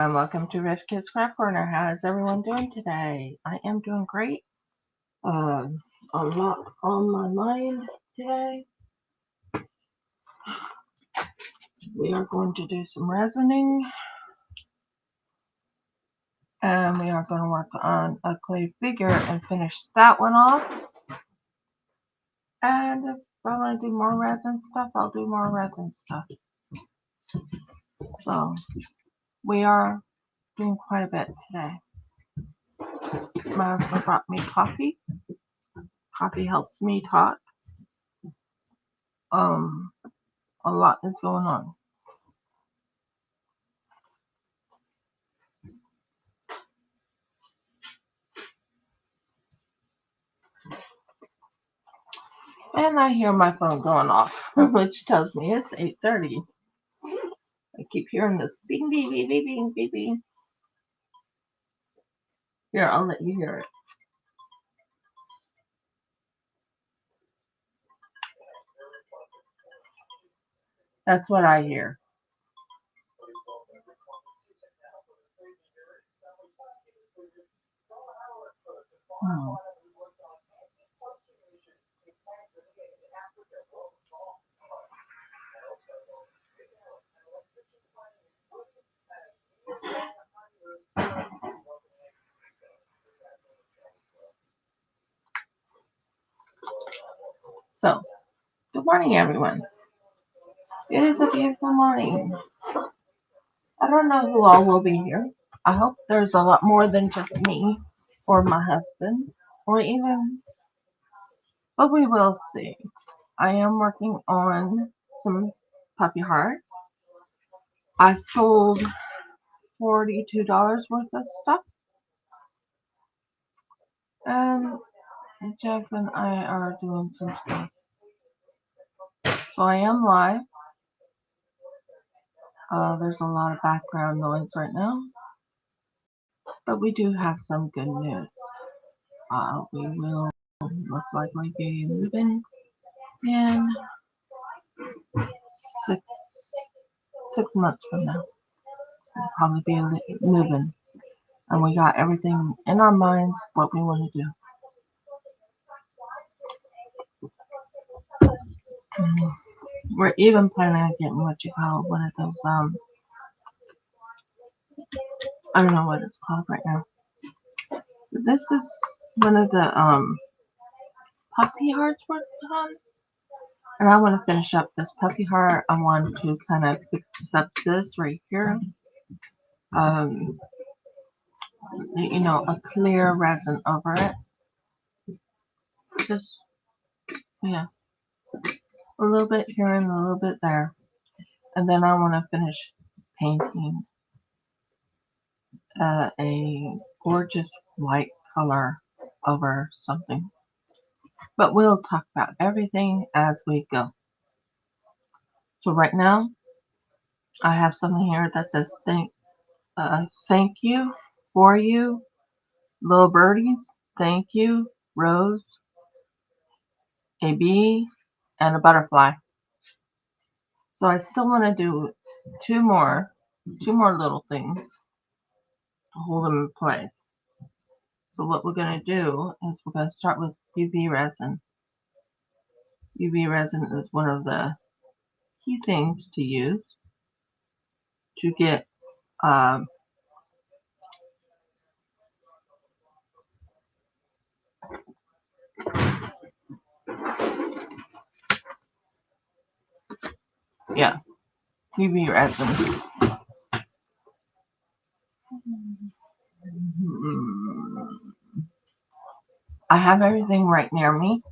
And welcome to Rich Kids Craft Corner. How is everyone doing today? I am doing great. A lot on my mind today. We are going to do some resining, and we are going to work on a clay figure and finish that one off. And if I want to do more resin stuff, I'll do more resin stuff. So we are doing quite a bit today. My husband brought me coffee. Coffee helps me talk. A lot is going on. And I hear my phone going off, which tells me it's 8:30. I keep hearing this bing, bing, bing, bing, bing, bing, bing. Here, I'll let you hear it. That's what I hear. Hmm. So, good morning, everyone. It is a beautiful morning. I don't know who all will be here. I hope there's a lot more than just me or my husband, or even, but we will see. I am working on some puppy hearts. I sold $42 worth of stuff. And Jeff and I are doing some stuff. So I am live. There's a lot of background noise right now. But we do have some good news. We will most likely be moving in six months from now. We'll probably be moving. And we got everything in our minds what we want to do. We're even planning on getting one of those I don't know what it's called right now. But this is one of the puppy hearts worked on. And I want to finish up this puppy heart. I want to kind of fix up this right here. A clear resin over it. Just, yeah, a little bit here and a little bit there. And then I want to finish painting a gorgeous white color over something. But we'll talk about everything as we go. So right now, I have something here that says thank you, for you, little birdies, thank you, rose, a bee, and a butterfly. So I still want to do two more little things to hold them in place. So what we're going to do is we're going to start with UV resin. UV resin is one of the key things to use to get UV resin. I have everything right near me,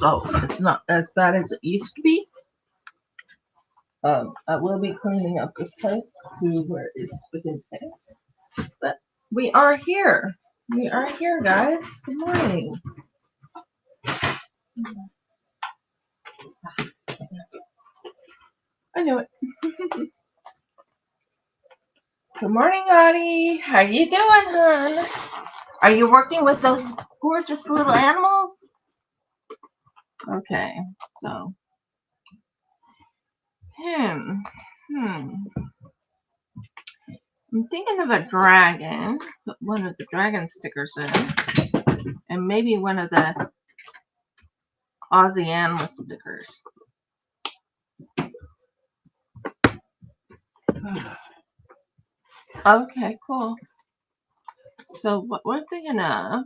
so it's not as bad as it used to be. I will be cleaning up this place to where it's within stay. But we are here. We are here, guys. Good morning. I knew it. Good morning, Audie. How you doing, hon? Are you working with those gorgeous little animals? Okay, so I'm thinking of a dragon. Put one of the dragon stickers in. And maybe one of the Aussie animal stickers. Okay, cool. So what we're thinking of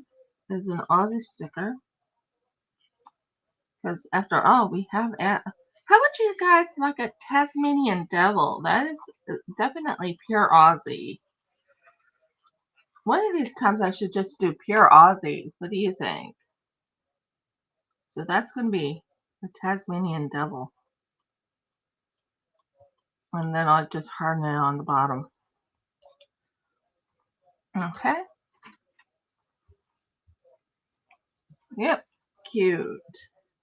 is an Aussie sticker. Because after all, we have how would you guys like a Tasmanian devil? That is definitely pure Aussie. One of these times I should just do pure Aussie. What do you think? So that's going to be a Tasmanian devil. And then I'll just harden it on the bottom. Okay. Yep. Cute.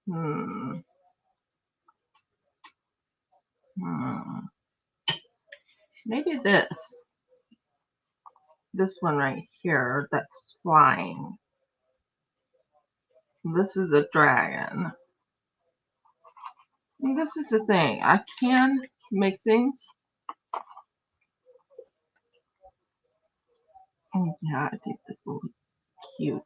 Hmm. Maybe this one right here that's flying. This is a dragon. And this is the thing. I can make things. Oh, yeah, I think this will be cute.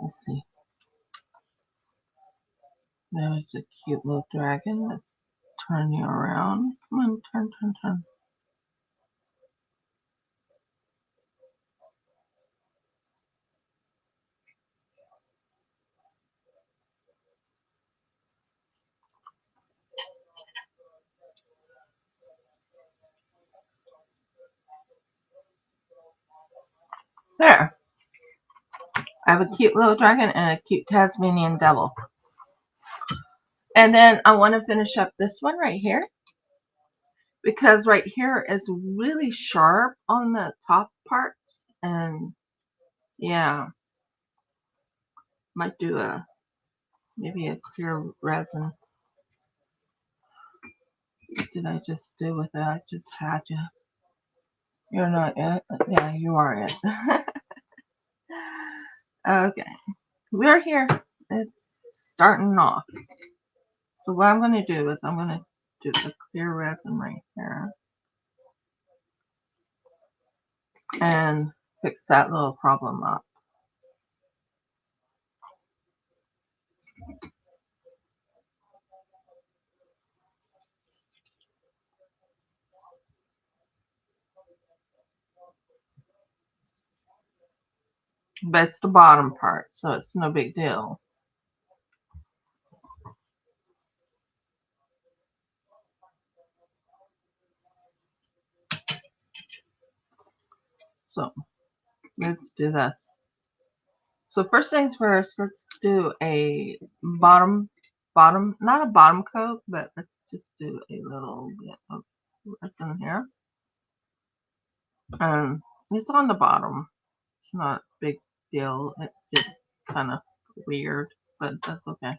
Let's see. There's a cute little dragon. Let's turn you around. Come on, turn, turn, turn. There. I have a cute little dragon and a cute Tasmanian devil. And then I want to finish up this one right here. Because right here is really sharp on the top parts. And yeah, might do maybe a clear resin. What did I just do with it? I just had you. You're not it. Yeah, you are it. Okay. We're here. It's starting off. So what I'm going to do is I'm going to do the clear resin right here. And fix that little problem up. But it's the bottom part, so it's no big deal. So let's do this. So first things first, let's do a bottom, not a bottom coat, but let's just do a little bit of resin here. It's on the bottom. It's not a big deal. It's just kind of weird, but that's okay.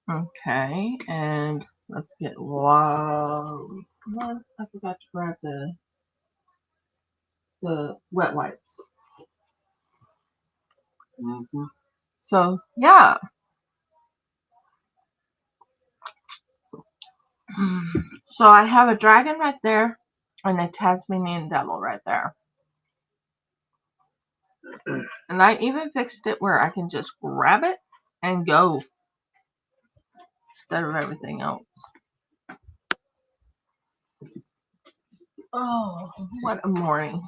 Okay, and let's get I forgot to grab the wet wipes. So yeah. So I have a dragon right there and a Tasmanian devil right there. And I even fixed it where I can just grab it and go instead of everything else. Oh, what a morning.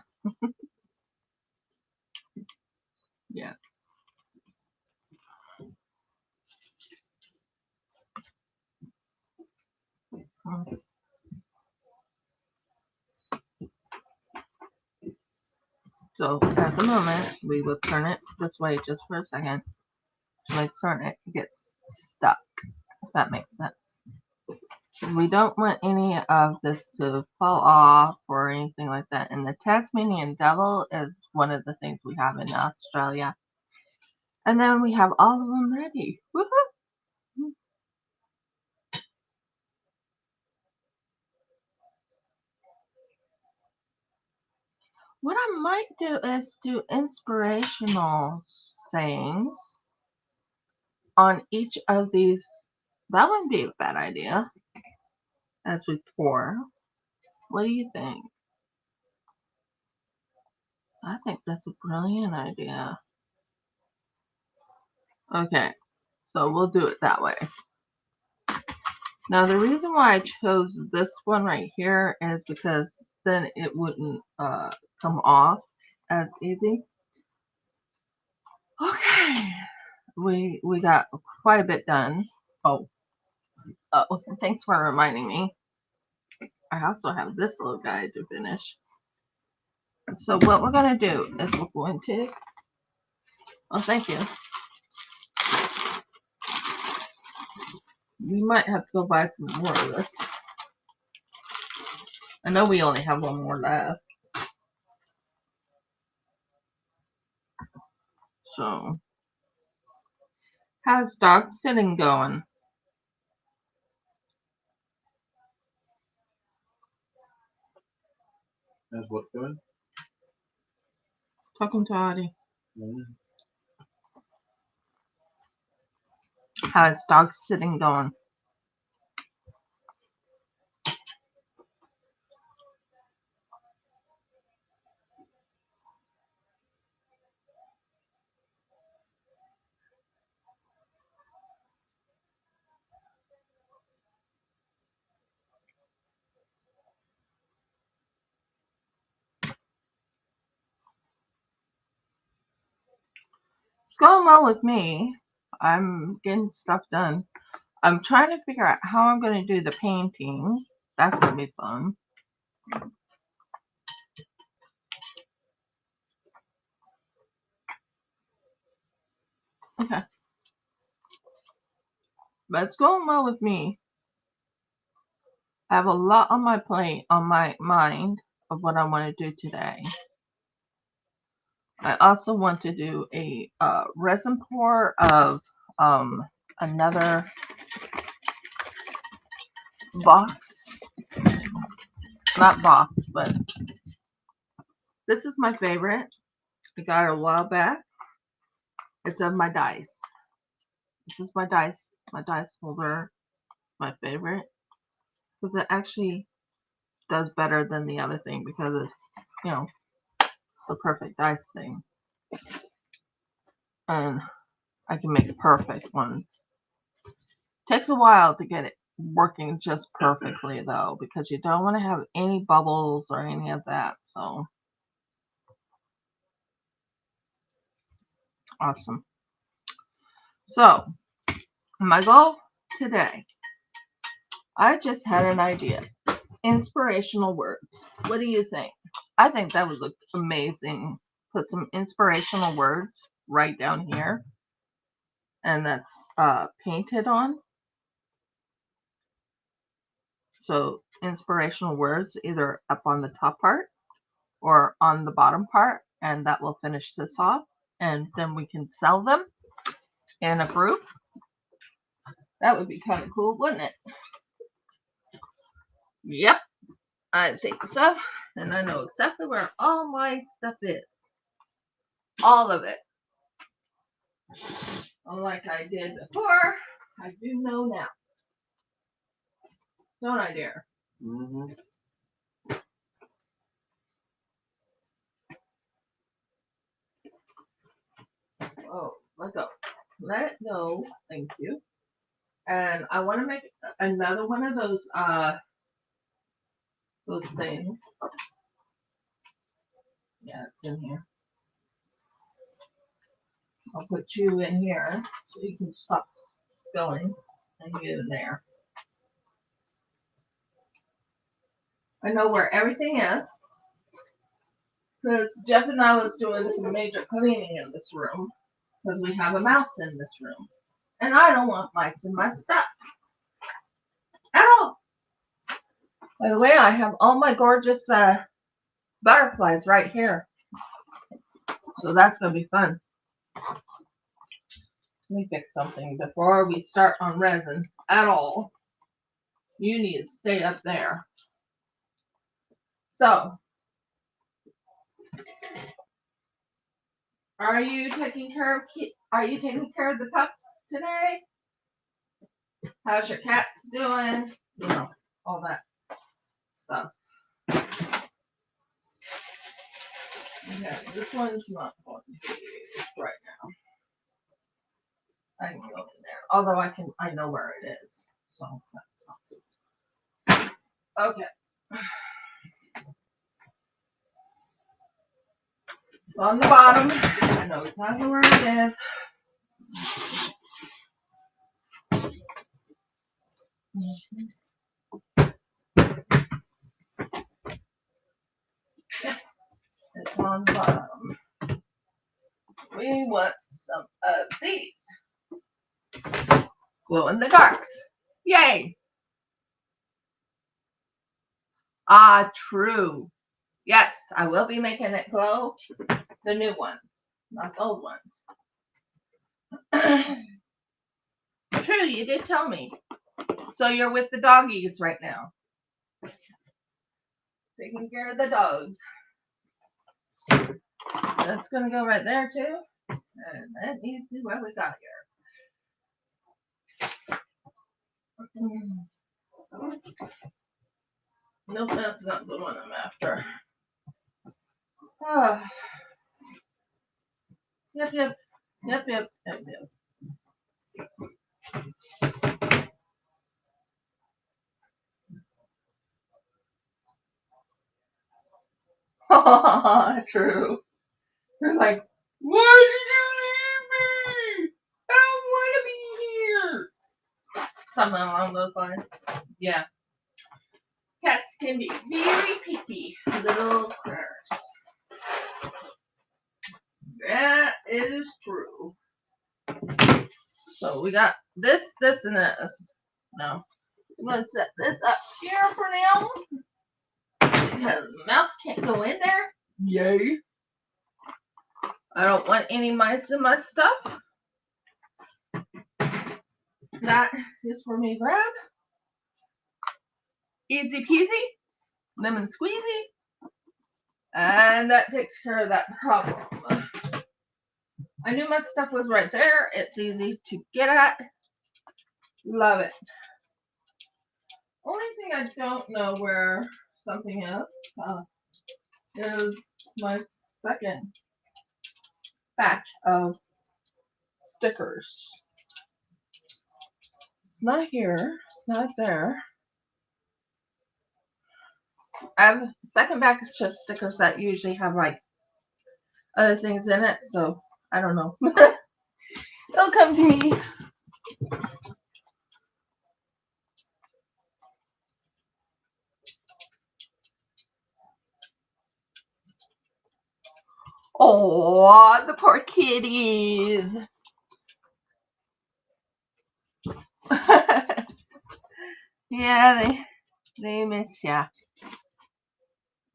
Yeah. So at the moment, we will turn it this way just for a second. When I turn it, it gets stuck, if that makes sense. We don't want any of this to fall off or anything like that. And the Tasmanian devil is one of the things we have in Australia. And then we have all of them ready. Woohoo! What I might do is do inspirational sayings on each of these. That wouldn't be a bad idea as we pour. What do you think? I think that's a brilliant idea. Okay, so we'll do it that way. Now the reason why I chose this one right here is because then it wouldn't come off as easy. Okay, we got quite a bit done. Oh, thanks for reminding me. I also have this little guy to finish. So what we're going to do is we're going to... Oh, thank you. We might have to go buy some more of this. I know we only have one more left. So, how's dog sitting going? How's what going? Talking to Audie. Mm. How's dog sitting going? It's going well with me. I'm getting stuff done. I'm trying to figure out how I'm going to do the painting. That's going to be fun. Okay. But it's going well with me. I have a lot on my plate, on my mind of what I want to do today. I also want to do a resin pour of another box. Not box, but this is my favorite. I got it a while back. It's of my dice. This is my dice holder. My favorite. Because it actually does better than the other thing because it's, you know, the perfect dice thing. And I can make perfect ones. Takes a while to get it working just perfectly though, because you don't want to have any bubbles or any of that. So awesome. So my goal today, I just had an idea. Inspirational words. What do you think? I think that would look amazing. Put some inspirational words right down here. And that's painted on. So inspirational words either up on the top part or on the bottom part, and that will finish this off. And then we can sell them in a group. That would be kind of cool, wouldn't it? Yep, I think so. And I know exactly where all my stuff is. All of it. Unlike I did before, I do know now. Don't I, dear? Mm-hmm. Oh, let go. Let go. Thank you. And I want to make another one of those things. Yeah, it's in here. I'll put you in here so you can stop spilling and get in there. I know where everything is because Jeff and I was doing some major cleaning in this room because we have a mouse in this room. And I don't want mice in my stuff at all. By the way, I have all my gorgeous butterflies right here. So that's going to be fun. Let me fix something before we start on resin at all. You need to stay up there. So, Are you taking care of the pups today? How's your cats doing? You know, all that stuff. Okay, this one's not going to be used right now. I can go in there. Although I know where it is. So that's not okay. It's on the bottom. I know exactly where it is. It's on the bottom. We want some of these. Glow in the darks. Yay! Ah, true. Yes, I will be making it glow. The new ones, not the old ones. True, you did tell me. So you're with the doggies right now. Taking care of the dogs. That's going to go right there too. And let me see what we got here. Nope, that's not the one I'm after. Ah. Yep. True. They're like, why did you leave me? I don't want to be here. Something along those lines. Yeah. Cats can be very picky little critters. That is true. So we got this, and this. No. I'm going to set this up here for now. Because the mouse can't go in there. Yay. I don't want any mice in my stuff. That is for me grab. Easy peasy. Lemon squeezy. And that takes care of that problem. I knew my stuff was right there. It's easy to get at. Love it. Only thing I don't know where something is my second batch of stickers. It's not here. It's not there. I have a second batch of stickers that usually have like other things in it, so I don't know. It'll come to me. Oh, the poor kitties. Yeah, they miss ya.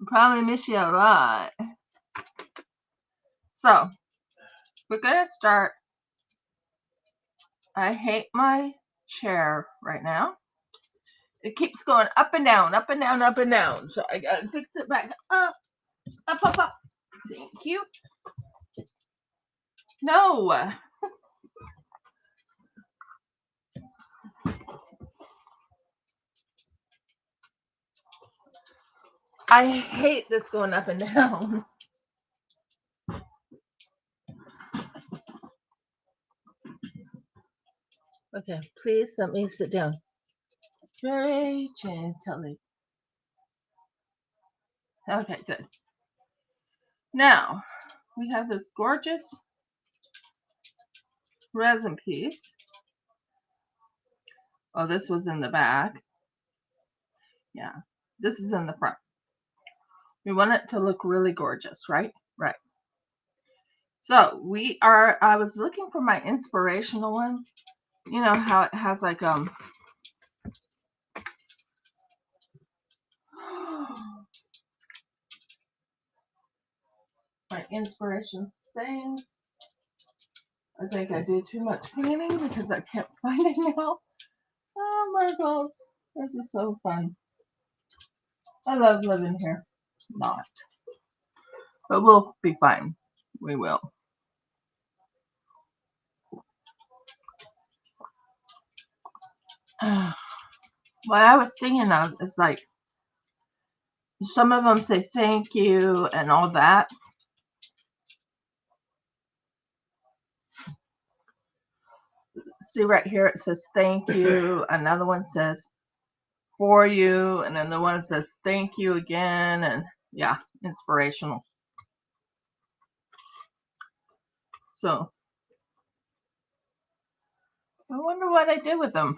Probably miss you a lot. So, we're gonna start. I hate my chair right now. It keeps going up and down, up and down, up and down. So I gotta fix it back up, up, up, up. Thank you. No. I hate this going up and down. Okay, please let me sit down. Very gently. Okay, good. Now, we have this gorgeous resin piece. Oh, this was in the back. Yeah, this is in the front. We want it to look really gorgeous, right? Right. So I was looking for my inspirational ones. You know how it has like my inspiration sayings. I think I did too much cleaning because I can't find it now. Oh, Marcos, this is so fun. I love living here. Not. But we'll be fine. We will. What I was thinking of is like some of them say thank you and all that. See right here it says thank you. Another one says for you, and then the one says thank you again, and yeah, inspirational. So I wonder what I did with them.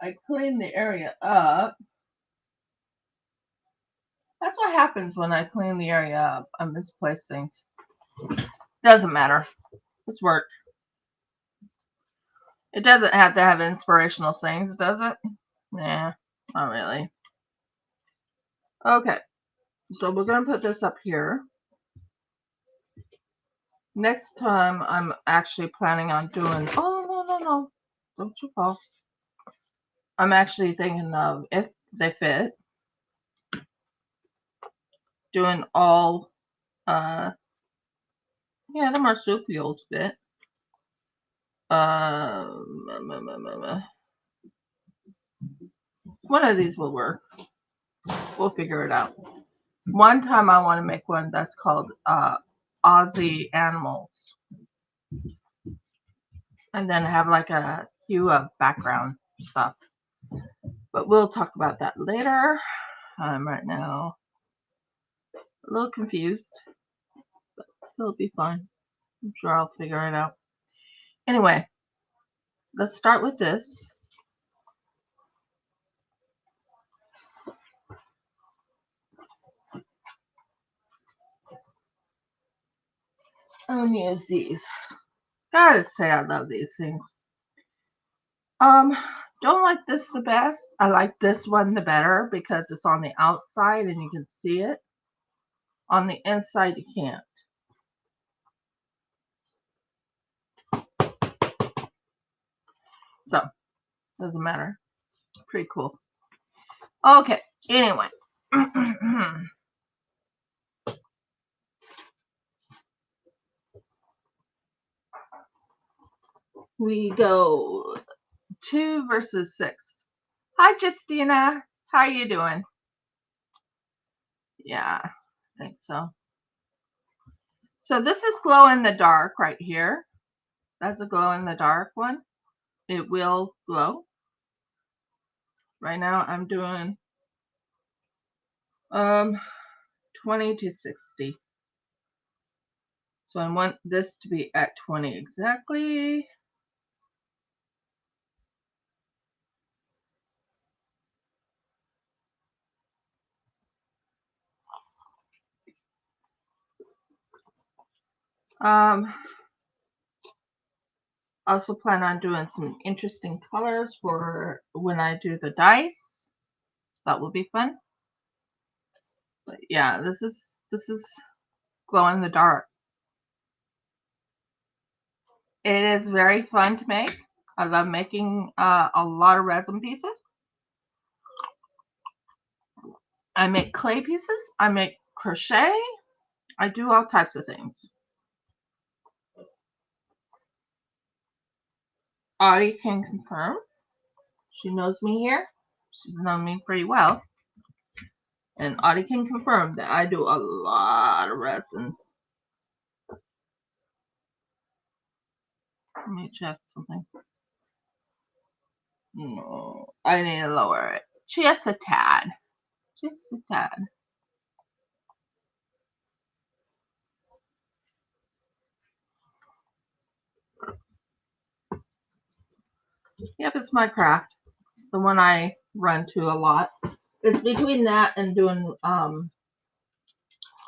I cleaned the area up. That's what happens when I clean the area up. I misplace things. Doesn't matter. It's work. It doesn't have to have inspirational sayings, does it? Nah, not really. Okay, so we're going to put this up here. Next time, I'm actually planning on doing... Oh, no. Don't you fall. I'm actually thinking of, if they fit, doing all... Yeah, the marsupials fit. One of these will work. We'll figure it out. One time I want to make one that's called Aussie Animals. And then have like a hue of background stuff. But we'll talk about that later. I'm right now a little confused. But it'll be fine. I'm sure I'll figure it out. Anyway, let's start with this. I'm gonna use these. Gotta say I love these things. Don't like this the best. I like this one the better because it's on the outside and you can see it. On the inside you can't. So, doesn't matter. Pretty cool. Okay, anyway. We go 2 verses 6. Hi, Justina. How are you doing? Yeah, I think so. So this is glow in the dark right here. That's a glow in the dark one. It will glow. Right now I'm doing 20 to 60. So I want this to be at 20 exactly. Also plan on doing some interesting colors for when I do the dice. That will be fun. But yeah, this is glow in the dark. It is very fun to make. I love making a lot of resin pieces. I make clay pieces. I make crochet. I do all types of things. Audie can confirm. She knows me here. She's known me pretty well. And Audie can confirm that I do a lot of resin. Let me check something. No, I need to lower it. Just a tad. Just a tad. Yep, it's my craft. It's the one I run to a lot. It's between that and doing, I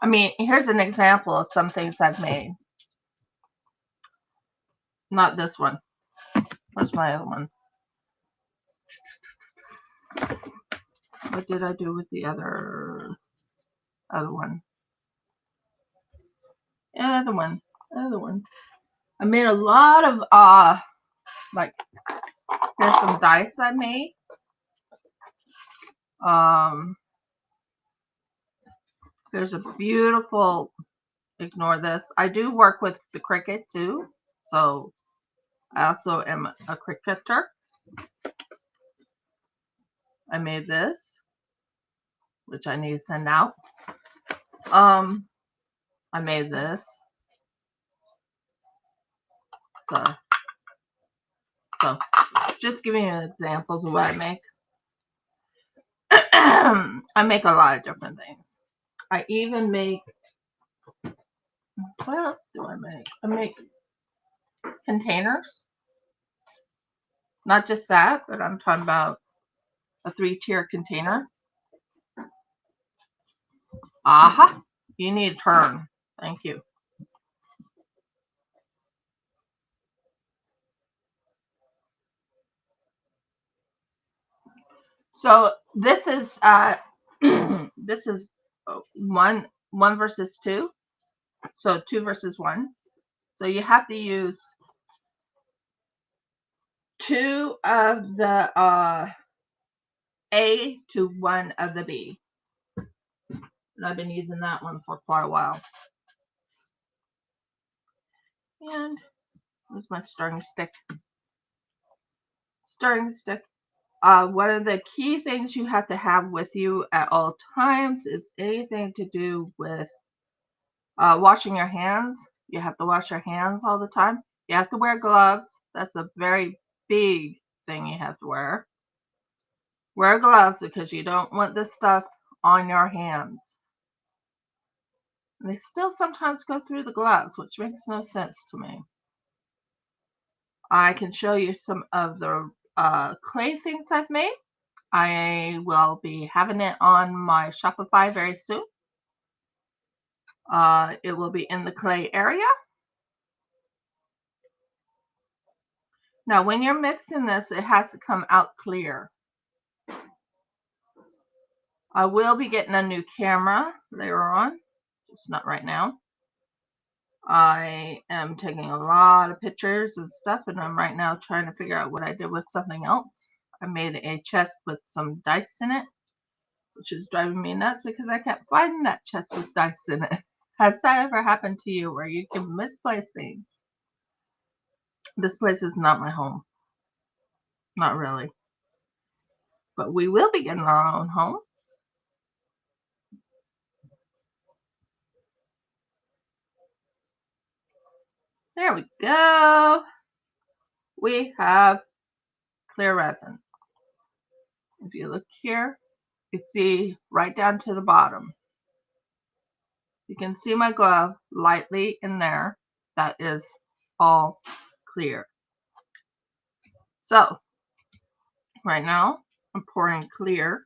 mean, here's an example of some things I've made. Not this one. Where's my other one? What did I do with the other one? Other one. I made a lot of, like, here's some dice I made. There's a beautiful ignore this. I do work with the Cricut too, so I also am a Cricutter. I made this, which I need to send out. I made this. So just giving you examples of what I make. I make a lot of different things. I even make, what else do I make? I make containers. Not just that, but I'm talking about a 3-tier container. Aha! You need a turn. Thank you. So this is this is one versus 2. So 2 versus 1. So you have to use 2 of the A to 1 of the B. And I've been using that one for quite a while. And where's my stirring stick? Stirring stick. One of the key things you have to have with you at all times is anything to do with washing your hands. You have to wash your hands all the time. You have to wear gloves. That's a very big thing you have to wear. Wear gloves because you don't want this stuff on your hands. And they still sometimes go through the gloves, which makes no sense to me. I can show you some of the clay things I've made. I will be having it on my Shopify very soon. It will be in the clay area. Now, when you're mixing this, it has to come out clear. I will be getting a new camera later on. Just not right now. I am taking a lot of pictures and stuff, and I'm right now trying to figure out what I did with something else. I made a chest with some dice in it, which is driving me nuts because I can't find that chest with dice in it. Has that ever happened to you where you can misplace things? This place is not my home. Not really. But we will be getting our own home. There we go. We have clear resin. If you look here, you see right down to the bottom. You can see my glove lightly in there. That is all clear. So right now I'm pouring clear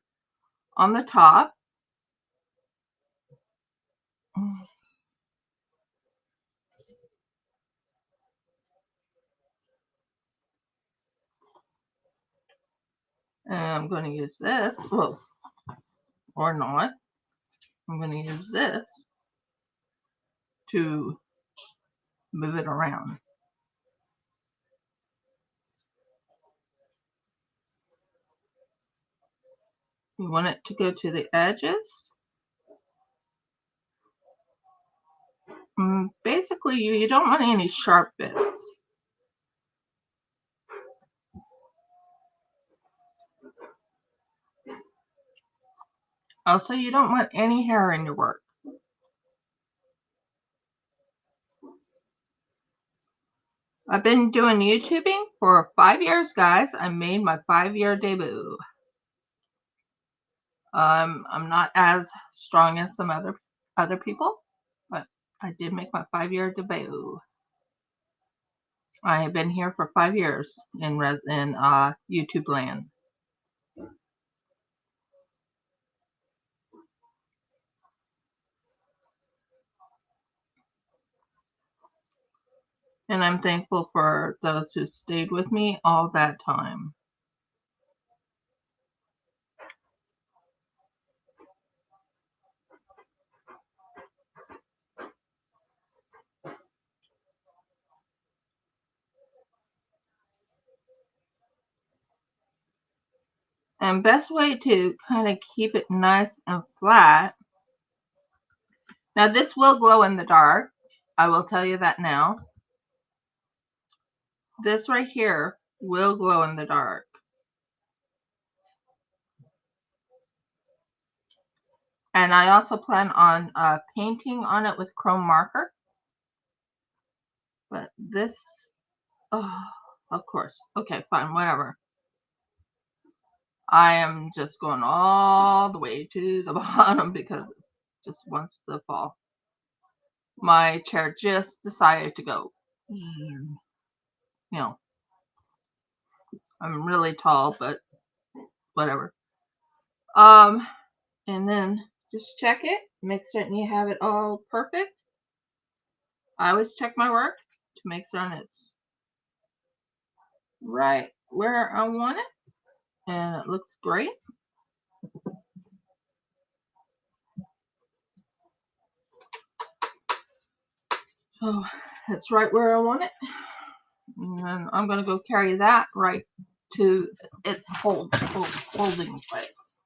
on the top. And I'm going to use this, well, or not. I'm going to use this to move it around. You want it to go to the edges. Basically, you don't want any sharp bits. Also, you don't want any hair in your work. I've been doing YouTubing for 5 years, guys. I made my 5-year debut. I'm not as strong as some other people, but I did make my 5-year debut. I have been here for 5 years in YouTube land. And I'm thankful for those who stayed with me all that time. And best way to kind of keep it nice and flat Now this will glow in the dark. I will tell you that now. This right here will glow in the dark. And I also plan on painting on it with chrome marker. But this, oh, of course. Okay, fine, whatever. I am just going all the way to the bottom because it just wants to fall. My chair just decided to go. You know, I'm really tall, but whatever. And then just check it. Make certain you have it all perfect. I always check my work to make certain it's right where I want it. And it looks great. So it's right where I want it. And then I'm going to go carry that right to its holding place.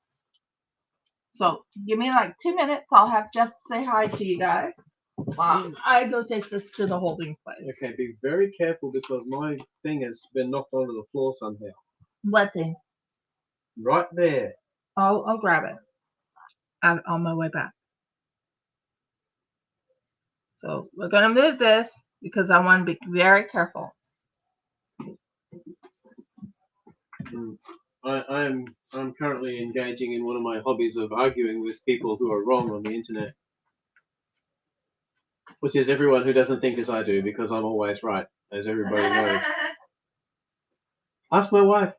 So give me like 2 minutes. I'll have Jeff say hi to you guys. I go take this to the holding place. Okay, be very careful because my thing has been knocked onto the floor somehow. What thing? Right there. I'll grab it. I'm on my way back. So we're going to move this because I want to be very careful. I'm currently engaging in one of my hobbies of arguing with people who are wrong on the internet. Which is everyone who doesn't think as I do, because I'm always right, as everybody knows. Ask my wife.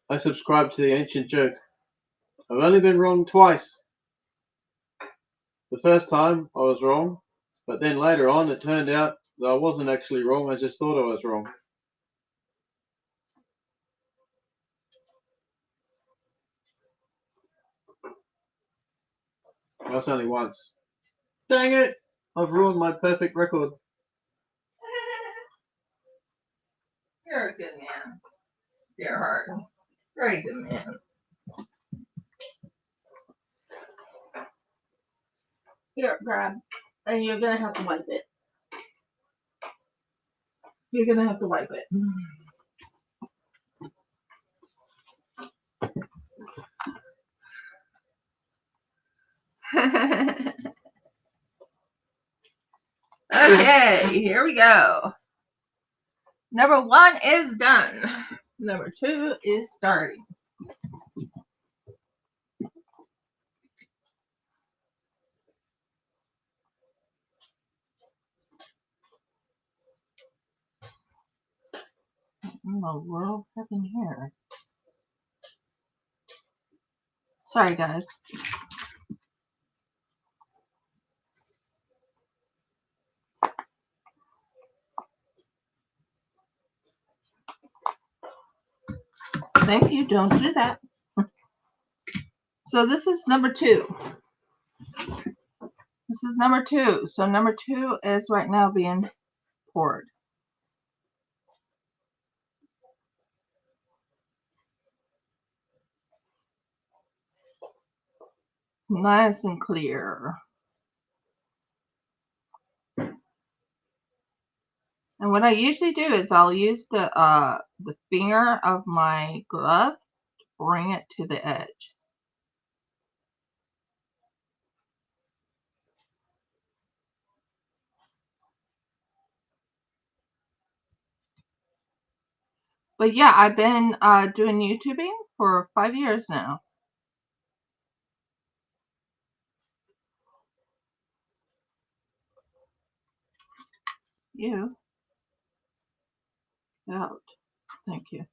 I subscribe to the ancient joke. I've only been wrong twice. The first time I was wrong, but then later on it turned out that I wasn't actually wrong, I just thought I was wrong. That's only once. Dang it! I've ruined my perfect record. You're a good man, dear heart. Very good man. Here, grab. And you're going to have to wipe it. You're going to have to wipe it. Okay, here we go. Number 1 is done. Number 2 is starting. What in the world happened here? Sorry, guys. Thank you. Don't do that. So this is number 2. This is number 2. So number 2 is right now being poured. Nice and clear. And what I usually do is I'll use the finger of my glove to bring it to the edge. But yeah, I've been doing YouTubing for 5 years now. You out. Thank you.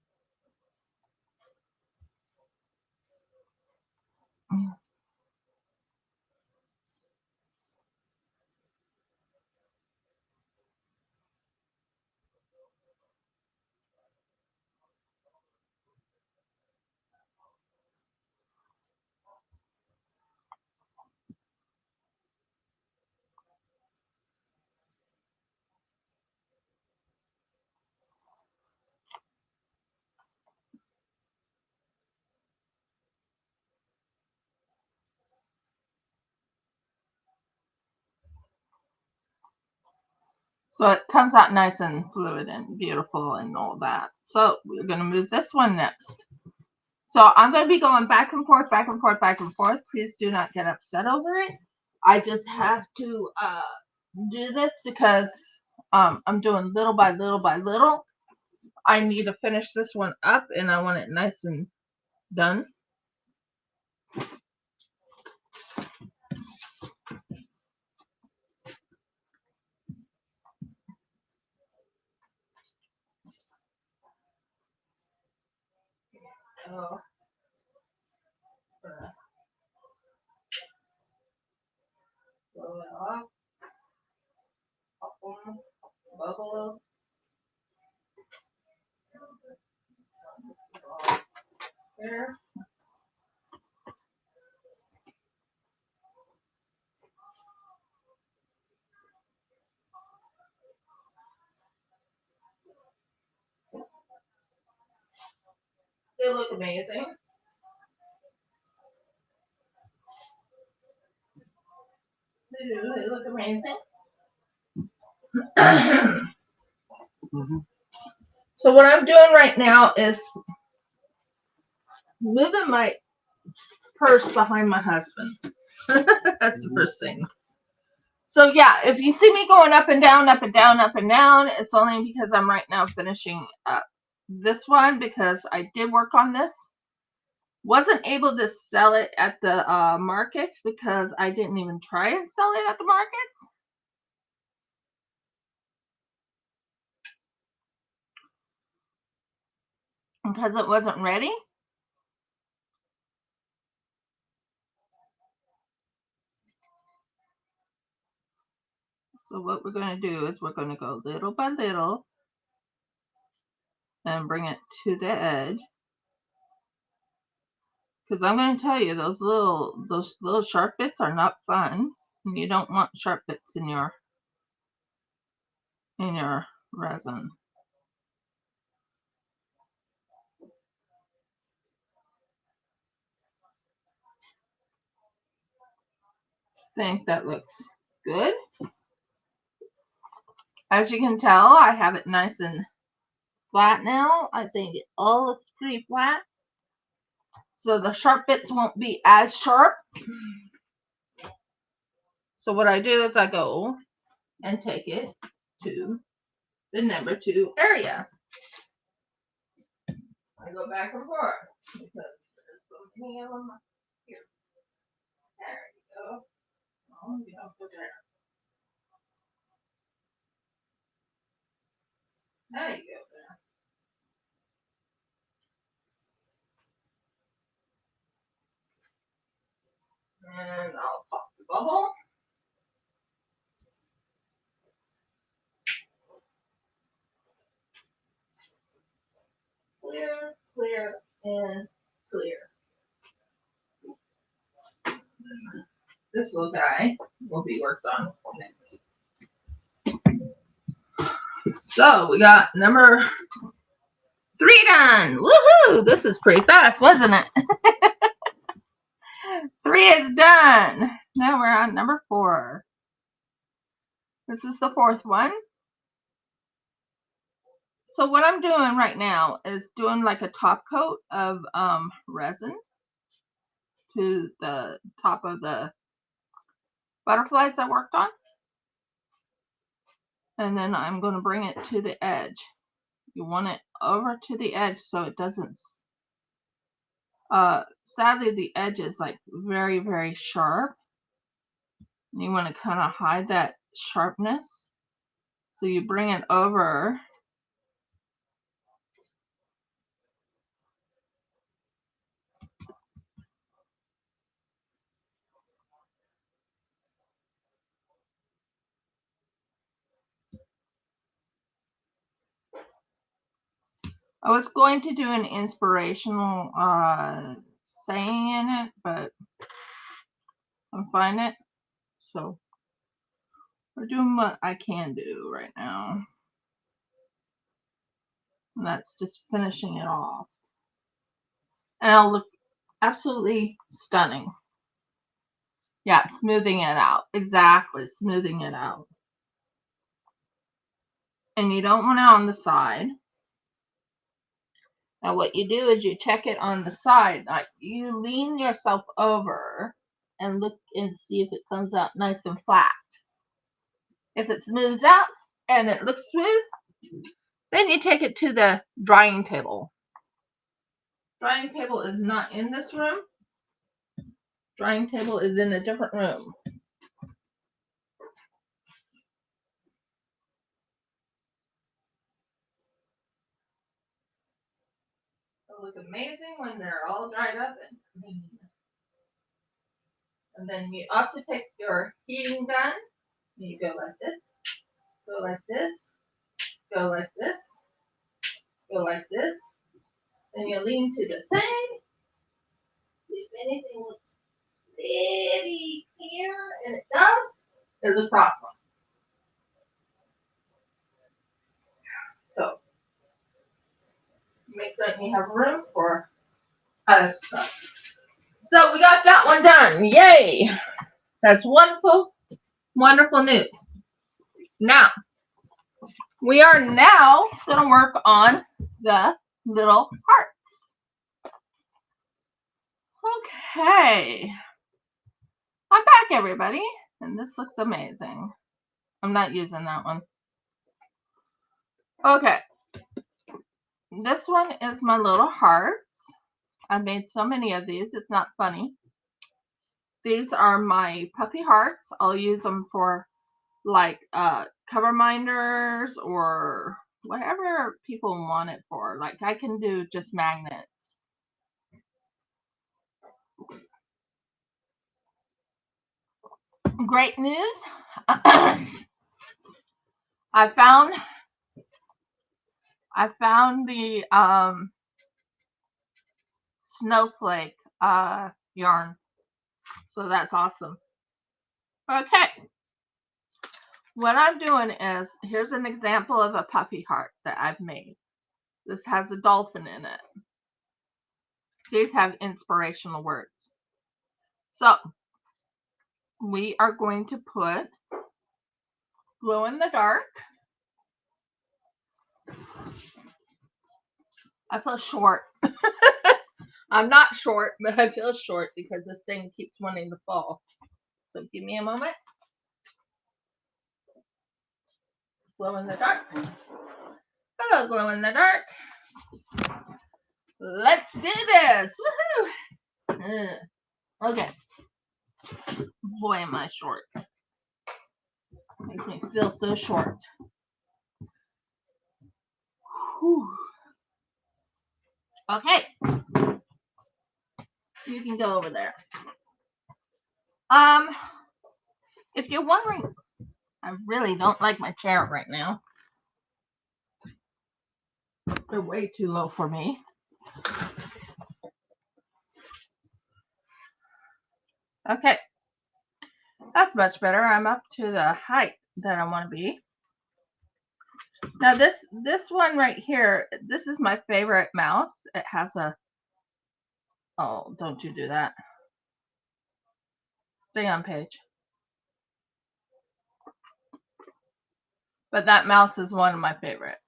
So it comes out nice and fluid and beautiful and all that. So we're going to move this one next. So I'm going to be going back and forth, back and forth, back and forth. Please do not get upset over it. I just have to do this because I'm doing little by little by little. I need to finish this one up and I want it nice and done. Oh. Blow it off. Bubbles. There. They look amazing. They do. They look amazing. So what I'm doing right now is moving my purse behind my husband. That's the first thing. So yeah, if you see me going up and down, up and down, up and down, it's only because I'm right now finishing up this one because I did work on this. Wasn't able to sell it at the market because I didn't even try and sell it at the market. Because it wasn't ready. So what we're going to do is we're going to go little by little and bring it to the edge. Because I'm going to tell you, those little sharp bits are not fun. And you don't want sharp bits in your resin. I think that looks good. As you can tell, I have it nice and flat now. I think it all looks pretty flat. So the sharp bits won't be as sharp. So what I do is I go and take it to the number 2 area. I go back and forth because there's so many of them here. There you go. Oh, you don't go there. There you go. And I'll pop the bubble. Clear, clear, and clear. This little guy will be worked on next. So we got number 3 done. Woohoo! This is pretty fast, wasn't it? 3 is done. Now we're on number 4. This is the 4th one. So what I'm doing right now is doing like a top coat of resin to the top of the butterflies I worked on. And then I'm going to bring it to the edge. You want it over to the edge so it doesn't, sadly the edge is like very, very sharp. You want to kind of hide that sharpness. So you bring it over. I was going to do an inspirational saying in it, but I'm finding it. So we're doing what I can do right now. And that's just finishing it off. And it'll look absolutely stunning. Yeah, smoothing it out. Exactly, smoothing it out. and you don't want it on the side. Now what you do is you check it on the side. Like you lean yourself over and look and see if it comes out nice and flat. If it smooths out and it looks smooth, then you take it to the drying table. Drying table is not in this room. Drying table is in a different room. It'll look amazing when they're all dried up and clean. And then you also take your heating gun. You go like this, go like this, go like this, go like this. Then you lean to the side. If anything looks pretty clear, and it does, it looks awesome. So make certain you have room for other stuff. So we got that one done. Yay! That's wonderful, wonderful news. Now, we are now going to work on the little hearts. Okay. I'm back, everybody. And this looks amazing. I'm not using that one. Okay. This one is my little hearts. I made so many of these. It's not funny. These are my puffy hearts. I'll use them for like cover minders or whatever people want it for. Like I can do just magnets. Great news. I found the snowflake yarn. So that's awesome. Okay. What I'm doing is, here's an example of a puffy heart that I've made. This has a dolphin in it. These have inspirational words. So we are going to put glow in the dark. I feel short. I'm not short, but I feel short because this thing keeps wanting to fall. So give me a moment. Glow in the dark. Hello, glow in the dark. Let's do this. Woohoo! Okay. Boy, am I short. Makes me feel so short. Whew. Okay. You can go over there. If you're wondering, I really don't like my chair right now. They're way too low for me. Okay. That's much better. I'm up to the height that I want to be. Now this one right here, this is my favorite mouse. It has a, oh, don't you do that. Stay on page. But that mouse is one of my favorites.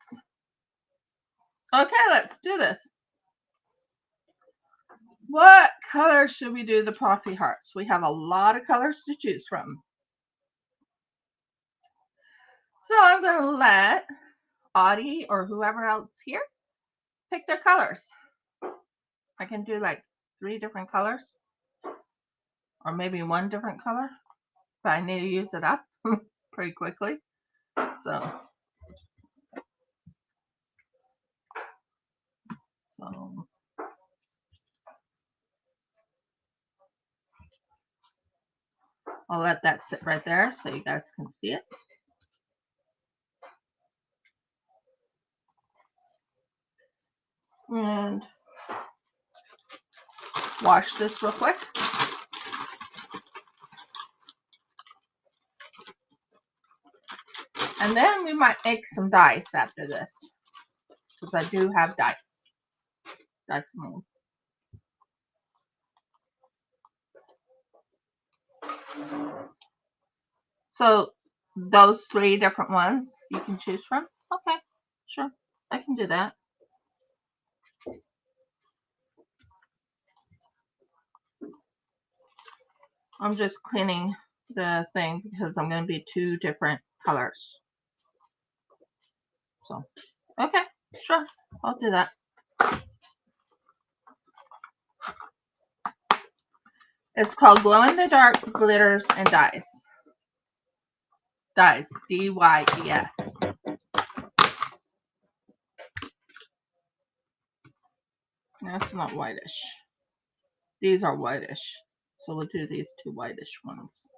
Okay, let's do this. What color should we do the puffy hearts? We have a lot of colors to choose from. So I'm going to let Audie or whoever else here pick their colors. I can do like 3 different colors or maybe 1 different color, but I need to use it up pretty quickly. So I'll let that sit right there so you guys can see it. And wash this real quick. And then we might make some dice after this, because I do have dice. Dice mold. So those 3 different ones you can choose from. Okay, sure. I can do that. I'm just cleaning the thing because I'm going to be 2 different colors. So, okay, sure. I'll do that. It's called Glow in the Dark Glitters and Dyes. Dyes. D-Y-E-S. That's not whitish. These are whitish. So we'll do these 2 whitish ones.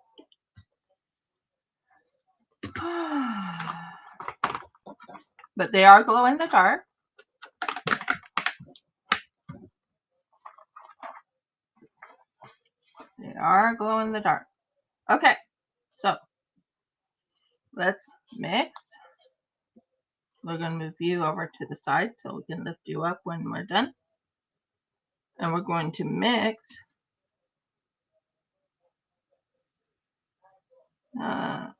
But they are glow in the dark. They are glow in the dark. Okay, so let's mix. We're going to move you over to the side so we can lift you up when we're done. And we're going to mix the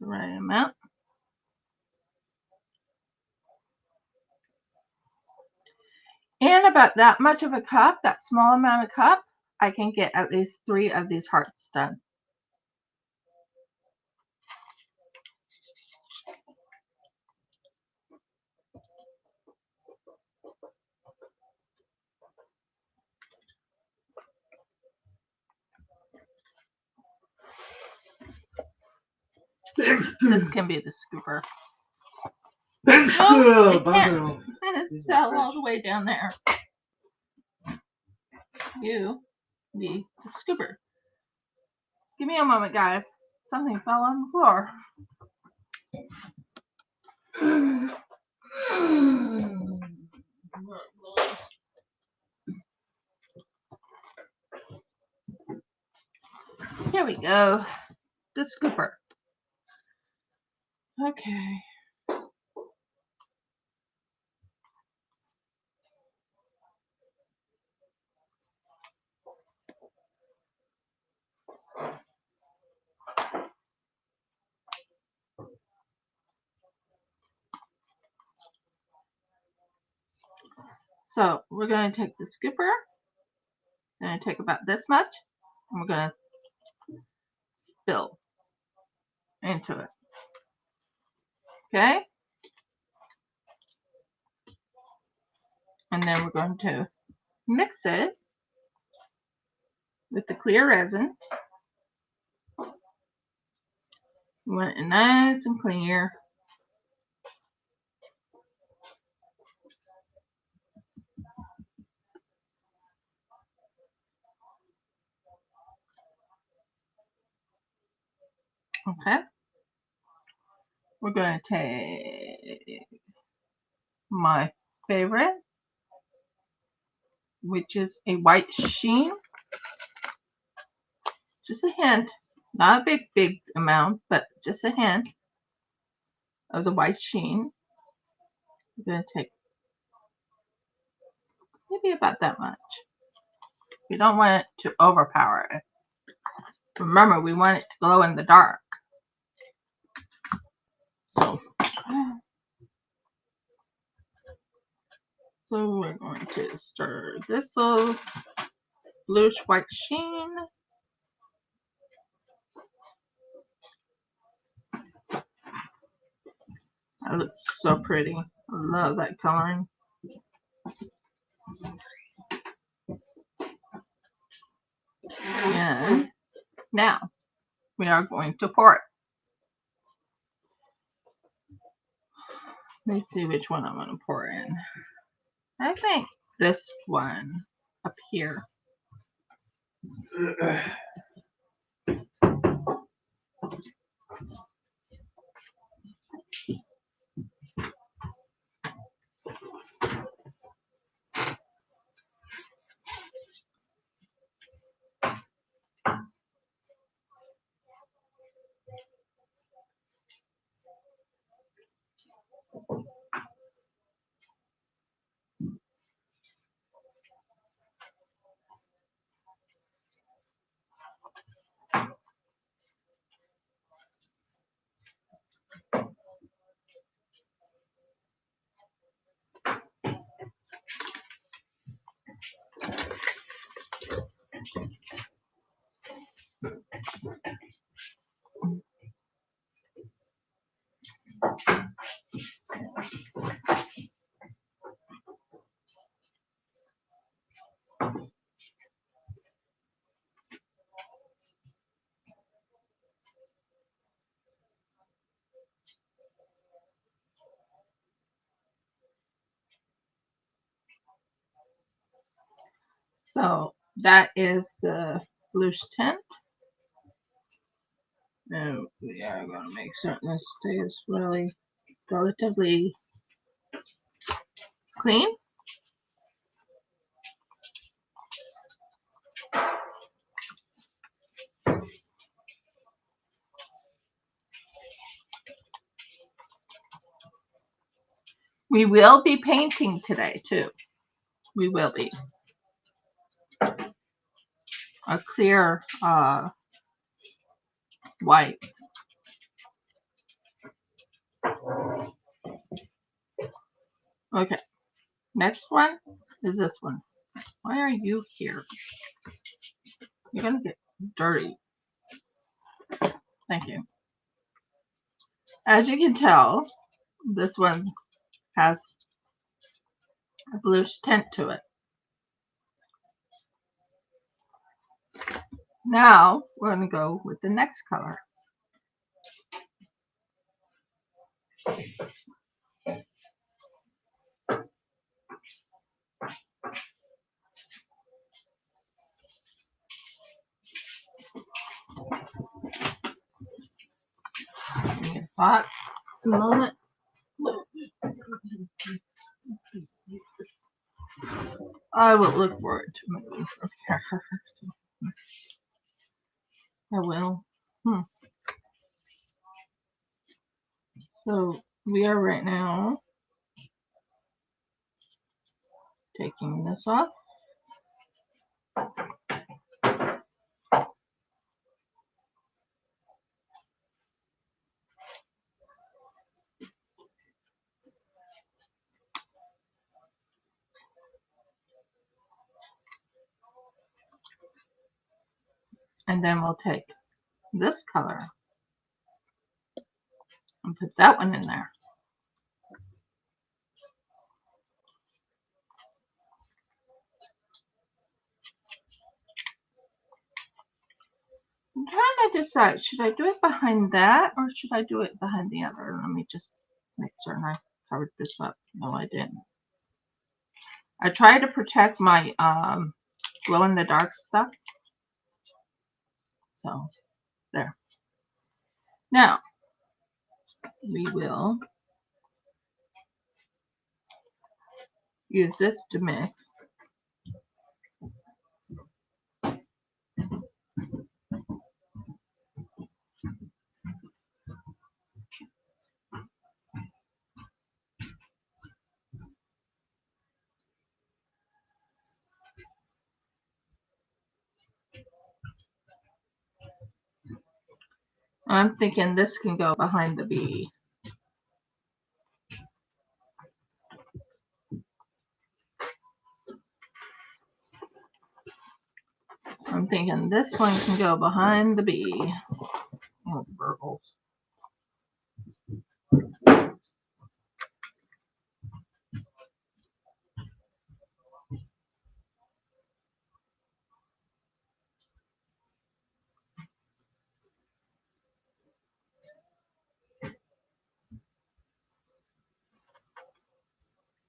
right amount. And about that much of a cup, that small amount of cup, I can get at least 3 of these hearts done. This can be the scooper. No, it can't. It's all the way down there. You be the scooper. Give me a moment, guys. Something fell on the floor. Here we go. The scooper. Okay. So we're going to take the scooper. We're going to take about this much. And we're going to spill into it. Okay? And then we're going to mix it with the clear resin. We want it nice and clear. Okay? We're going to take my favorite, which is a white sheen. Just a hint. Not a big amount, but just a hint of the white sheen. We're going to take maybe about that much. We don't want it to overpower it. Remember, we want it to glow in the dark. So we're going to stir this little bluish white sheen. That looks so pretty. I love that coloring. And now we are going to pour it. Let me see which one I'm going to pour in. I think this one up here. So that is the bluish tint. And we are going to make certain this stays really relatively clean. We will be painting today too. We will be. A clear white. Okay, next one is this one. Why are you here? You're gonna get dirty. Thank you. As you can tell, this one has a bluish tint to it. Now we're gonna go with the next color. Give me a thought. A moment. I will look for it. I will. So we are right now taking this off. And then we'll take this color and put that one in there. I'm trying to decide, should I do it behind that or should I do it behind the other? Let me just make certain I covered this up. No, I didn't. I try to protect my glow in the dark stuff. So there. Now we will use this to mix. I'm thinking this can go behind the bee. I'm thinking this one can go behind the bee. Oh, burgles.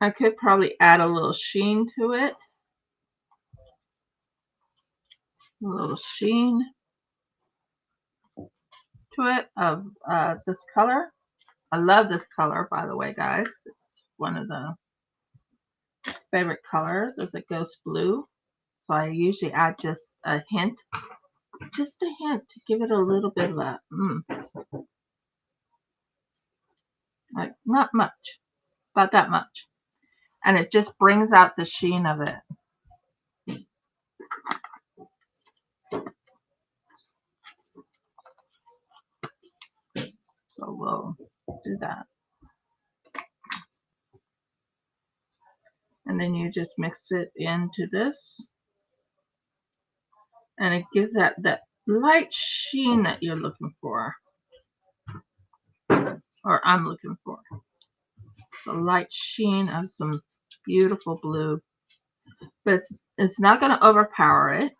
I could probably add a little sheen to it. A little sheen to it of this color. I love this color, by the way, guys. It's one of the favorite colors is a ghost blue. So I usually add just a hint to give it a little bit of that. Like not much, about that much. And it just brings out the sheen of it. So we'll do that. And then you just mix it into this. And it gives that light sheen that you're looking for. Or I'm looking for. It's a light sheen of some beautiful blue. But it's not going to overpower it.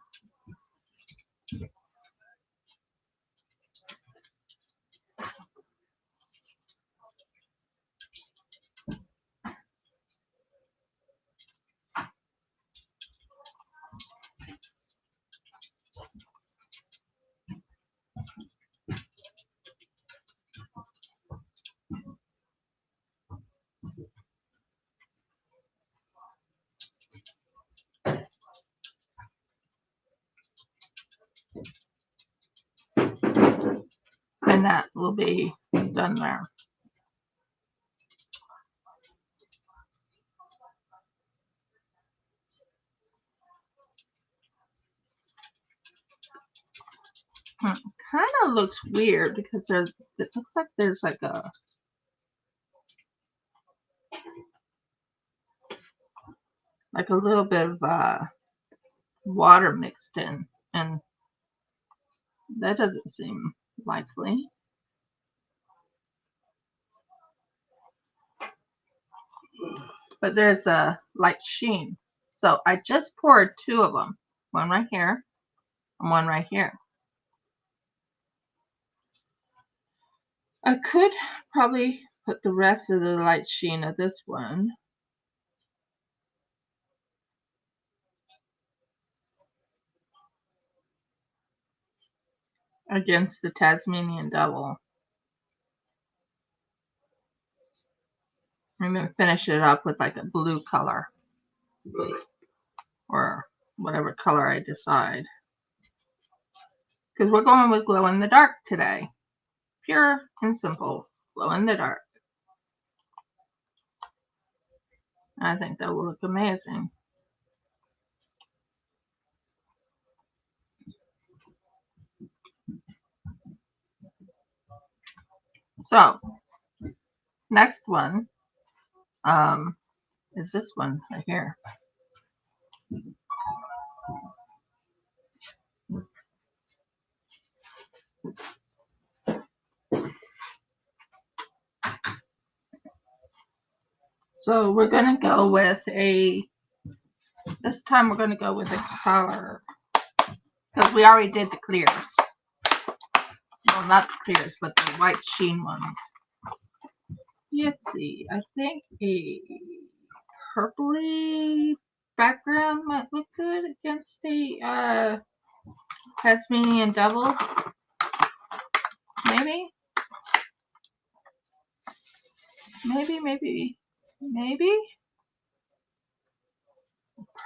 And that will be done there. Kind of looks weird because it looks like there's like a little bit of water mixed in, and that doesn't seem likely. But there's a light sheen. So I just poured 2 of them. One right here and one right here. I could probably put the rest of the light sheen of this one against the Tasmanian Devil. And then finish it up with like a blue color. Or whatever color I decide. Because we're going with glow in the dark today. Pure and simple. Glow in the dark. I think that will look amazing. So, next one is this one right here. So we're going to go with this time we're going to go with a color. Because we already did the clears. Well, not the clears, but the white sheen ones. Yeti. I think a purpley background might look good against a Tasmanian Devil. Maybe.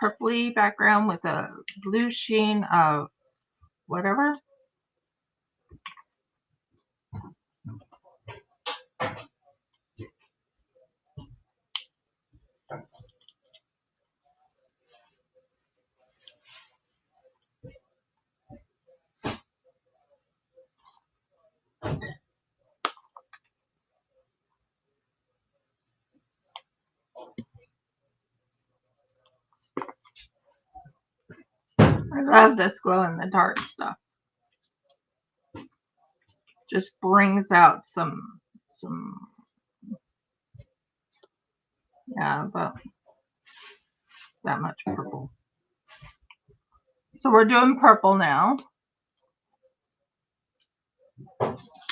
Purpley background with a blue sheen of whatever. I love this glow in the dark stuff. Just brings out some about that much purple. So we're doing purple now.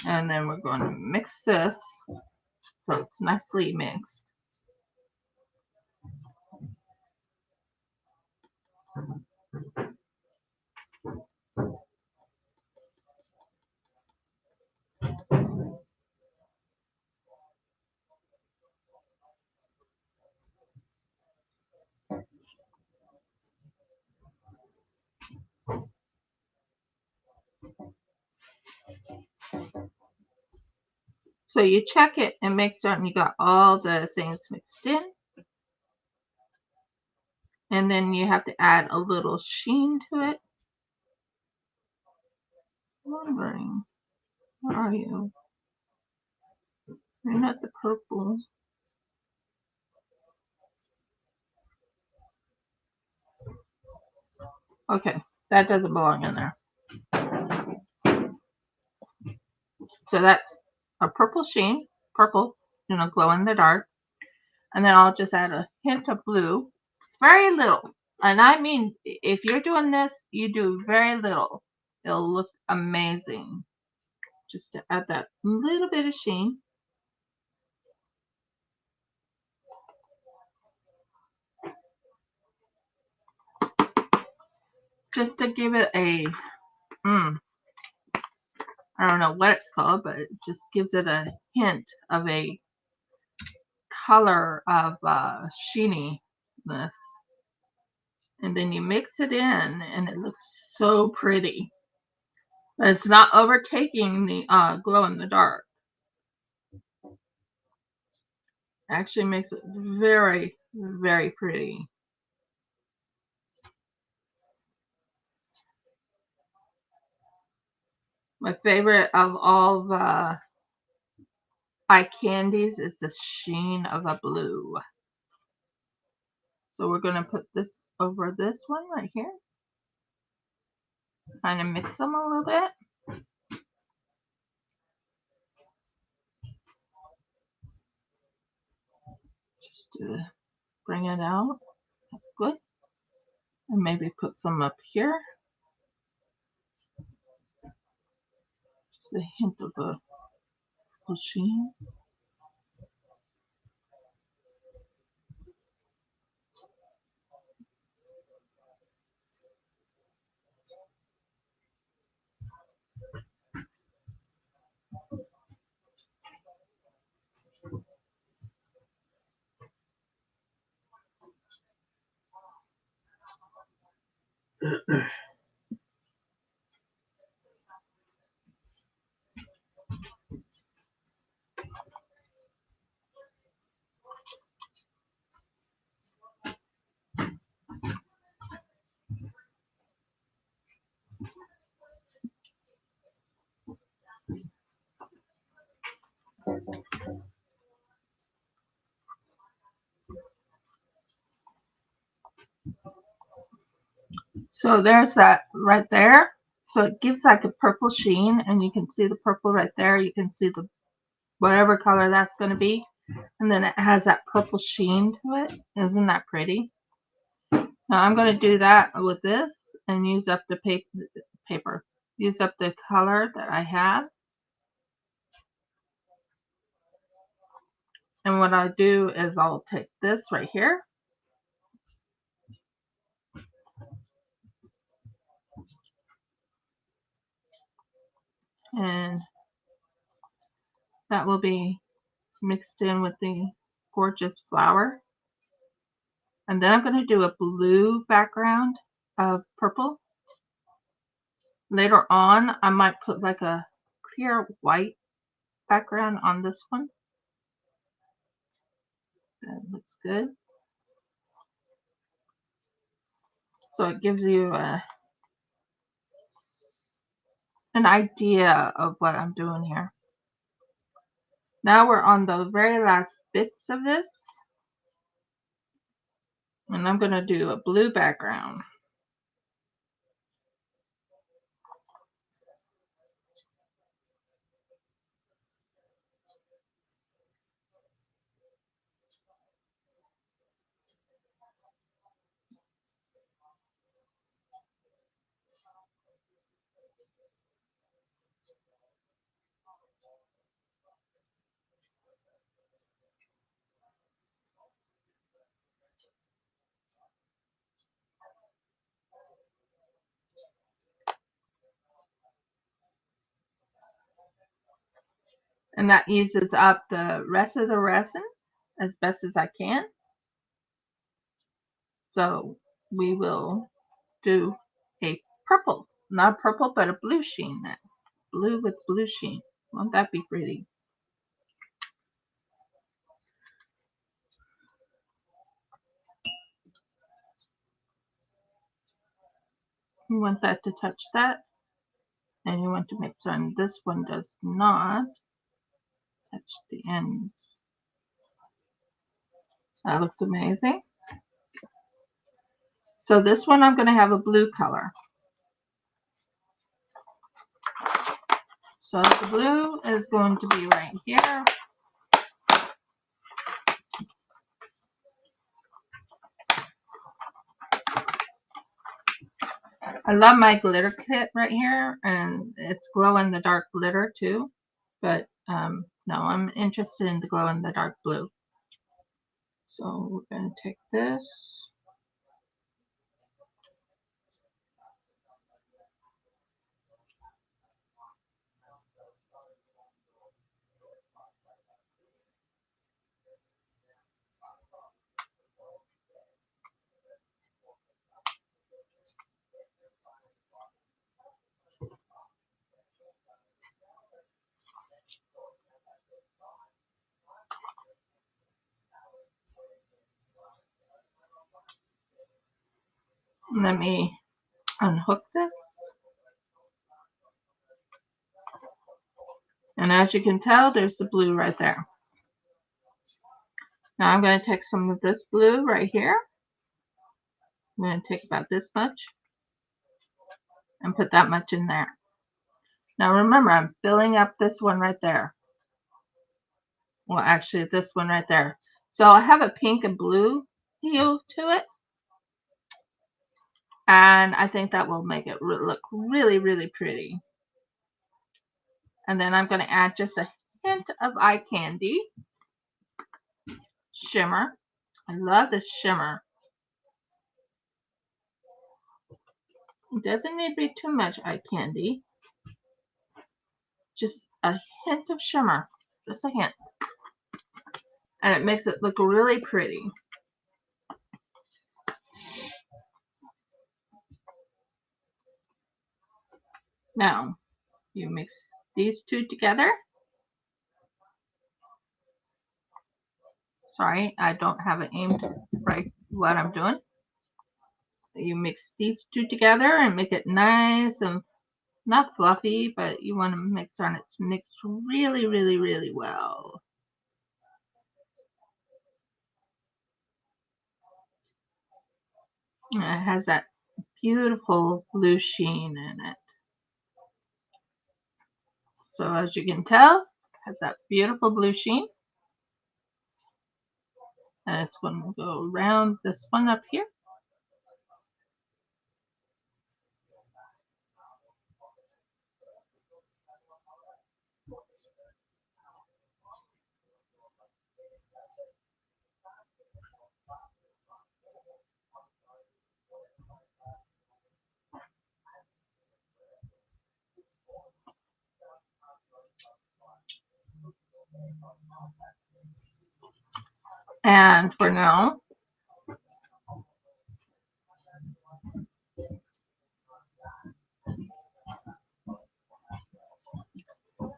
And then we're going to mix this so it's nicely mixed. So you check it and make certain you got all the things mixed in. And then you have to add a little sheen to it. Wondering, where are you? You're not the purple. Okay, that doesn't belong in there. So that's a purple sheen, purple, glow in the dark. And then I'll just add a hint of blue, very little. And I mean, if you're doing this, you do very little. It'll look amazing. Just to add that little bit of sheen. Just to give it a, I don't know what it's called, but it just gives it a hint of a color of sheeniness. And then you mix it in and it looks so pretty. But it's not overtaking the glow in the dark. Actually makes it very, very pretty. My favorite of all the eye candies is the sheen of the blue. So we're going to put this over this one right here. Kind of mix them a little bit. Just to bring it out. That's good. And maybe put some up here. Just a hint of a sheen. So there's that right there. So it gives like a purple sheen, and you can see the purple right there. You can see the whatever color that's going to be. And then it has that purple sheen to it. Isn't that pretty? Now I'm going to do that with this and use up the paper. Use up the color that I have. And what I'll do is I'll take this right here. And that will be mixed in with the gorgeous flower. And then I'm going to do a blue background of purple. Later on, I might put like a clear white background on this one. That looks good. So it gives you an idea of what I'm doing here. Now we're on the very last bits of this. And I'm going to do a blue background. And that uses up the rest of the resin as best as I can. So we will do a purple, not purple, but a blue sheen next. Blue with blue sheen. Won't that be pretty? You want that to touch that. And you want to make sure this one does not touch the ends. That looks amazing. So this one I'm going to have a blue color. So the blue is going to be right here. I love my glitter kit right here, and it's glow in the dark glitter too. But no, I'm interested in the glow in the dark blue. So we're going to take this. Let me unhook this. And as you can tell, there's the blue right there. Now I'm going to take some of this blue right here. I'm going to take about this much and put that much in there. Now remember, I'm filling up this one right there. Well, actually, this one right there. So I have a pink and blue hue to it. And I think that will make it look really, really pretty. And then I'm going to add just a hint of eye candy. Shimmer. I love this shimmer. It doesn't need to be too much eye candy. Just a hint of shimmer. Just a hint. And it makes it look really pretty. Now, you mix these two together. Sorry, I don't have it aimed right what I'm doing. You mix these two together and make it nice and not fluffy, but you want to mix on it's mixed really, really, really well. And it has that beautiful blue sheen in it. So as you can tell, it has that beautiful blue sheen. And it's going to go around this one up here. And for now,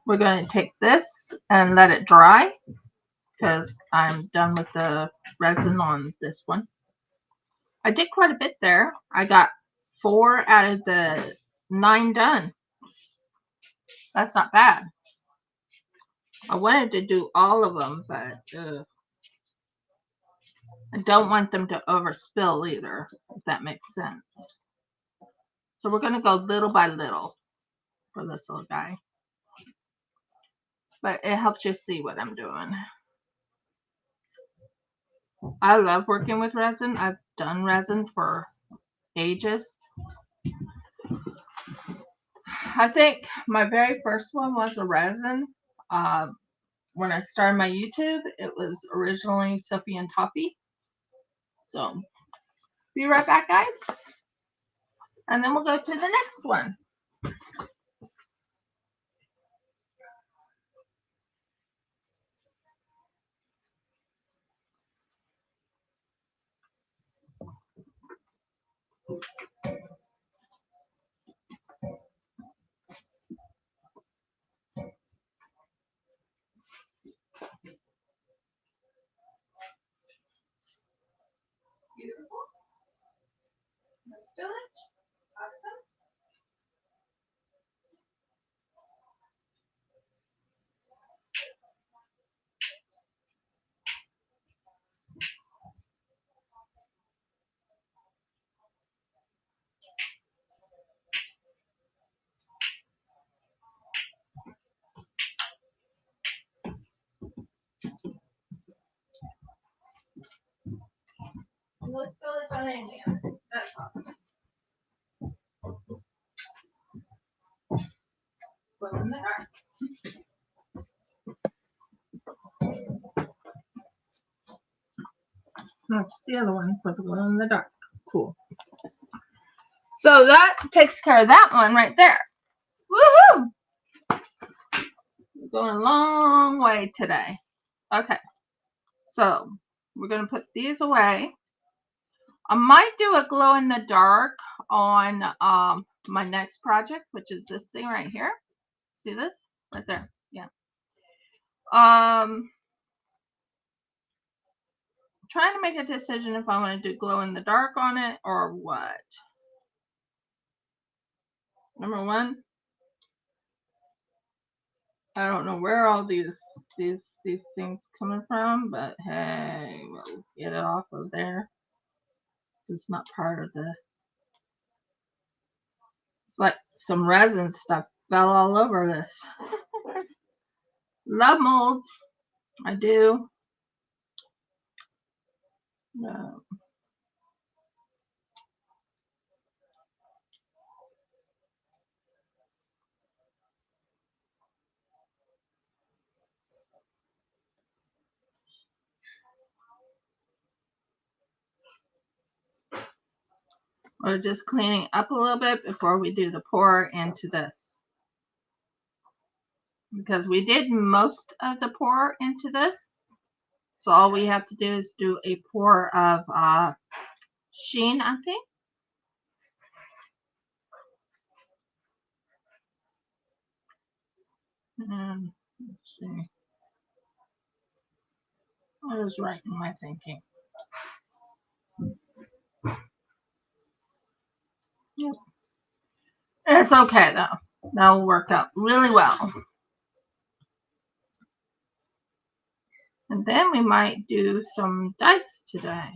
we're going to take this and let it dry because I'm done with the resin on this one. I did quite a bit there. I got 4 out of the 9 done. That's not bad. I wanted to do all of them, but I don't want them to overspill either, if that makes sense. So we're going to go little by little for this little guy. But it helps you see what I'm doing. I love working with resin. I've done resin for ages. I think my very first one was a resin. When I started my YouTube, it was originally Sophie and Toffee. So, be right back, guys. And then we'll go to the next one. Beautiful. Let's do it. Awesome. Let's fill it on India. That's awesome. Glow in the dark. That's the other one for the glow in the dark. Cool. So that takes care of that one right there. Woohoo! We're going a long way today. Okay. So we're going to put these away. I might do a glow in the dark on my next project, which is this thing right here. See this? Right there. Yeah. trying to make a decision if I want to do glow in the dark on it or what. Number one, I don't know where all these things coming from, but hey, we'll get it off of there. It's not part of the. It's like some resin stuff fell all over this. Love molds, I do. We're just cleaning up a little bit before we do the pour into this. Because we did most of the pour into this. So all we have to do is do a pour of sheen, I think. And let's see. I was right in my thinking. Yep. It's okay though. That will work out really well. And then we might do some dice today.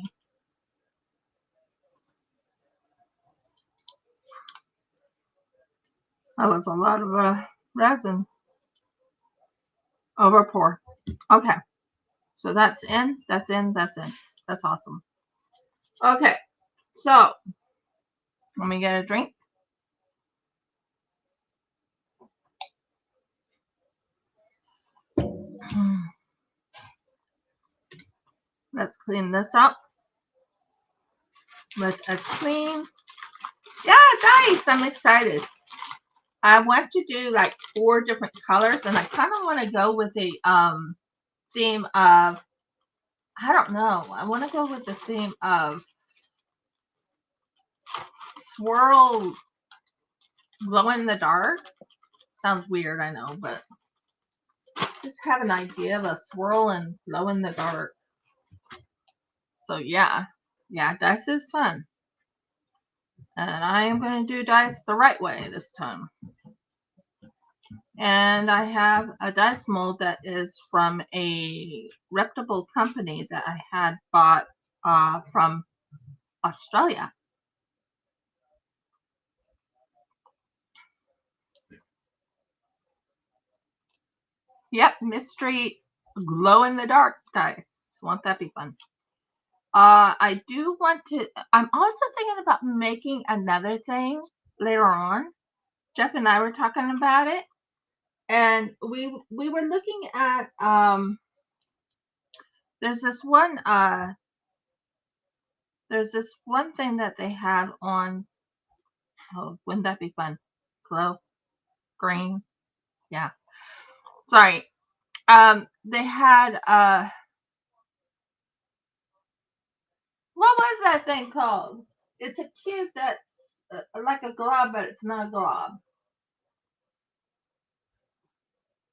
That was a lot of resin. Over pour. Okay. So that's in, that's in, that's in. That's awesome. Okay. So, let me get a drink. Let's clean this up with a clean. Yeah, dice. I'm excited. I want to do like 4 different colors, and I kind of want to go with a theme of, I don't know. I want to go with the theme of swirl glow in the dark. Sounds weird, I know, but just have an idea of a swirl and glow in the dark. So yeah, dice is fun. And I am going to do dice the right way this time. And I have a dice mold that is from a reputable company that I had bought from Australia. Yep, mystery glow in the dark dice. Won't that be fun? I do want to. I'm also thinking about making another thing later on. Jeff and I were talking about it, and we were looking at there's this one thing that they have on. Oh, wouldn't that be fun? Glow green, yeah. Sorry. They had what was that thing called? It's a cube that's like a glob, but it's not a glob.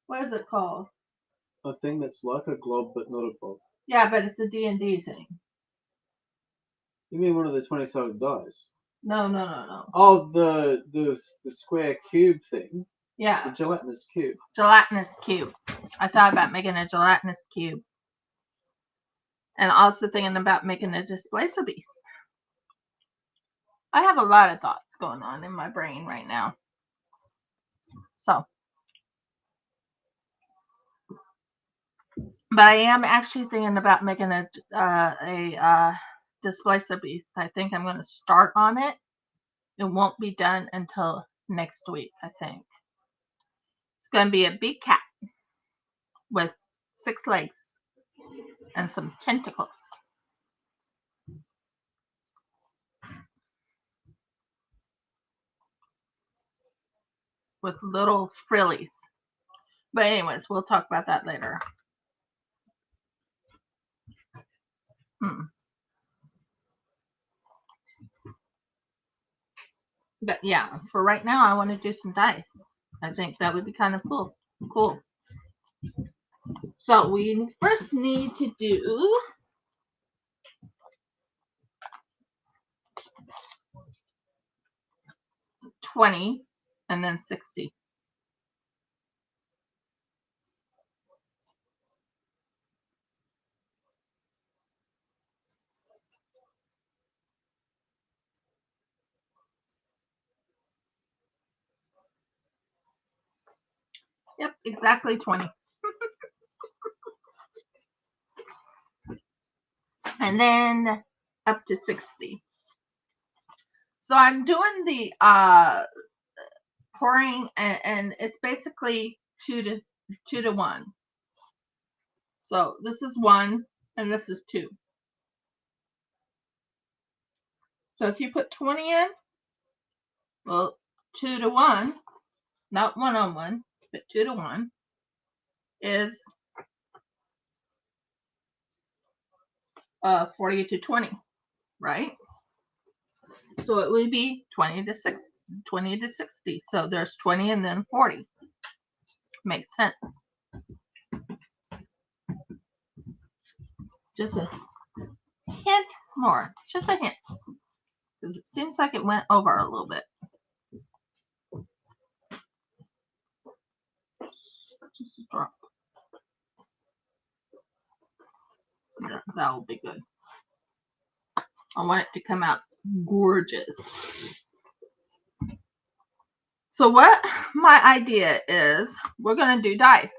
What is it called? A thing that's like a glob but not a glob. Yeah, but it's a D&D thing. You mean one of the 20-sided dice? No. Oh, the square cube thing. Yeah. It's a gelatinous cube. Gelatinous cube. I thought about making a gelatinous cube. And also thinking about making a displacer beast. I have a lot of thoughts going on in my brain right now. So. But I am actually thinking about making a displacer beast. I think I'm going to start on it. It won't be done until next week, I think. It's going to be a big cat with 6 legs and some tentacles. With little frillies. But anyways, we'll talk about that later. But yeah, for right now, I want to do some dice. I think that would be kind of cool. So we first need to do 20 and then 60. Yep, exactly 20. And then up to 60. So I'm doing the pouring, and it's basically 2 to 1. So this is 1 and this is 2. So if you put 20 in, well, 2 to 1, not 1 on 1, but 2 to 1 is 40 to 20, right? So it would be 20 to 60. So there's 20 and then 40. Makes sense. Just a hint more. Just a hint. Because it seems like it went over a little bit. Just a drop. Yeah, that will be good. I want it to come out gorgeous. So what my idea is, we're going to do dice.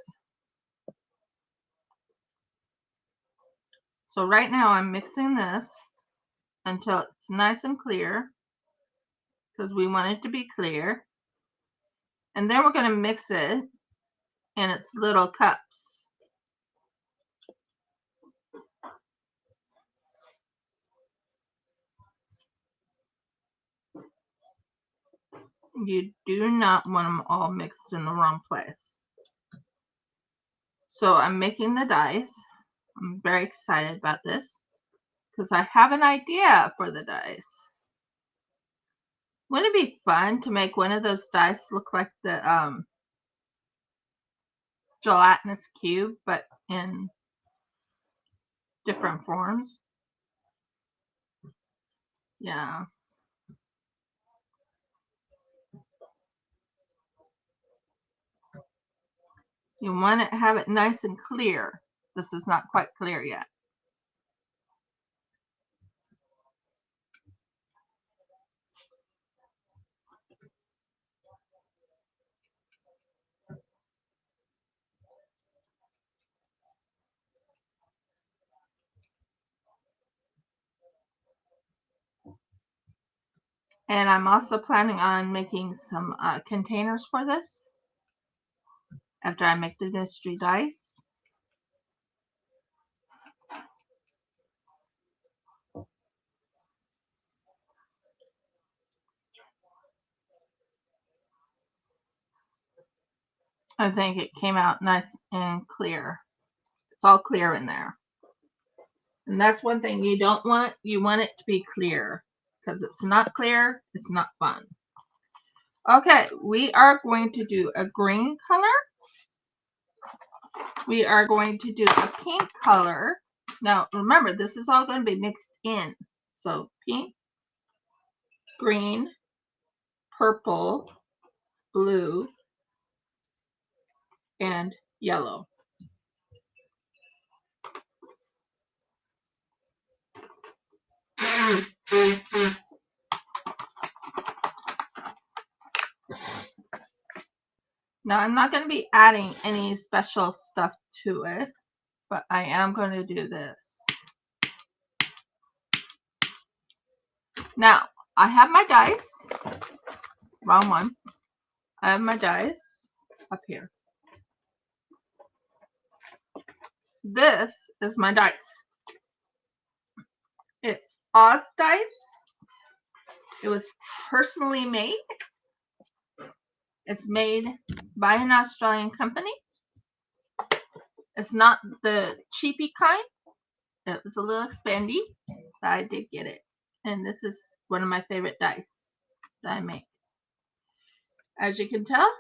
So right now I'm mixing this until it's nice and clear, because we want it to be clear. And then we're going to mix it in its little cups. You do not want them all mixed in the wrong place. So I'm making the dice. I'm very excited about this because I have an idea for the dice. Wouldn't it be fun to make one of those dice look like the gelatinous cube, but in different forms? Yeah. You want to have it nice and clear. This is not quite clear yet. And I'm also planning on making some containers for this after I make the mystery dice. I think it came out nice and clear. It's all clear in there. And that's one thing you don't want. You want it to be clear. Because it's not clear, it's not fun. Okay, we are going to do a green color. We are going to do a pink color. Now, remember, this is all going to be mixed in. So, pink, green, purple, blue, and yellow. Now, I'm not going to be adding any special stuff to it, but I am going to do this. Now, I have my dice. Wrong one. I have my dice up here. This is my dice. It's Oz dice. It was personally made. It's made by an Australian company. It's not the cheapy kind. It was a little expendy, but I did get it. And this is one of my favorite dice that I make. As you can tell,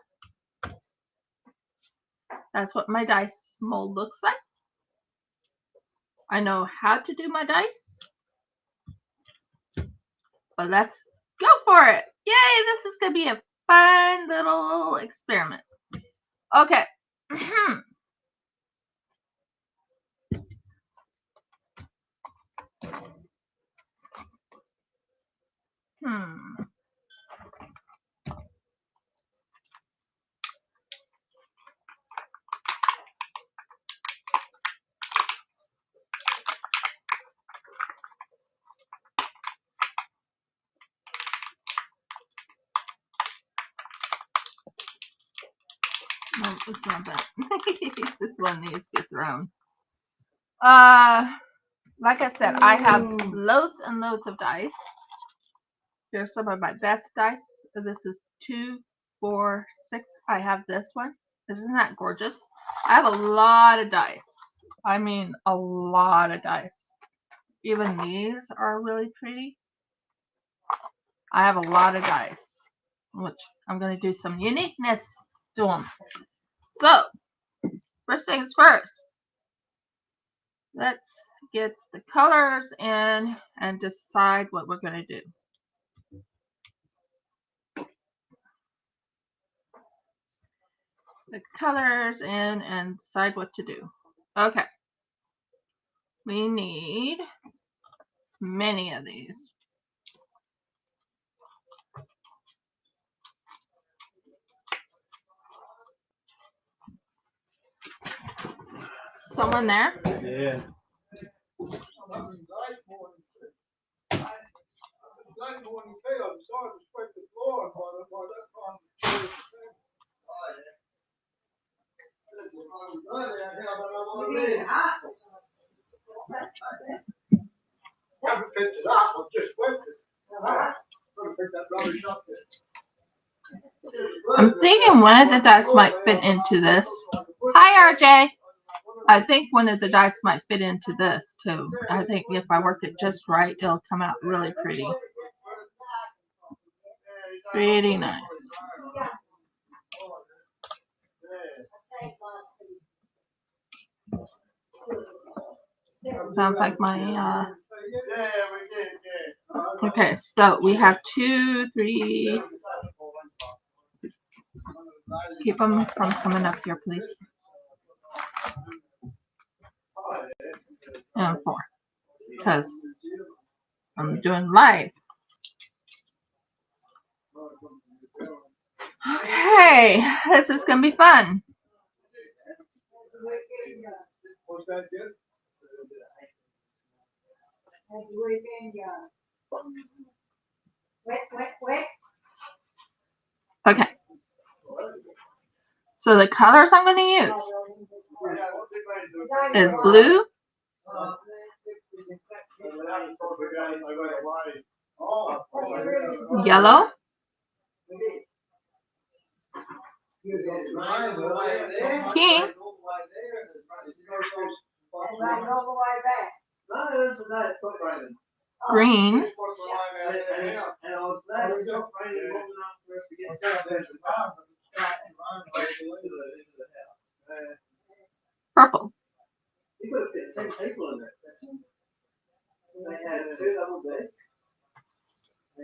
that's what my dice mold looks like. I know how to do my dice. But let's go for it. Yay, this is going to be a fun little experiment. Okay. No, it's not that. This one needs to be thrown. Like I said, I have loads and loads of dice. Here's some of my best dice. This is 2, 4, 6. I have this one. Isn't that gorgeous? I have a lot of dice. I mean, a lot of dice. Even these are really pretty. I have a lot of dice, which I'm going to do some uniqueness to them. So, first things first. Let's get the colors in and decide what we're going to do. The colors in and decide what to do. Okay. We need many of these. Someone there? Yeah. I'm thinking one of the dice might fit into this. Hi, RJ. I think one of the dice might fit into this too. I think if I work it just right, it'll come out really pretty. Pretty nice. Sounds like my okay, so we have 2, 3. Keep them from coming up here, please. And 4, because I'm doing live. Okay, this is gonna be fun. Okay. So the colors I'm going to use is blue, yellow, pink, green, purple.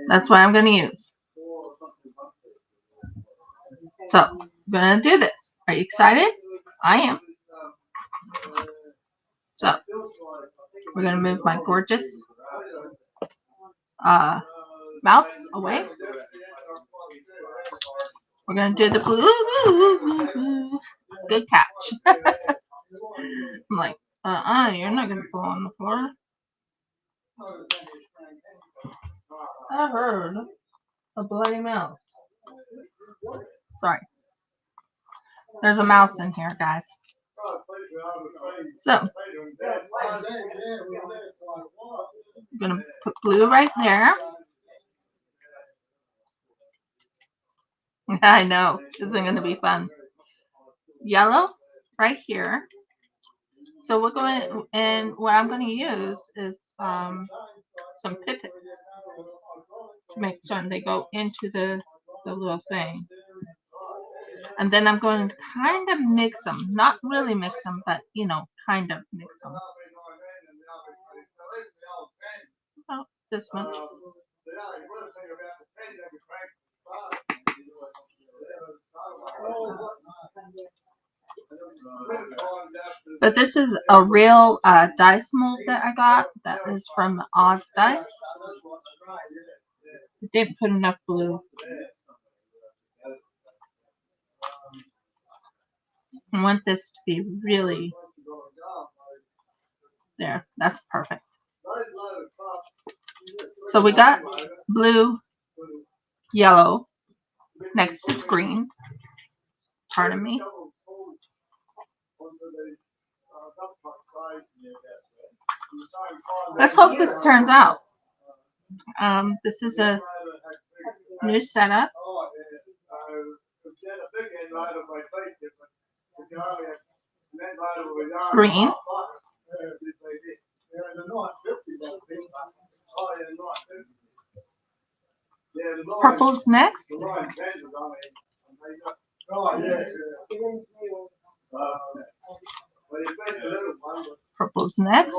That's what I'm going to use. So, I'm going to do this. Are you excited? I am. So, we're going to move my gorgeous mouse away. We're going to do the blue. Good catch. I'm like, you're not going to fall on the floor. I heard a bloody mouse. Sorry. There's a mouse in here, guys. So, I'm going to put blue right there. I know. This isn't going to be fun. Yellow right here. So we're going, and what I'm going to use is some pippets to make certain they go into the little thing. And then I'm going to kind of mix them. Not really mix them, but, you know, kind of mix them. Oh, this much. But this is a real dice mold that I got. That is from Oz Dice. I didn't put enough blue. I want this to be really there. That's perfect. So we got blue, yellow. Next is green. Pardon me. Let's hope this turns out. This is a new setup. Green. Purple's next. Purple's next.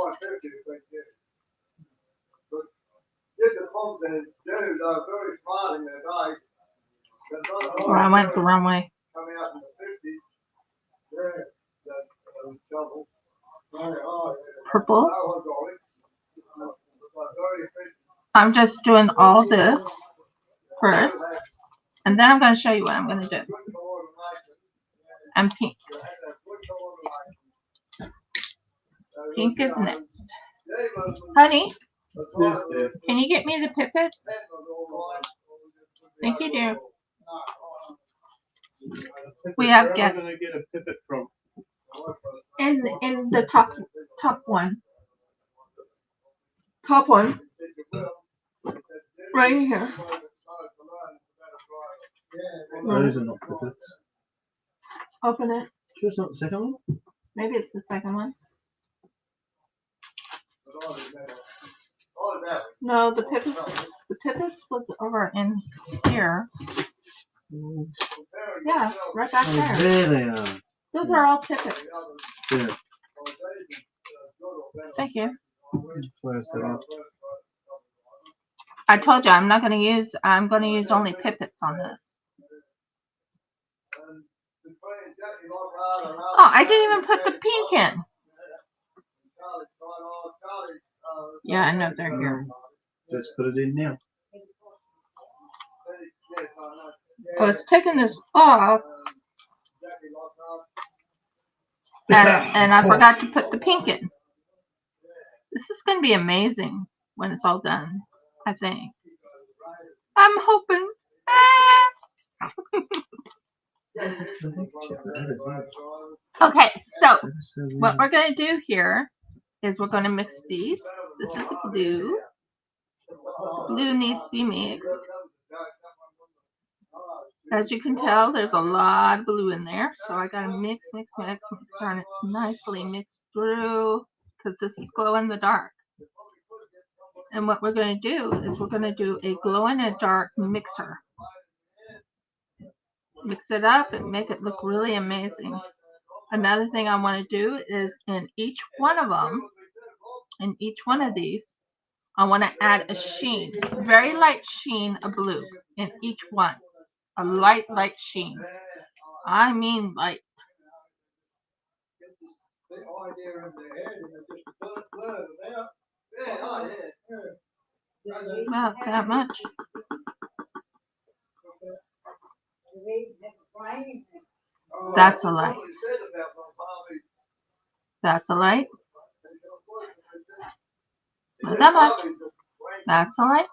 Oh, I went the wrong way. Purple. I'm just doing all this first, and then I'm going to show you what I'm going to do. And pink. Pink is next. Honey, can you get me the pipets? Thank you, dear. We have Where am I going to get a pipet from? in the top one. Top one. Right here. Those are not pipets. Open it. Sure it's not the second one? Maybe it's the second one. No, the pipets was over in here. Yeah, right back there. There they are. Those are all pipets. Yeah. Thank you. Where's that? I told you I'm going to use only pipets on this. Oh, I didn't even put the pink in. Yeah, I know they're here. Let's put it in now. I was taking this off, and I forgot to put the pink in. This is going to be amazing when it's all done, I think. I'm hoping. Okay, so what we're going to do here is we're going to mix these. This is blue. Blue needs to be mixed. As you can tell, there's a lot of blue in there. So I got to mix, and it's nicely mixed through because this is glow in the dark. And what we're going to do is we're going to do a glow in the dark mixer. Mix it up and make it look really amazing. Another thing I want to do is in each one of them, in each one of these, I want to add a sheen, very light sheen of blue in each one. A light sheen. I mean light. About that much. That's a light. That's a light. Not that much. That's a light.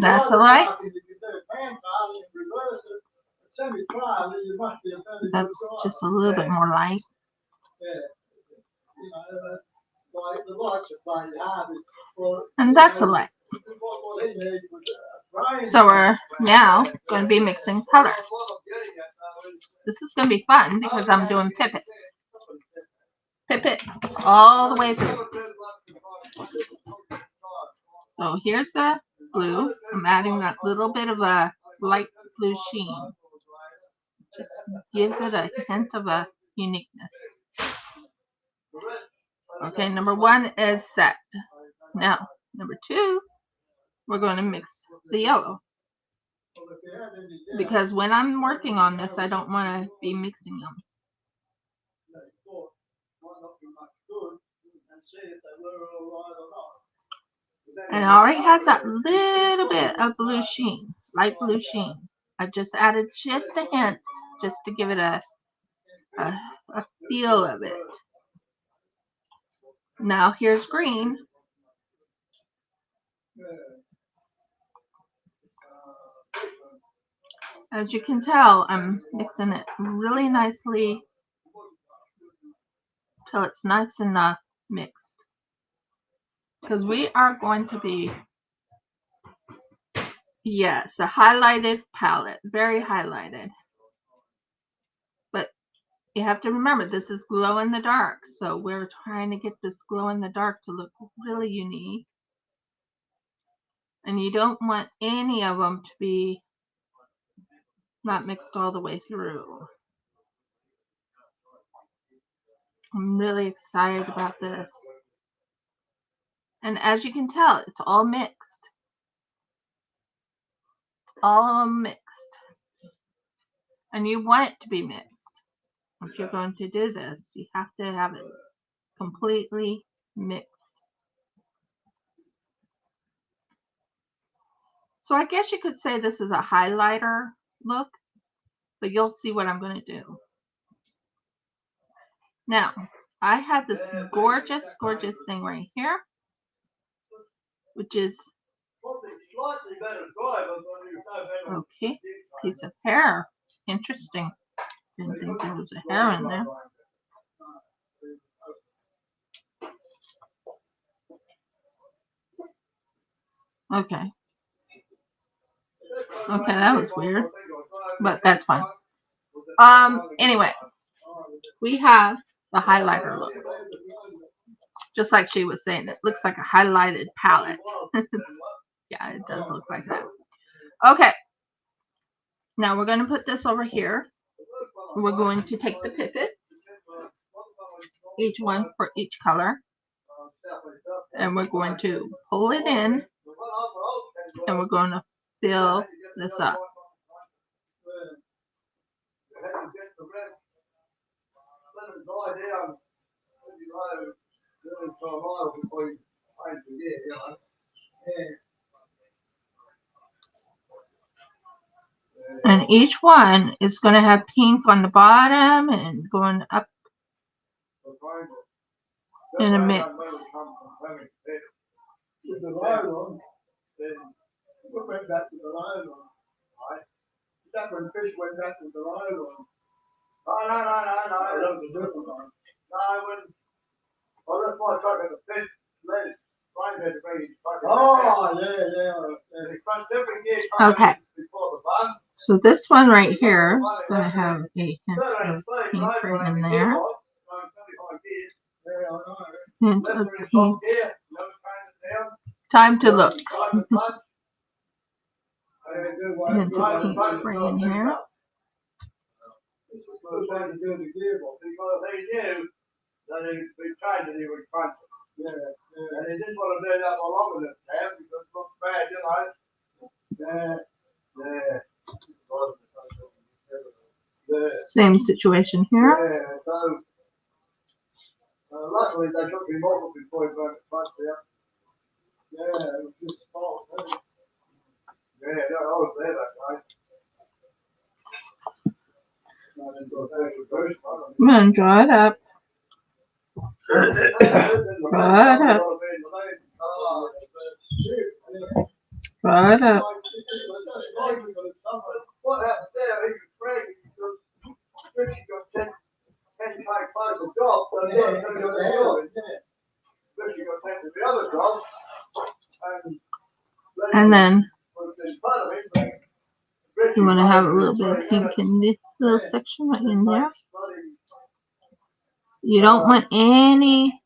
That's a light. That's just a little bit more light. And that's a light. So we're now going to be mixing colors. This is going to be fun because I'm doing pipets. Pipets all the way through. So here's the blue. I'm adding that little bit of a light blue sheen. Just gives it a hint of a uniqueness. Okay, number one is set. Now, number two, we're going to mix the yellow. Because when I'm working on this, I don't want to be mixing them. And it already has that little bit of blue sheen, light blue sheen. I just added just a hint, just to give it a feel of it. Now here's green. As you can tell, I'm mixing it really nicely till it's nice and mixed. Because we are going to be, yes, a highlighted palette, very highlighted. But you have to remember, this is glow in the dark, so we're trying to get this glow in the dark to look really unique. And you don't want any of them to be not mixed all the way through. I'm really excited about this. And as you can tell, it's all mixed. It's all mixed. And you want it to be mixed. If you're going to do this, you have to have it completely mixed. So I guess you could say this is a highlighter look, but you'll see what I'm going to do. Now, I have this gorgeous, gorgeous thing right here, which is, okay, piece of hair. Interesting. Didn't think there was a hair in there. Okay. Okay, that was weird, but that's fine. Anyway, we have the highlighter look. Just like she was saying, it looks like a highlighted palette. Yeah, it does look like that. Okay. Now we're going to put this over here. We're going to take the pippets, each one for each color, and we're going to pull it in, and we're going to fill this up. And each one is going to have pink on the bottom and going up in a mix. Okay. So this one right here is going to have a hint of pink right in there. Hint of pink. Time to look. Hint of pink right in here. Same situation here. Luckily, they took me over before he burnt the front there. Yeah, it was just small. Yeah, that was there that night. I'm going to draw it up. Draw it up. Draw it up. What happened there? He was crazy because she got 10 times close the job, so he was going to go to she got sent to the other job. And then you want to have a little bit of pink in this little section right in there. You don't want any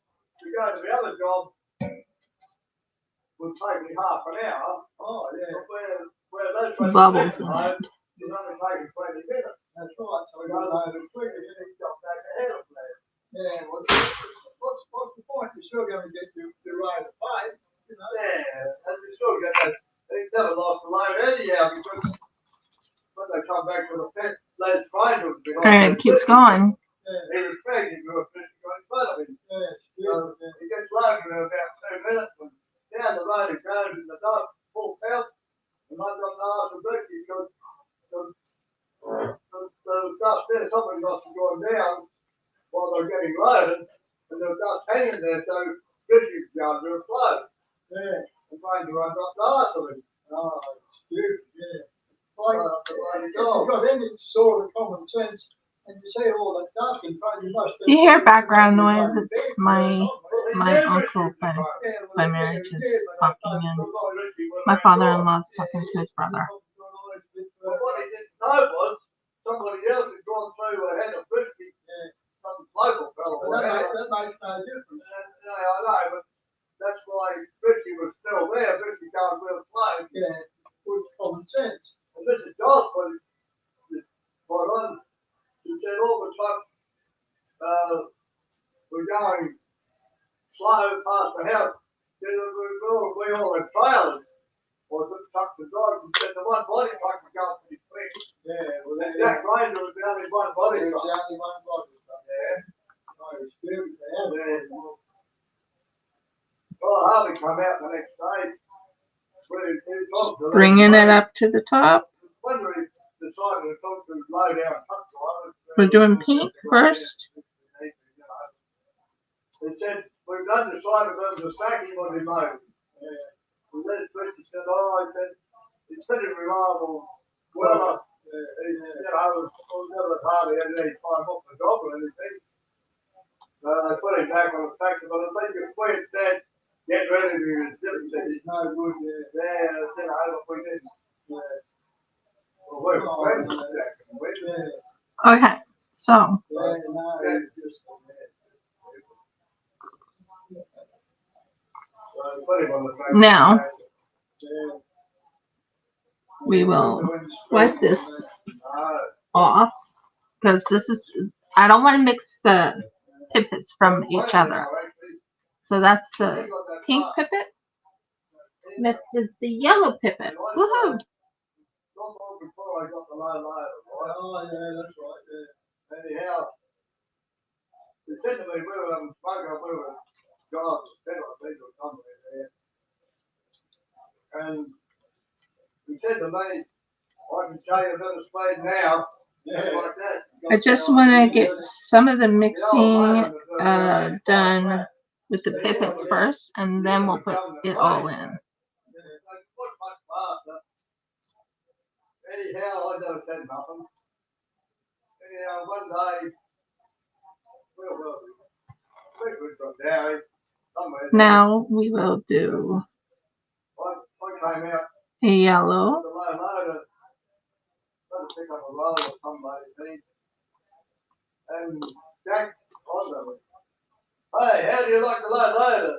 bubbles in it. What's the point? You're still going to get your ride of 5. Yeah, and you're still going to. They never lost the line anyhow because when they come back to the pit, Les Grinder was behind. And it keeps going. He was dragging to a fish going in front of him. He gets loaded in about 2 minutes, and down the road he goes, and the dog full out, and I got to ask the Ricky, because the dust there, somebody must have gone down while they're getting loaded, and there was dust hanging there, so Richie's going to a float. And Ranger runs up the arse of him. Oh, stupid, because then it's sort of common sense, and you see all that dust and you must. You hear background noise. It's my uncle primarily just talking, and my father-in-law's talking to his brother. But what he didn't know was somebody else had gone through ahead of Richie, some local fellow. That makes no difference. I know, but that's why Richie was still there. Richie can't real slow. Yeah, with common sense. And Mrs. Joss was spot on. She said all the time we're going slow past the house. She said we all had trailers. Or just truck the dog and said the one body truck was going pretty quick. Yeah, well, Jack Ranger was the only one body truck. The only one body truck. Yeah. Well, Harvey come out the next day. Bringing it up to the top. We're doing pink first. They said, we've done decide whether the stacking was removed. And then Richard said, I said, it's pretty reliable. Well, I was never hardly had any time off the job or anything. They put him back on the factor, but I think it's where it said, get ready to use it. It's no good. Yeah, I said, I hope we didn't. Okay, so now we will wipe this off because this is, I don't want to mix the pippets from each other. So that's the pink pipet. Next is the yellow pipet. Woohoo! Not long before I got the low loader, right? Oh, yeah, that's right, yeah. Anyhow, they said to me, we were having spoken, we were jobs, people somewhere there. And he said to me, I can show you a bit of speed now. Yeah. Like that. I just want to get some of the mixing done with the pippets first, and then we'll put it all in. Anyhow, I never said nothing. Anyhow, one day, we got down somewhere. Now we will do I came out a yellow. with a low loader, trying to pick up a roll or somebody thing. And Jack on me. Hey, how do you like the low loader?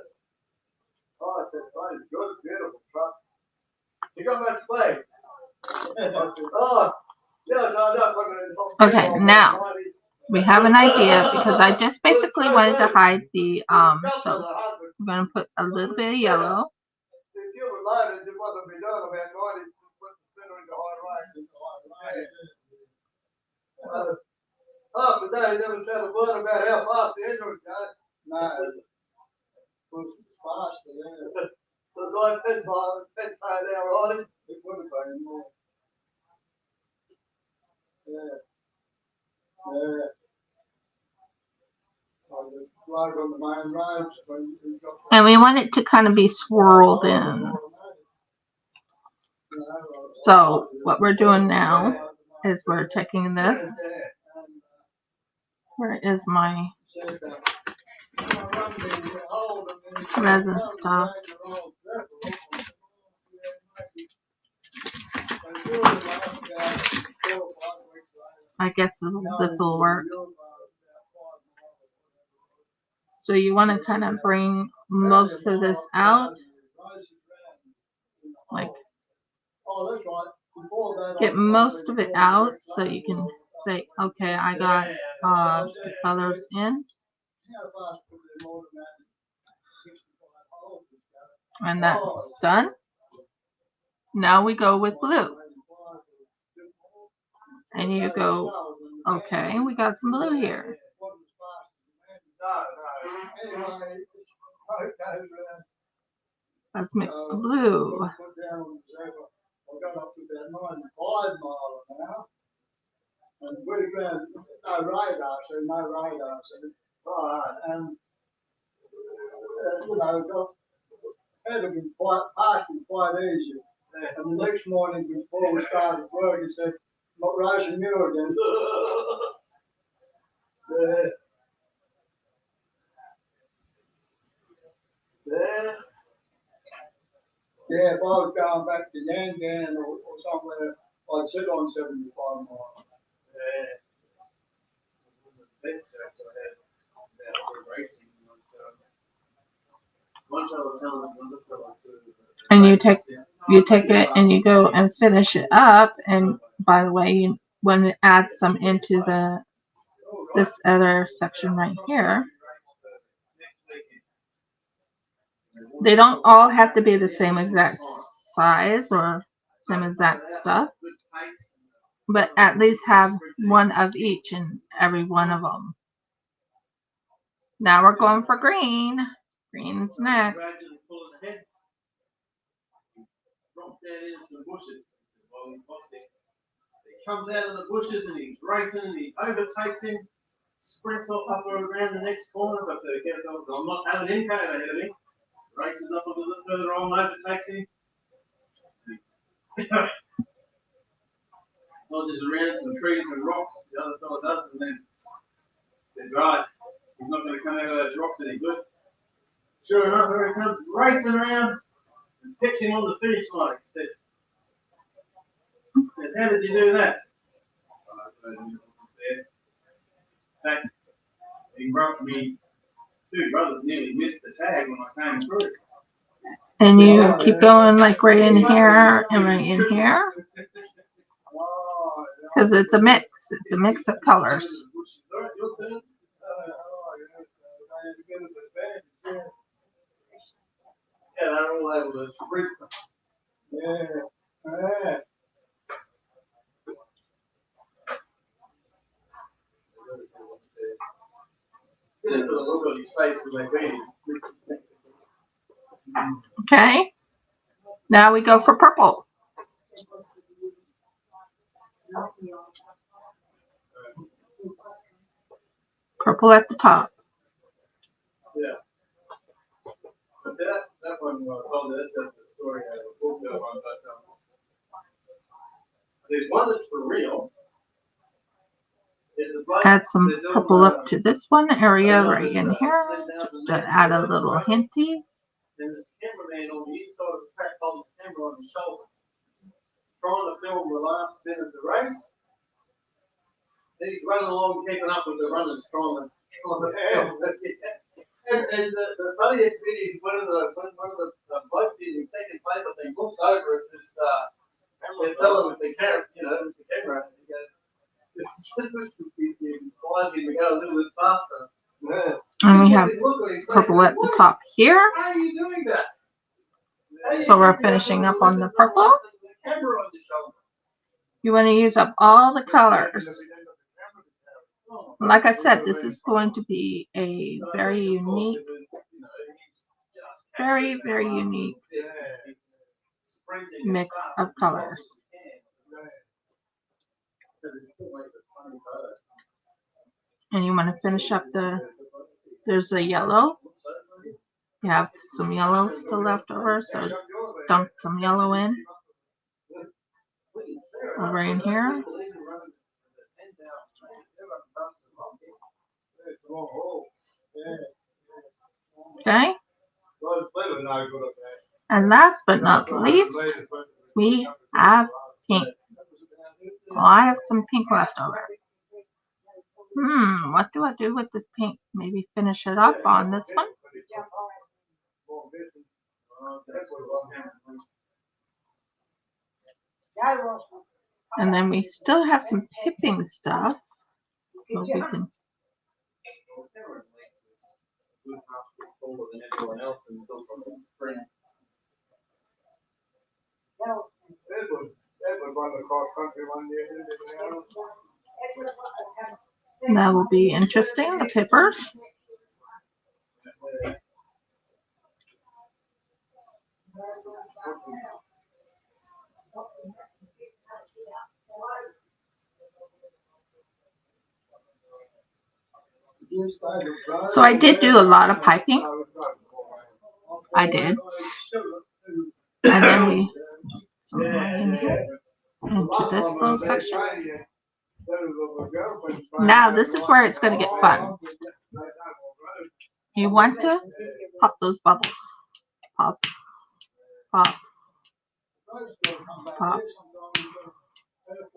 Oh, I said, oh, it's good, beautiful truck. You got that speed? Oh, yeah, no, okay, now we have an idea because I just basically wanted to hide the so I'm gonna put a little bit of yellow. If you were loaded, it wasn't be done about 90, put the spinner into high rate. After that, he never said a word about how fast the engine was going. No, it was fast, yeah. So it's like 10 miles an hour on it. It wouldn't be anymore. Yeah. Yeah. On the main roads. And we want it to kind of be swirled in. So what we're doing now is we're taking this. Where is my resin stuff? I guess this will work. So you want to kind of bring most of this out, like get most of it out so you can say, okay, I got the colors in. And that's done. Now we go with blue. And you go, okay, we got some blue here. Let's mix the blue. And we ran no radar, so no radar. So, right, and you know, had to be quite passing quite easy. And the next morning before we started work, he said, "Not rising you again." Yeah, if I was going back to Yangan or somewhere, I'd sit on 75 miles. And you take it and you go and finish it up. And by the way, you want to add some into this other section right here. They don't all have to be the same exact size or same exact stuff, but at least have one of each in every one of them. Now we're going for green. Green's next. He comes out of the bushes and he's racing and he overtakes him, sprints off up around the next corner, but I'm not having him coming ahead of me. Races up a little bit further on, overtakes him. Dodges around some trees and rocks, the other fellow does, and then they're dry. He's not going to come out of those rocks any good. Sure enough, here he comes racing around and pitching on the finish line. He says, "How did you do that?" In fact, he broke me. Two brothers nearly missed the tag when I came through. And you keep going like right in here and right in here. Because it's a mix. It's a mix of colors. Yeah, they're all able to sprint. Yeah. Okay. Now we go for purple. Purple at the top. Yeah. But that one, that's just a story I booked up on, but there's one that's for real. Add some purple up to this one area right in here, just to add a little hinty. And there's a cameraman on the inside of the track holding the camera on his shoulder, trying to film the last bit of the race. He's running along, keeping up with the runners, trying to film. And the funniest bit is one of the blokes in second place, I think, looks over at this fellow with the camera, with the camera, and he goes, "This inspires him to go a little bit faster." Yeah. And we have purple at the top here. How are you doing that? So we're finishing up on the purple. You want to use up all the colors. Like I said, this is going to be a very unique, very, very unique mix of colors. And you want to finish up there's a yellow. You have some yellow still left over, so dump some yellow in. Over in here. Okay. And last but not least, we have pink. Well, I have some pink left over. What do I do with this pink? Maybe finish it up on this one. And then we still have some pipping stuff. So we can. run the cross country one year. That will be interesting, the papers. So I did do a lot of piping. I did. And then we some right in here into this little section. Now this is where it's going to get fun. You want to pop those bubbles. Pop, pop, pop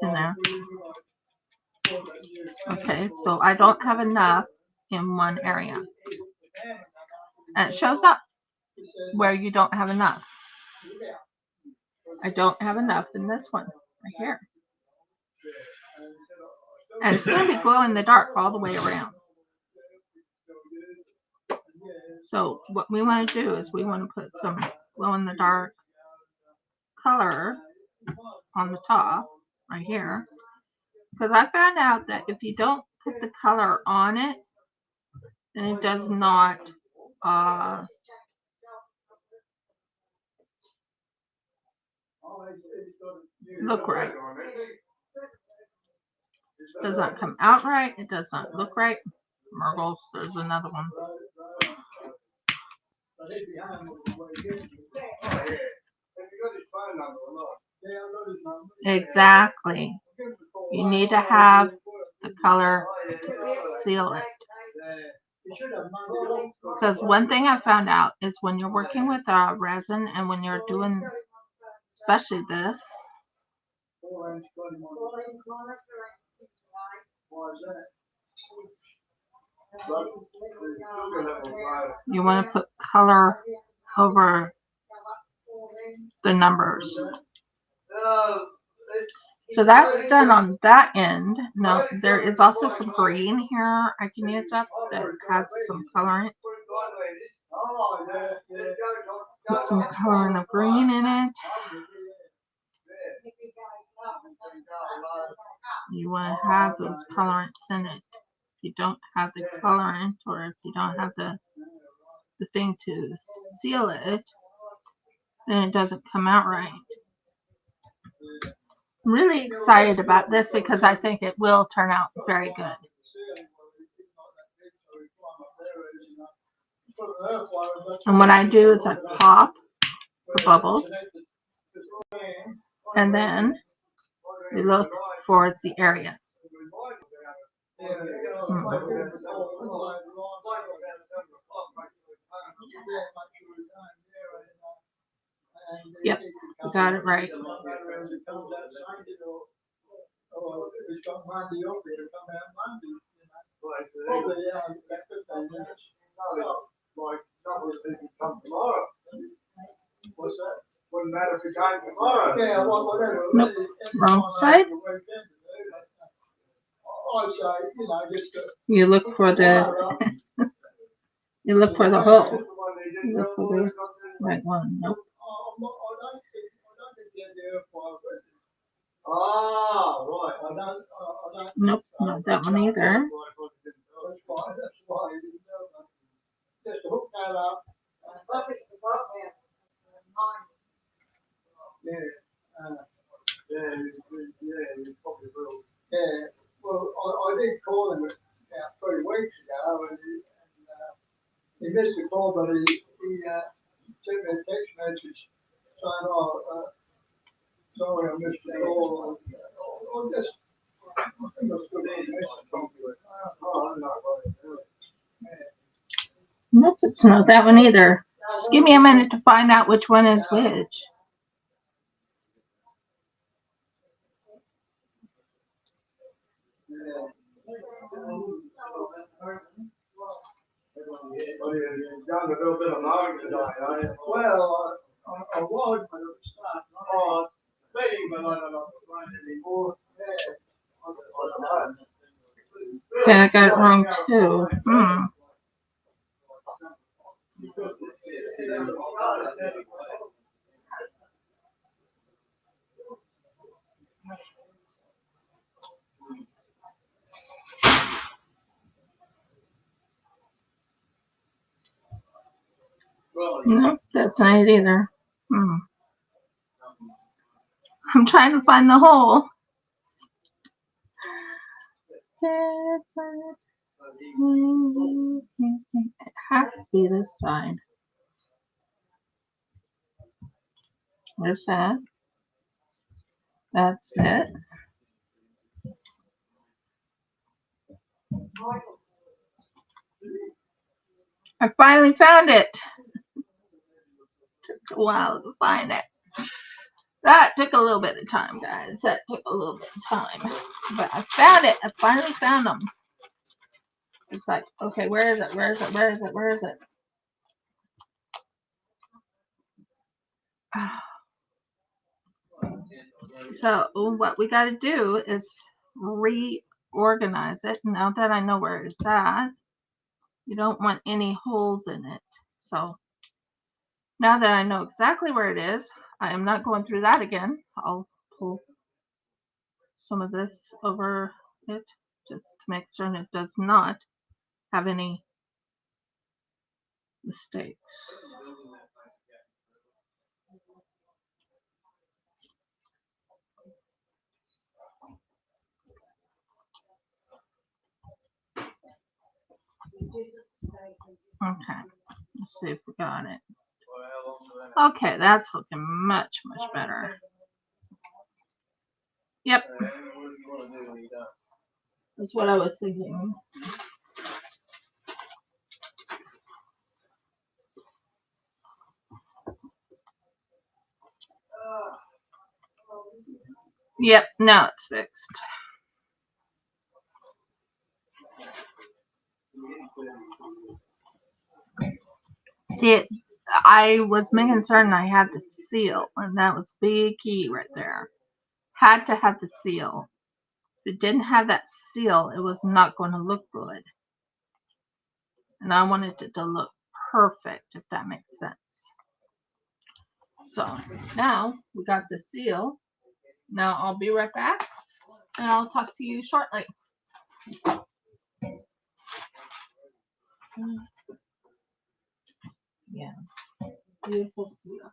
in there. Okay, so I don't have enough in one area. And it shows up where you don't have enough. I don't have enough in this one right here. And it's going to be glow in the dark all the way around. So what we want to do is we want to put some glow in the dark color on the top right here. Because I found out that if you don't put the color on it, then it does not look right. It does not come out right. It does not look right. Murgles, there's another one. Exactly. You need to have the color to seal it. Because one thing I found out is when you're working with resin and when you're doing, especially this, you want to put color over the numbers. So that's done on that end. Now there is also some green here I can use up that has some color in it. Put some color of green in it. You want to have those colorants in it. If you don't have the colorant, or if you don't have the thing to seal it, then it doesn't come out right. I'm really excited about this because I think it will turn out very good. And what I do is I pop the bubbles, and then we look for the areas. Yep, we got it right. Wouldn't matter if you came tomorrow. Yeah, whatever. Nope, wrong side. You look for the you look for the hole. You look for the right one. Nope. Nope, not that one either. Yeah, well, I did call him about 3 weeks ago, and he missed the call, but he sent me a text message saying, sorry I missed the call. I think I still didn't miss it. Nope, it's not that one either. Just give me a minute to find out which one is which. Done a little bit of logging today, well, I was, but it was not. Maybe, but I don't know anymore. Okay, I got it wrong too. No, that's not it either. I'm trying to find the hole. It has to be this side. Where's that? That's it. I finally found it. Took a while to find it. That took a little bit of time, guys. That took a little bit of time. But I found it. I finally found them. It's like, okay, where is it? Where is it? Where is it? Where is it? So what we got to do is reorganize it. Now that I know where it's at, you don't want any holes in it. So now that I know exactly where it is, I am not going through that again. I'll pull some of this over it just to make certain it does not have any mistakes. Okay, let's see if we got it. Okay, that's looking much, much better. Yep. That's what I was thinking. Yep, now it's fixed. See, I was making certain I had the seal, and that was big key right there. Had to have the seal. If it didn't have that seal, it was not going to look good. And I wanted it to look perfect, if that makes sense. So now we got the seal. Now I'll be right back, and I'll talk to you shortly. Yeah, beautiful seal.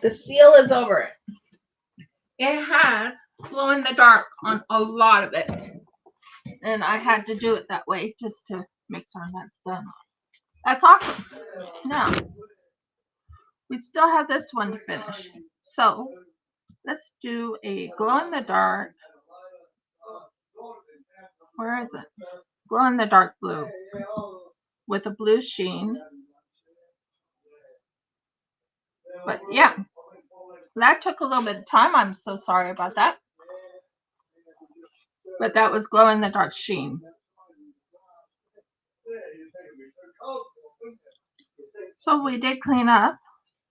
The seal is over it. It has glow in the dark on a lot of it. And I had to do it that way just to make sure that's done. That's awesome. Now, we still have this one to finish. So, let's do a glow in the dark. Where is it? Glow in the dark blue with a blue sheen. But yeah, that took a little bit of time. I'm so sorry about that. But that was glow in the dark sheen. So we did clean up.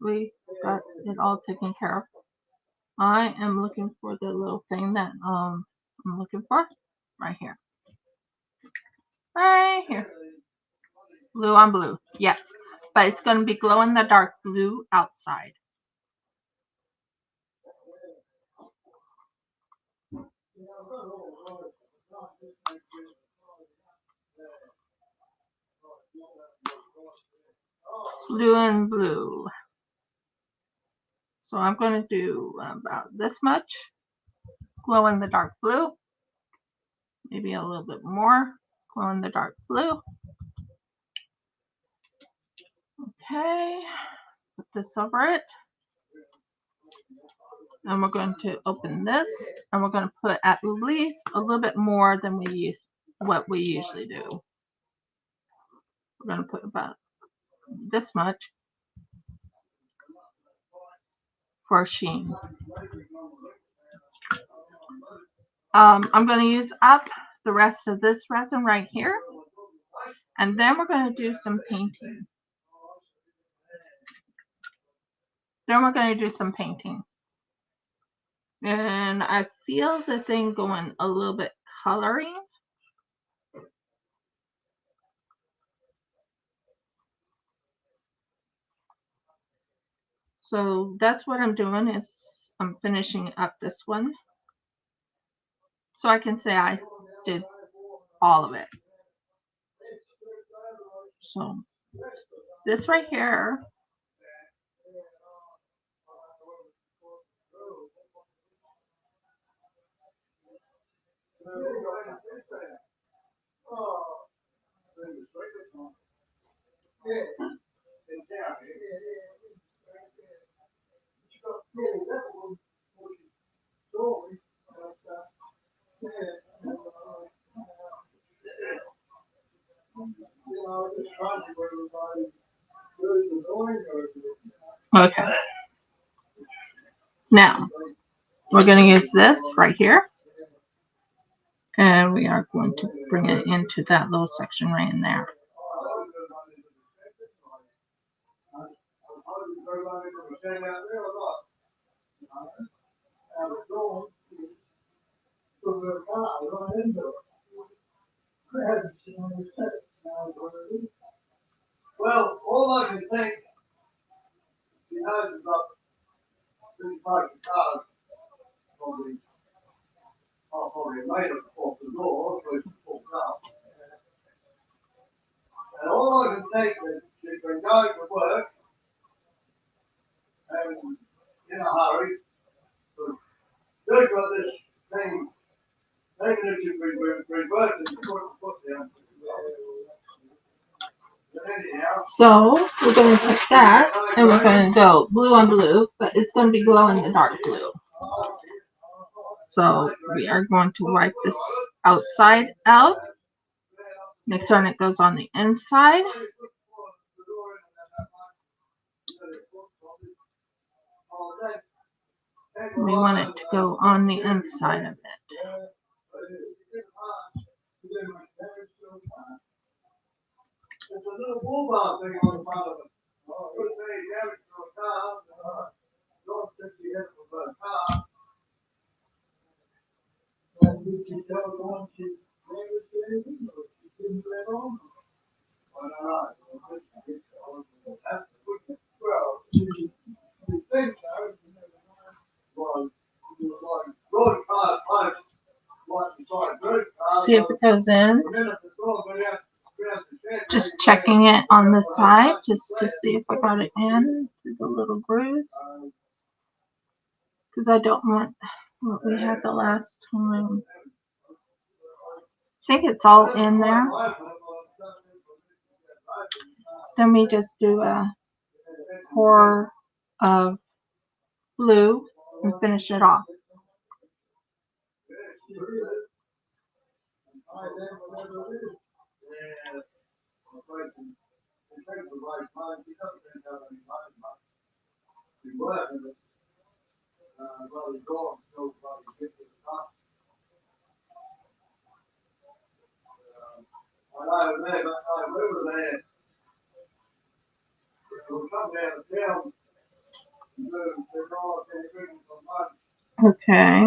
We got it all taken care of. I am looking for the little thing that I'm looking for. Right here. Right here. Blue on blue. Yes. But it's going to be glow in the dark blue outside. Blue and blue. So I'm going to do about this much glow in the dark blue. Maybe a little bit more glow in the dark blue. Okay. Put this over it. And we're going to open this, and we're going to put at least a little bit more than what we usually do. We're going to put about this much for sheen. I'm going to use up the rest of this resin right here, and then we're going to do some painting. Then we're going to do some painting. And I feel the thing going a little bit coloring. So that's what I'm doing, is I'm finishing up this one. So I can say I did all of it. So this right here, okay. Now we're going to use this right here, and we are going to bring it into that little section right in there. Well, all I can think, she knows about this fucking car, probably made it off the door, so it's full up. And all I can think is she's been going to work and in a hurry, but still got this thing, even if she's reversed it, put down. So we're going to put that, and we're going to go blue on blue, but it's going to be glowing the dark blue. So we are going to wipe this outside out, make certain it goes on the inside. We want it to go on the inside of it. There's a little bull bar thing on the front of it. Good thing you have it for a car. Don't think you have it for a car. And did you tell the one she never said anything, or she didn't let on? Why not? That's the good. Well, you think so, you never know. Well, you were like, road car punch. See if it goes in. Just checking it on the side just to see if I got it in through the little grooves. Because I don't want what we had the last time. I think it's all in there. Then we just do a pour of blue and finish it off. Okay.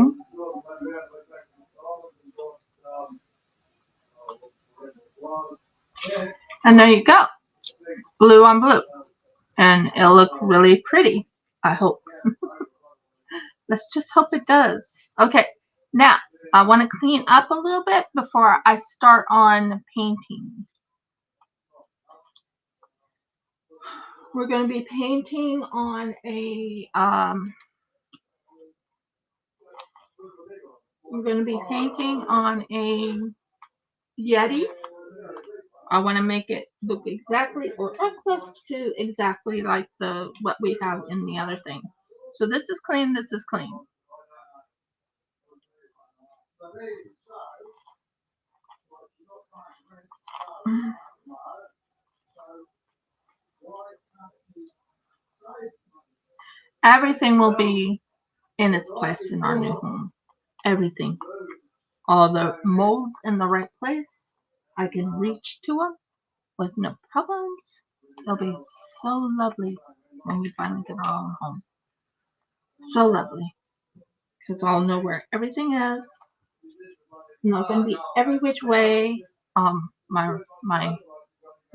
And there you go. Blue on blue. And it'll look really pretty, I hope. Let's just hope it does. Okay. Now, I want to clean up a little bit before I start on painting. We're going to be painting on a Yeti. I want to make it look exactly or close to exactly like what we have in the other thing. So this is clean, this is clean. Everything will be in its place in our new home. Everything. All the molds in the right place. I can reach to them with no problems. They'll be so lovely when we finally get all home. So lovely. Because I'll know where everything is. I'm not going to be every which way. My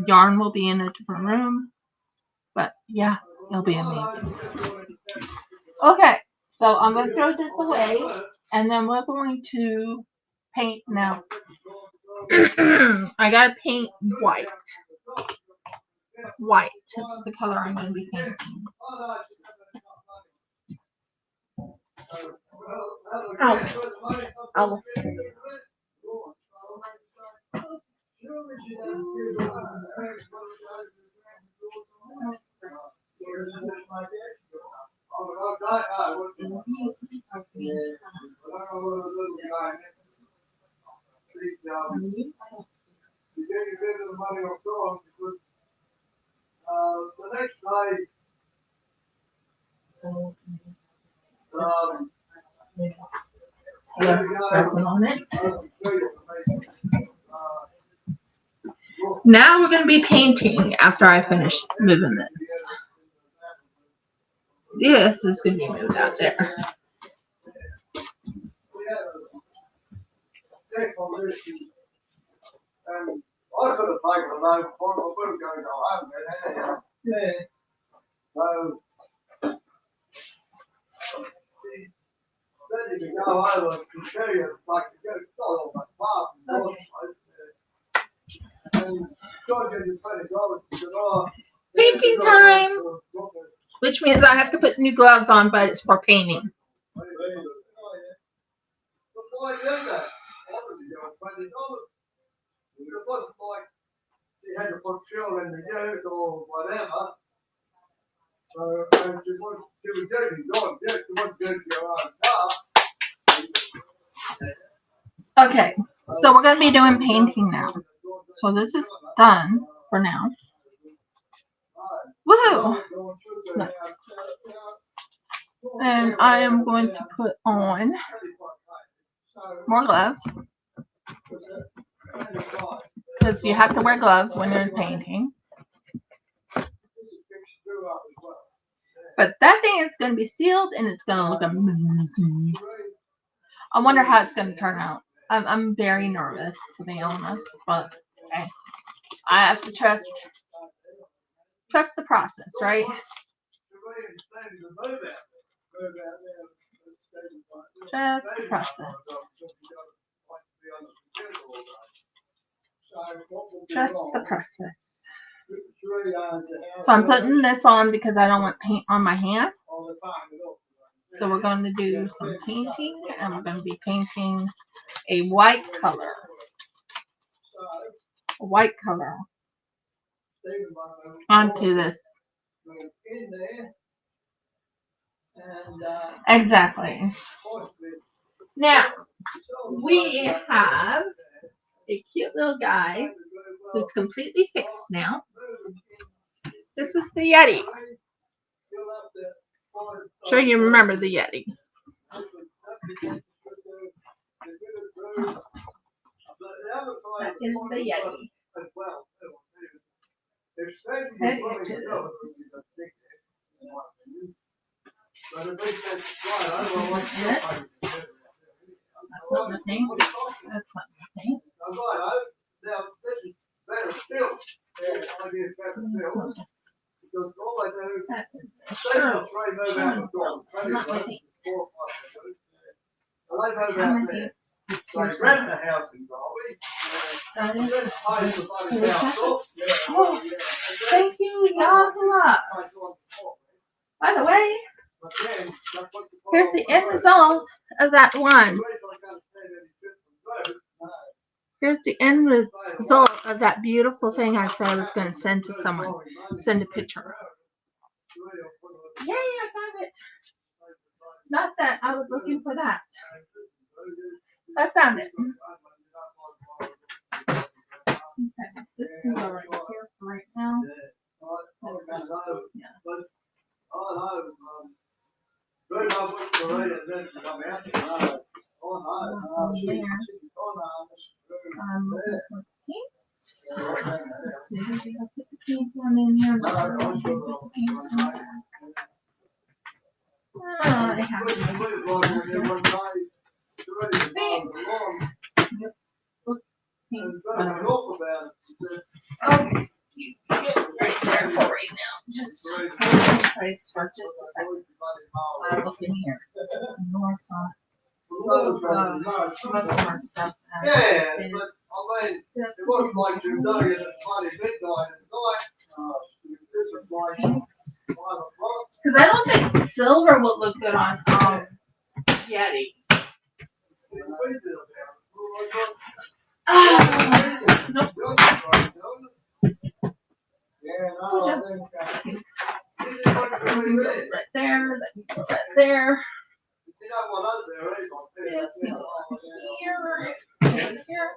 yarn will be in a different room. But yeah, it'll be amazing. Okay, so I'm going to throw this away. And then we're going to paint now. I got to paint white. White is the color I'm going to be painting. Ow. The next day, Resin on it. Now we're going to be painting after I finish moving this. This is going to be moved out there. And I could have taken a load before I would have gone home then, anyhow. Yeah. So, then you can go over and show you, like, you go, it's not all that far from your place. And God gives you $20, you said, oh. Painting time! Which means I have to put new gloves on, but it's for painting. But why do that? Why would you give $20? It wasn't like you had to put children in the ute or whatever. So, and she was getting God, yes, she wasn't getting your own car. Okay, so we're going to be doing painting now. So this is done for now. Woohoo! Nice. And I am going to put on more gloves. Because you have to wear gloves when you're painting. But that thing is going to be sealed and it's going to look amazing. I wonder how it's going to turn out. I'm very nervous, to be honest. But okay. I have to trust the process, right? Trust the process. Trust the process. So I'm putting this on because I don't want paint on my hand. So we're going to do some painting, and we're going to be painting a white color. A white color onto this. Exactly. Now, we have a cute little guy who's completely fixed now. This is the Yeti. Sure you remember the Yeti. That is the Yeti. Head itches. That's not the thing. That's not the thing. That is the shirt. Not my thing. Oh, thank you, Yahoo. By the way, here's the end result of that one. Here's the end result of that beautiful thing I said I was going to send to someone. Send a picture. Yay, I found it. Not that I was looking for that. I found it. Okay, this can go right here for right now. Yeah. I'm looking for pinks. Let's see, did I put the pink one in here? No, I don't put the pinks in there. they have to make Wait it long so when they one day. Ready to Thanks. move along. Oops. And Whatever. better off about it. She said, Okay, you get right there for right now. Just place for just a second. I look in here. North side. Most of our stuff. yeah, but I mean, it wasn't like you were doing it at bloody midnight at night. This was like 5 o'clock. Because I don't think silver would look good on Yeti. Nope. Yeah, no, I think That can go right there. That can go right there. This can go up here. Here.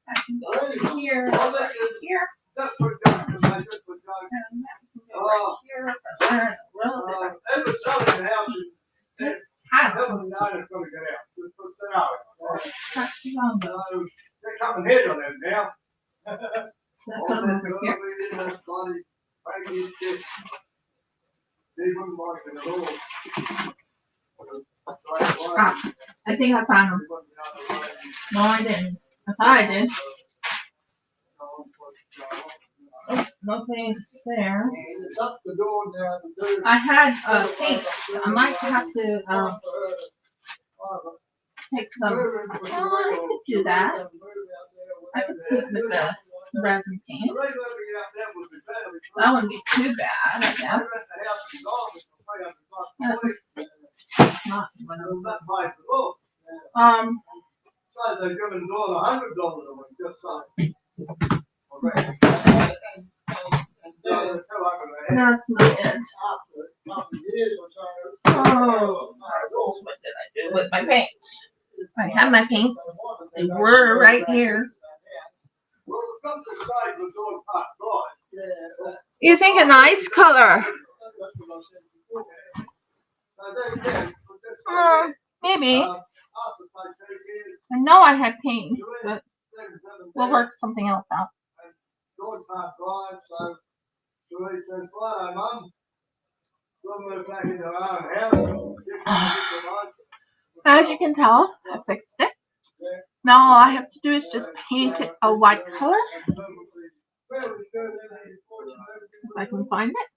That can go up here. Right here. And that can go right here. But we're in a little bit of just had them. That's long though. They're coming here on them now. That put them over here. Ah, I think I found them. No, I didn't. I thought I did. Oh, nothing's there. I had paint. I might have to take some. Well, I could do that. I could put with the resin paint. That wouldn't be too bad, I guess. Not one of them. They're giving $100 a week, just saying. That's not it. Oh, what did I do with my paints? I have my paints. They were right here. You think a nice color? Maybe. I know I had paints, but we'll work something else out. As you can tell, I fixed it. Now all I have to do is just paint it a white color. If I can find it.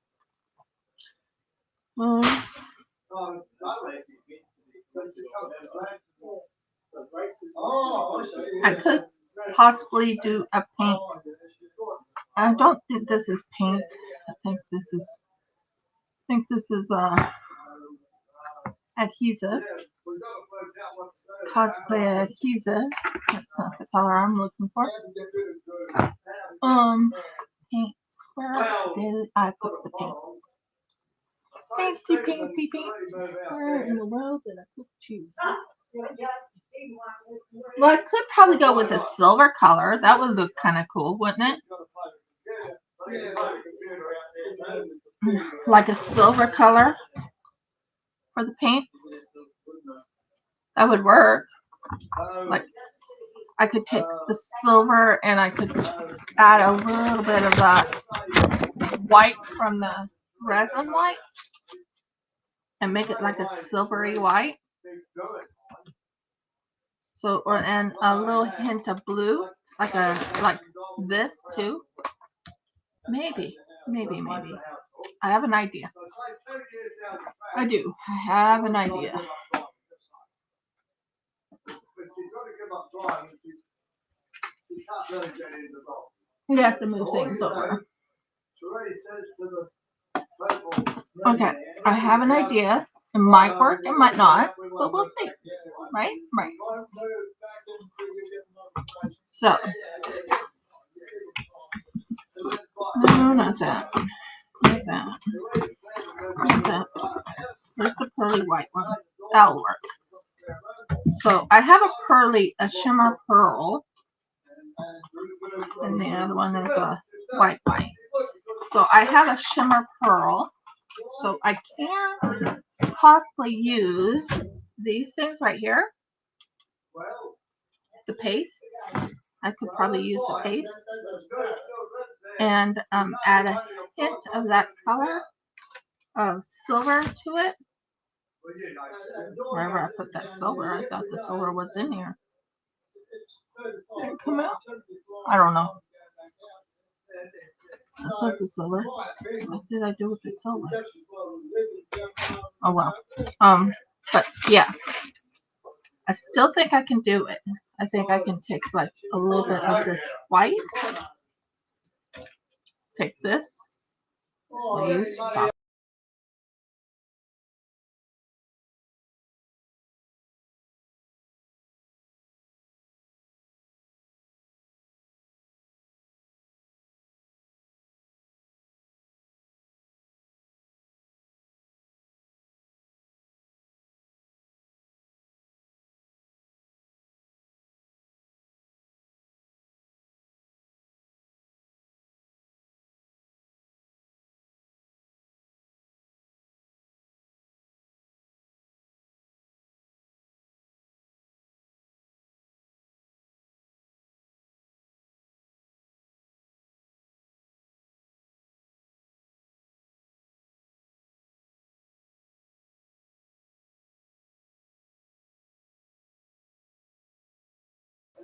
I could possibly do a paint. I don't think this is paint. I think this is adhesive. Cosplay adhesive. That's not the color I'm looking for. Paints. Where did I put the paints? Painty. Where in the world did I put you? Well, I could probably go with a silver color. That would look kind of cool, wouldn't it? Like a silver color for the paints. That would work. Like I could take the silver and I could add a little bit of that white from the resin white and make it like a silvery white. So, and a little hint of blue, like this too. Maybe. I have an idea. I do. I have an idea. You have to move things over. Okay, I have an idea. It might work, it might not, but we'll see. Right? So, no, not that. Not that. There's the pearly white one. That'll work. So, I have a shimmer pearl. And the other one is a white. So, I have a shimmer pearl. So, I can possibly use these things right here. The paste. I could probably use the paste. And add a hint of that color of silver to it. Wherever I put that solar, I thought the solar was in here. Did it come out? I don't know. That's not the solar. What did I do with the solar? Oh well. But yeah, I still think I can do it. I think I can take like a little bit of this white. Take this. Please stop.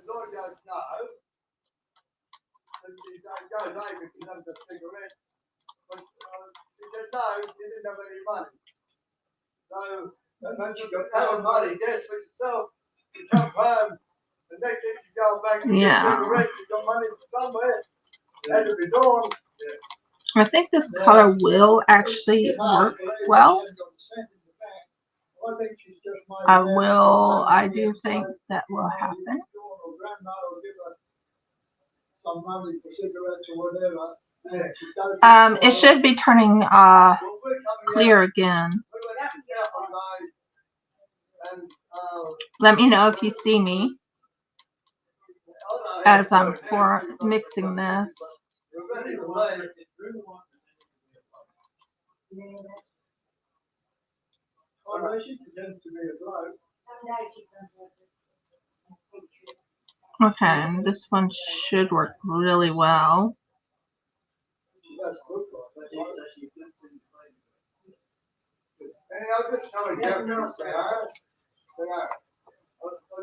Lord goes, no. And he goes over to have the cigarette. But he said, no, he didn't have any money. So, and she got no money, guess for yourself. You come home, the next thing you go back to get cigarettes, you got money somewhere. Had to be dawn. I think this color will actually work well. I do think that will happen. It should be turning clear again. Let me know if you see me as I'm mixing this. Okay, and this one should work really well.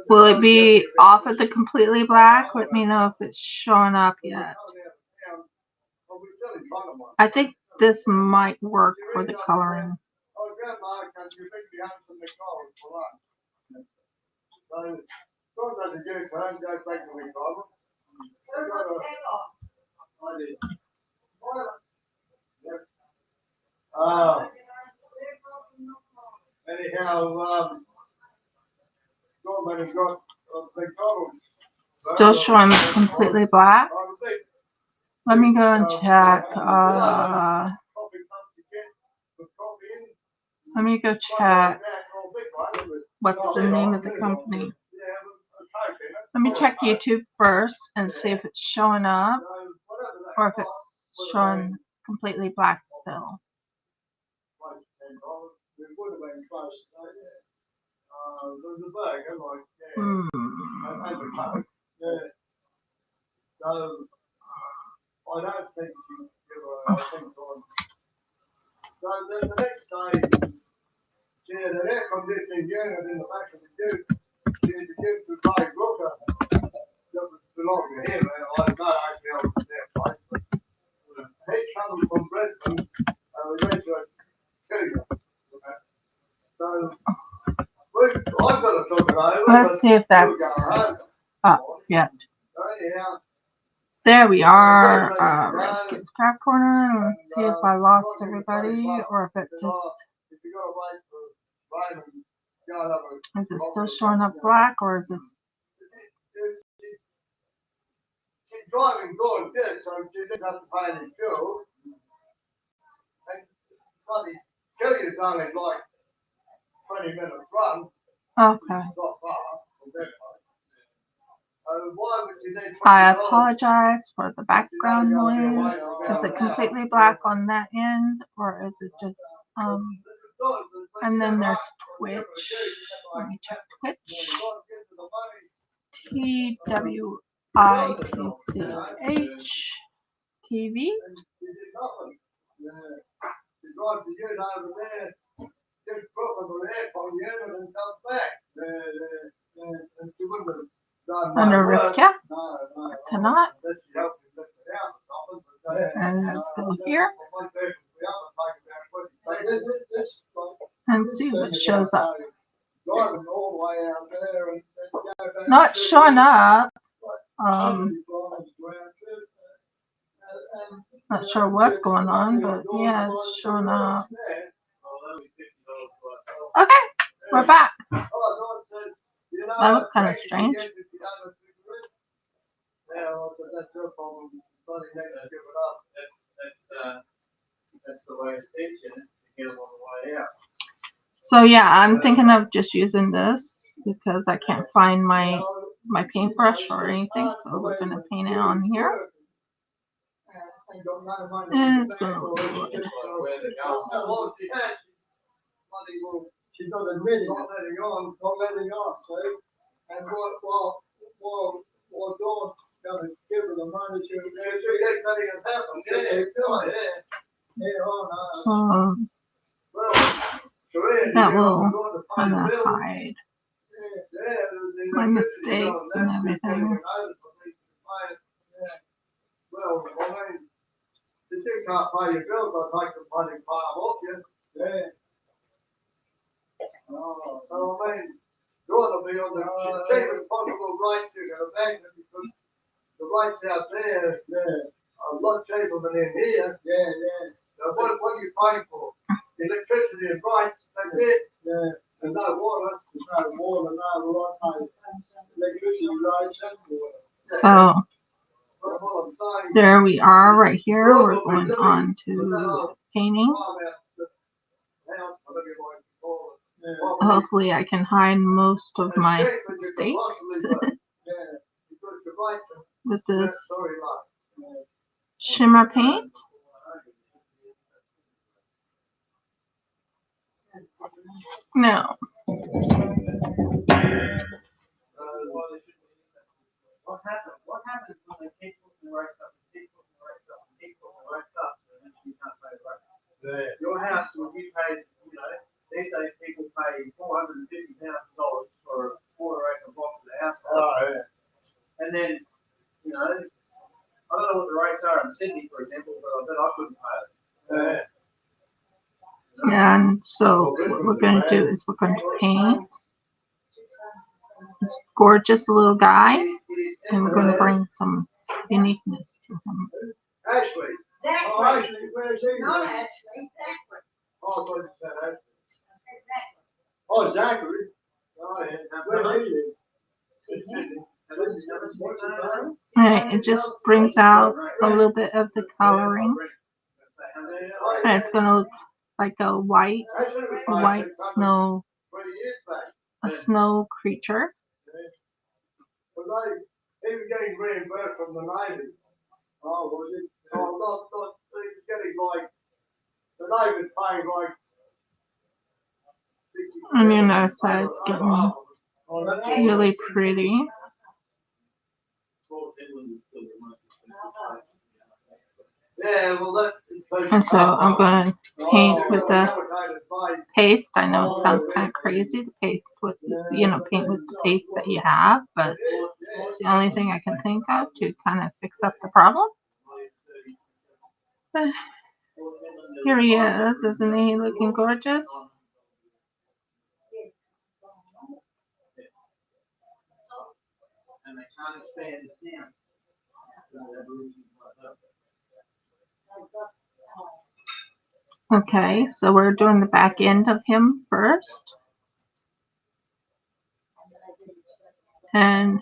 Will it be off at the completely black? Let me know if it's showing up yet. I think this might work for the coloring. Still showing completely black. Let me go and check. Let me go check. What's the name of the company? Let me check YouTube first and see if it's showing up or if it's showing completely black still. So then the next day, she had an air conditioning unit in the back of the Duke. She had to give to my brother that was belonging to him. I don't know actually I was there, right? But he come from Brisbane, we went to a cougar. So I've got to talk it over. Let's see if that's up yet. There we are, Redskins Craft Corner. Let's see if I lost everybody or if it just... Is it still showing up black or is it... She's driving good, too, so she didn't have to pay any fuel. And bloody Killian's only like 20 minutes run. Okay. Not far from that place. Why would you need $20? I apologize for the background noise. Is it completely black on that end or is it just and then there's Twitch. Let me check Twitch. TWITCH TV. over there for you and then comes back. And she wouldn't have done Under my work. Rivka. No. Cannot. Unless she helped me lift it out or something. And let's go here and see what shows up. Driving all the way out there and go back Not to showing up. Not sure what's going on, but yeah, it's showing up. Okay, we're back. That was kind of strange. That's the way it's teaching it to get them on the way out. So yeah, I'm thinking of just using this because I can't find my paintbrush or anything. So we're gonna paint it on here, and it's gonna look good. She's not admitting, not letting on, see? And what Dawn's gonna give her the money to. So that will kind of hide my mistakes and everything. Well, I mean, if you can't pay your bills, I'll take the money and pay them off you. Yeah. So I mean, you ought to be on the cheapest possible rate to go back because the rates out there, are a lot cheaper than in here. So what are you paying for? Electricity and rates, that's it. And no water. There's no water, no light, electricity rates and water. So there we are right here. We're going on to painting. Hopefully I can hide most of my mistakes with this shimmer paint. Now, What happens when they keep putting the rates up and keep putting the rates up and keep putting the rates up and then you can't pay the rates? Your house, when you pay, these days people pay $450,000 for a quarter-acre block of the house. And then, I don't know what the rates are in Sydney, for example, but I bet I couldn't pay it. and so what we're going to do is we're going to paint this gorgeous little guy, and we're going to bring some uniqueness to him. Ashley. Zachary. Where's he? Not Ashley, Zachary. I thought you said Ashley. I said Zachary. Oh, Zachary. Where's he? Alright, it just brings out a little bit of the coloring, and it's going to look like a white snow, a snow creature. Well, he was getting reimbursed from the Navy. Oh, was he? Oh, not, he was getting like, the Navy's paying like. And you notice that it's getting really pretty. Yeah, well, And so I'm going to paint with the paste. I know it sounds kind of crazy to paste with, paint with the paste that you have, but it's the only thing I can think of to kind of fix up the problem. But here he is, isn't he looking gorgeous? And they can't expand the town. Okay, so we're doing the back end of him first. And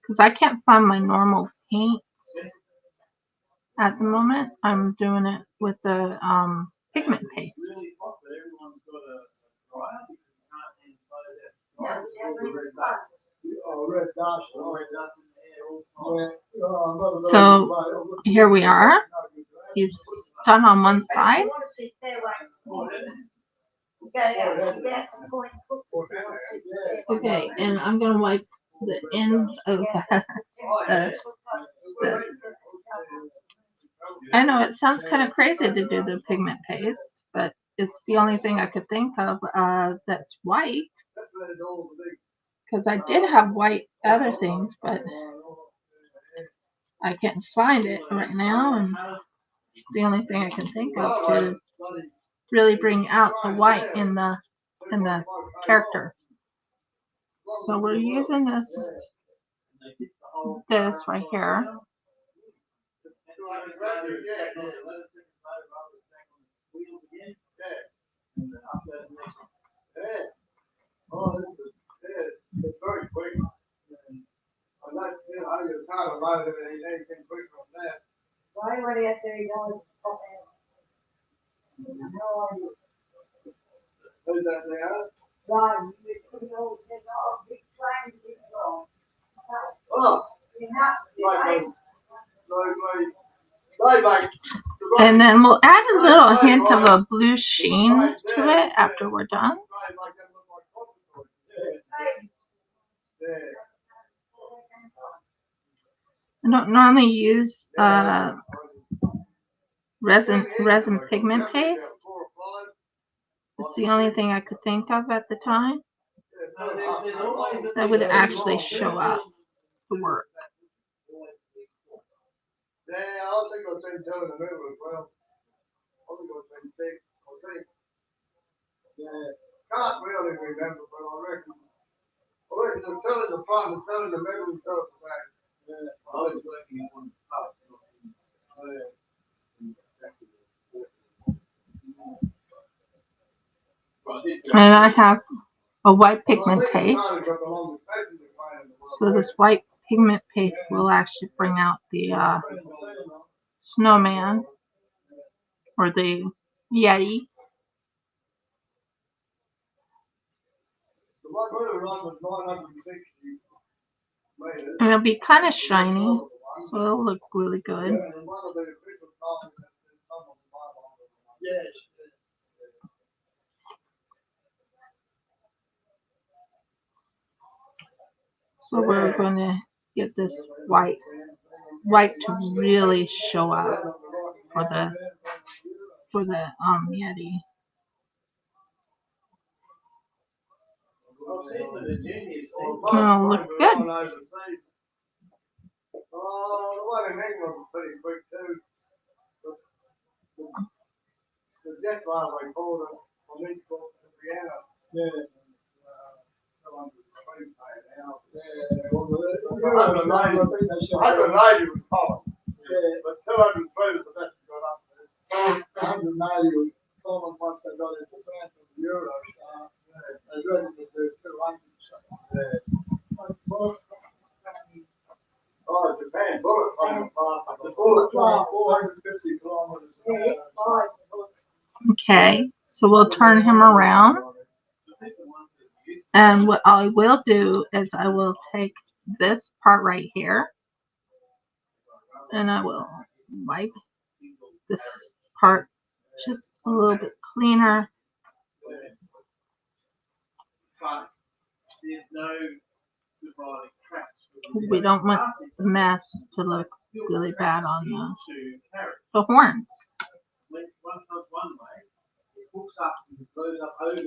because I can't find my normal paints at the moment, I'm doing it with the pigment paste. So here we are. He's done on one side. Okay, and I'm going to wipe the ends of I know it sounds kind of crazy to do the pigment paste, but it's the only thing I could think of that's white. Because I did have white other things, but I can't find it right now, and it's the only thing I can think of to really bring out the white in the character. So we're using this right here. It's very quick. I'm not sure how you're talking about it, anything quick from that. Why would he have to be going to pop in? No idea. Who's that there? Why, you could go, take off, big train, big go. Oh, You have to be right. And then we'll add a little hint of a blue sheen to it after we're done. I don't normally use resin pigment paste. It's the only thing I could think of at the time that would actually show up to work. Yeah, I think I'll say 2 in the middle as well. I think I'll say 6 or 6. Yeah, can't really remember, but I reckon the 2 in the front, the 2 in the middle, and 2 at the back. Yeah, I was working on the top. And I have a white pigment paste. So this white pigment paste will actually bring out the snowman or the Yeti. And it'll be kind of shiny, so it'll look really good. So we're going to get this white to really show up for the Yeti. It'll look good. Oh, the one in England was pretty quick too. The jet line I called it from Newport to Vienna. Yeah. I don't know, was common. Yeah. But 200 was the best got up there. 190 was common once they got into France and the Euro. They ready to do 200. Oh, Japan, bullet time. The bullet time, 450 kilometers. Okay, so we'll turn him around. And what I will do is I will take this part right here and I will wipe this part just a little bit cleaner. We don't want the mess to look really bad on the horns.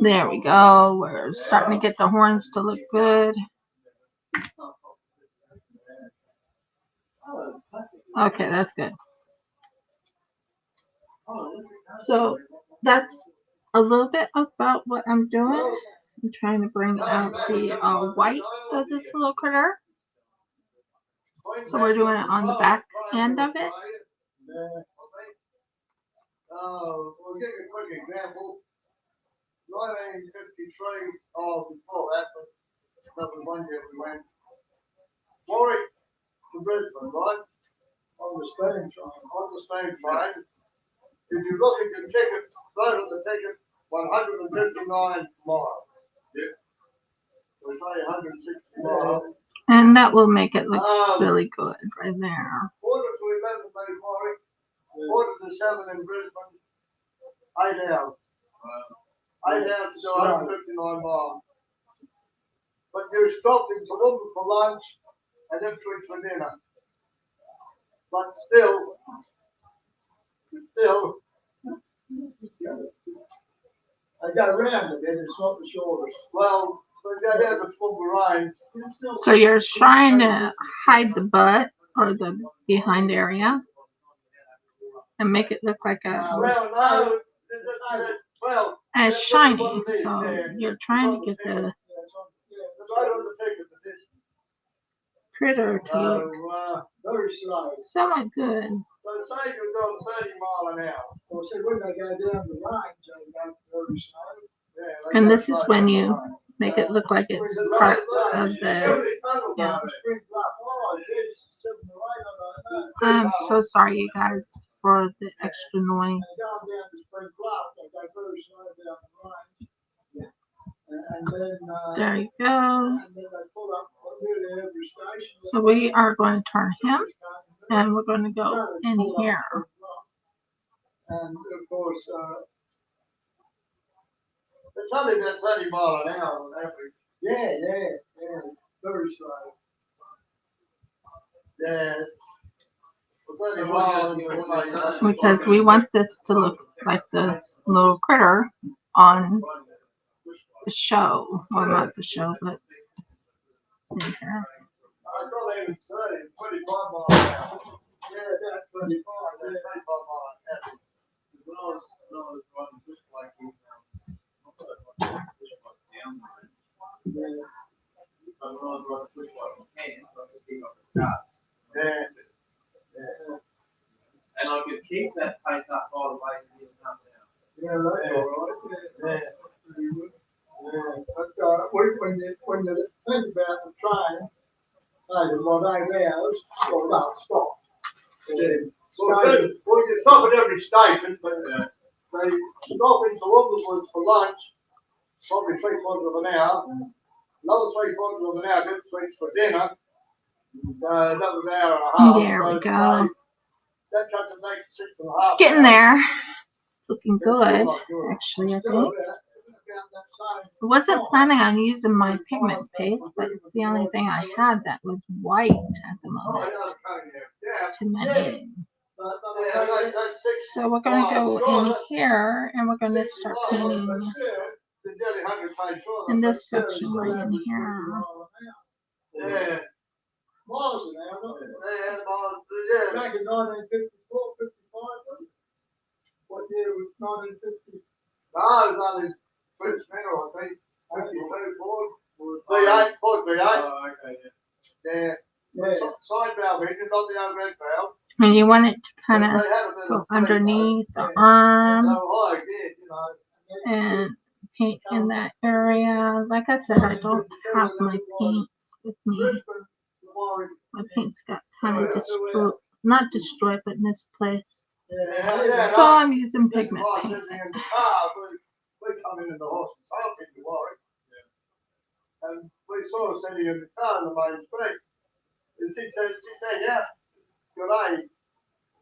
There we go. We're starting to get the horns to look good. Okay, that's good. So that's a little bit about what I'm doing. I'm trying to bring out the white of this little critter. So we're doing it on the back end of it. We'll give you a quick example. 1953, before that, but that was one year we went. Warwick to Brisbane, right? On the stage train. If you look at the ticket, photo of the ticket, 159 miles. Yeah. We say 160 miles. And that will make it look really good right there. Quarter to 11 by Warwick, quarter to 7 in Brisbane, 8 hours. 8 hours to go 159 miles. But you stopped in Shalom for lunch and Ipswich for dinner. But still, go round a bit, it's not the shortest. Well, they go down the full range. So you're trying to hide the butt or the behind area and make it look like a Well, no, well, as shiny. So you're trying to get the right on the tip of the distance. critter to look Very slow. somewhat good. So say you're going 30 mile an hour. Well, see, when they go down the range, they go very slow. Yeah, And this is when you make it look like it's part of the. Yeah. I'm so sorry, you guys, for the extra noise. There you go. So we are going to turn him, and we're going to go in here. And of course, it's only been 30 mile an hour on average. Yeah, very slow. Yeah. Because we want this to look like the little critter on the show. Well, not the show, but in here. I thought they would say 25 mile an hour. Yeah, that's 25. Yeah, 25 mile an hour. When I was driving just like you, and I could keep that pace up all the way to the top down. Yeah, that's all right. But when you think about the train, about 8 hours, or not, stop. Well, you stop at every station, but they stop into Wonderwoods for lunch, probably 3/4 of an hour. Another 3/4 of an hour, then switch for dinner. That was an hour and a half. There we go. That cuts it back to 6.5. It's getting there. It's looking good, actually, I think. I wasn't planning on using my pigment paste, but it's the only thing I had that was white at the moment to many. So we're going to go in here and we're going to start painting in this section right in here. Yeah. Miles an hour, yeah. Back in 1954, 55, what year was 1950? No, it was only first middle, I think. 54. V8, Ford V8. Oh, okay, yeah. Side valve engine, not the overhead valve. And you want it to kind of go underneath the arm and paint in that area. Like I said, I don't have my paints with me. My paints got kind of destroyed, not destroyed, but misplaced. So I'm using pigment paint. We come in the horse and sail into Warwick. And we saw her sitting in the car in the main street. And she said, yeah, good day.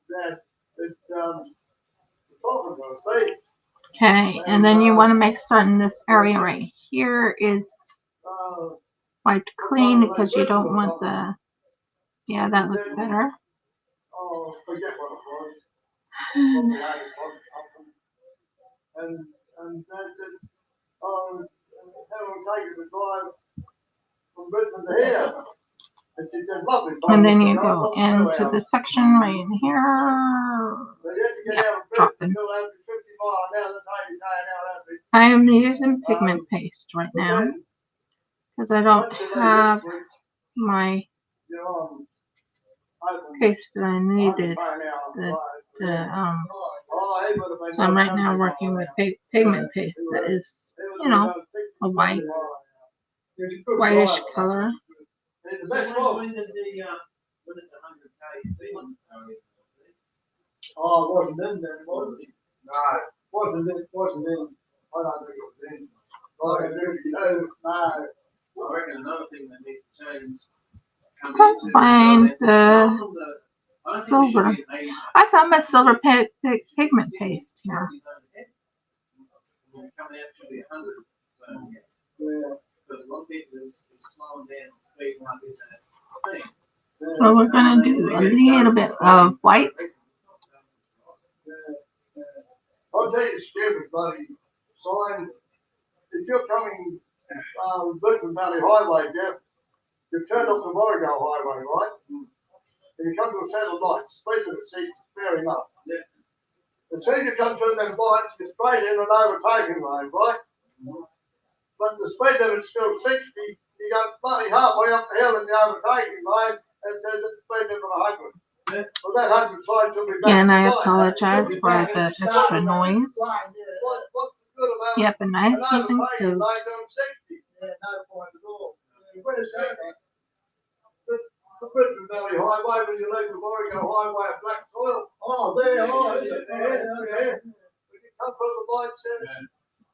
That Okay, and then you want to make certain this area right here is wiped clean because you don't want the, yeah, that looks better. Oh, forget what it was. And that's it. Oh, how will take it to drive from Britain to here? And she said, lovely. And then you go into the section right in here. Yep, dropping. I am using pigment paste right now because I don't have my paste that I needed. So I'm right now working with pigment paste that is, you know, a whitish color. Oh, it wasn't in there, was it? No, wasn't in. I don't think it was in. No. I reckon another thing that needs to change. Can't find the silver. I found my silver pigment paste here. So we're going to do a little bit of white. I'll tell you, stupid bloody sign, if you're coming Burton Valley Highway, Jeff, you turn off the Warrego Highway, right? And you come to a set of lights, speed limit seats, fair enough. As soon as you come through them lights, you're straight in an overtaking lane, right? But the speed limit's still 60, you go bloody halfway up the hill in the overtaking lane, and it says it's speed limit 100. Well, that 100 sign should be back. And I apologize for the extra noise. What's the good about Yep, a nice an even overtaking coat. lane doing 60? Yeah, no point at all. Where is that? The Brisbane Valley Highway, when you leave the Warrego Highway at Black Soil. Oh, there, yeah. When you come through the lights,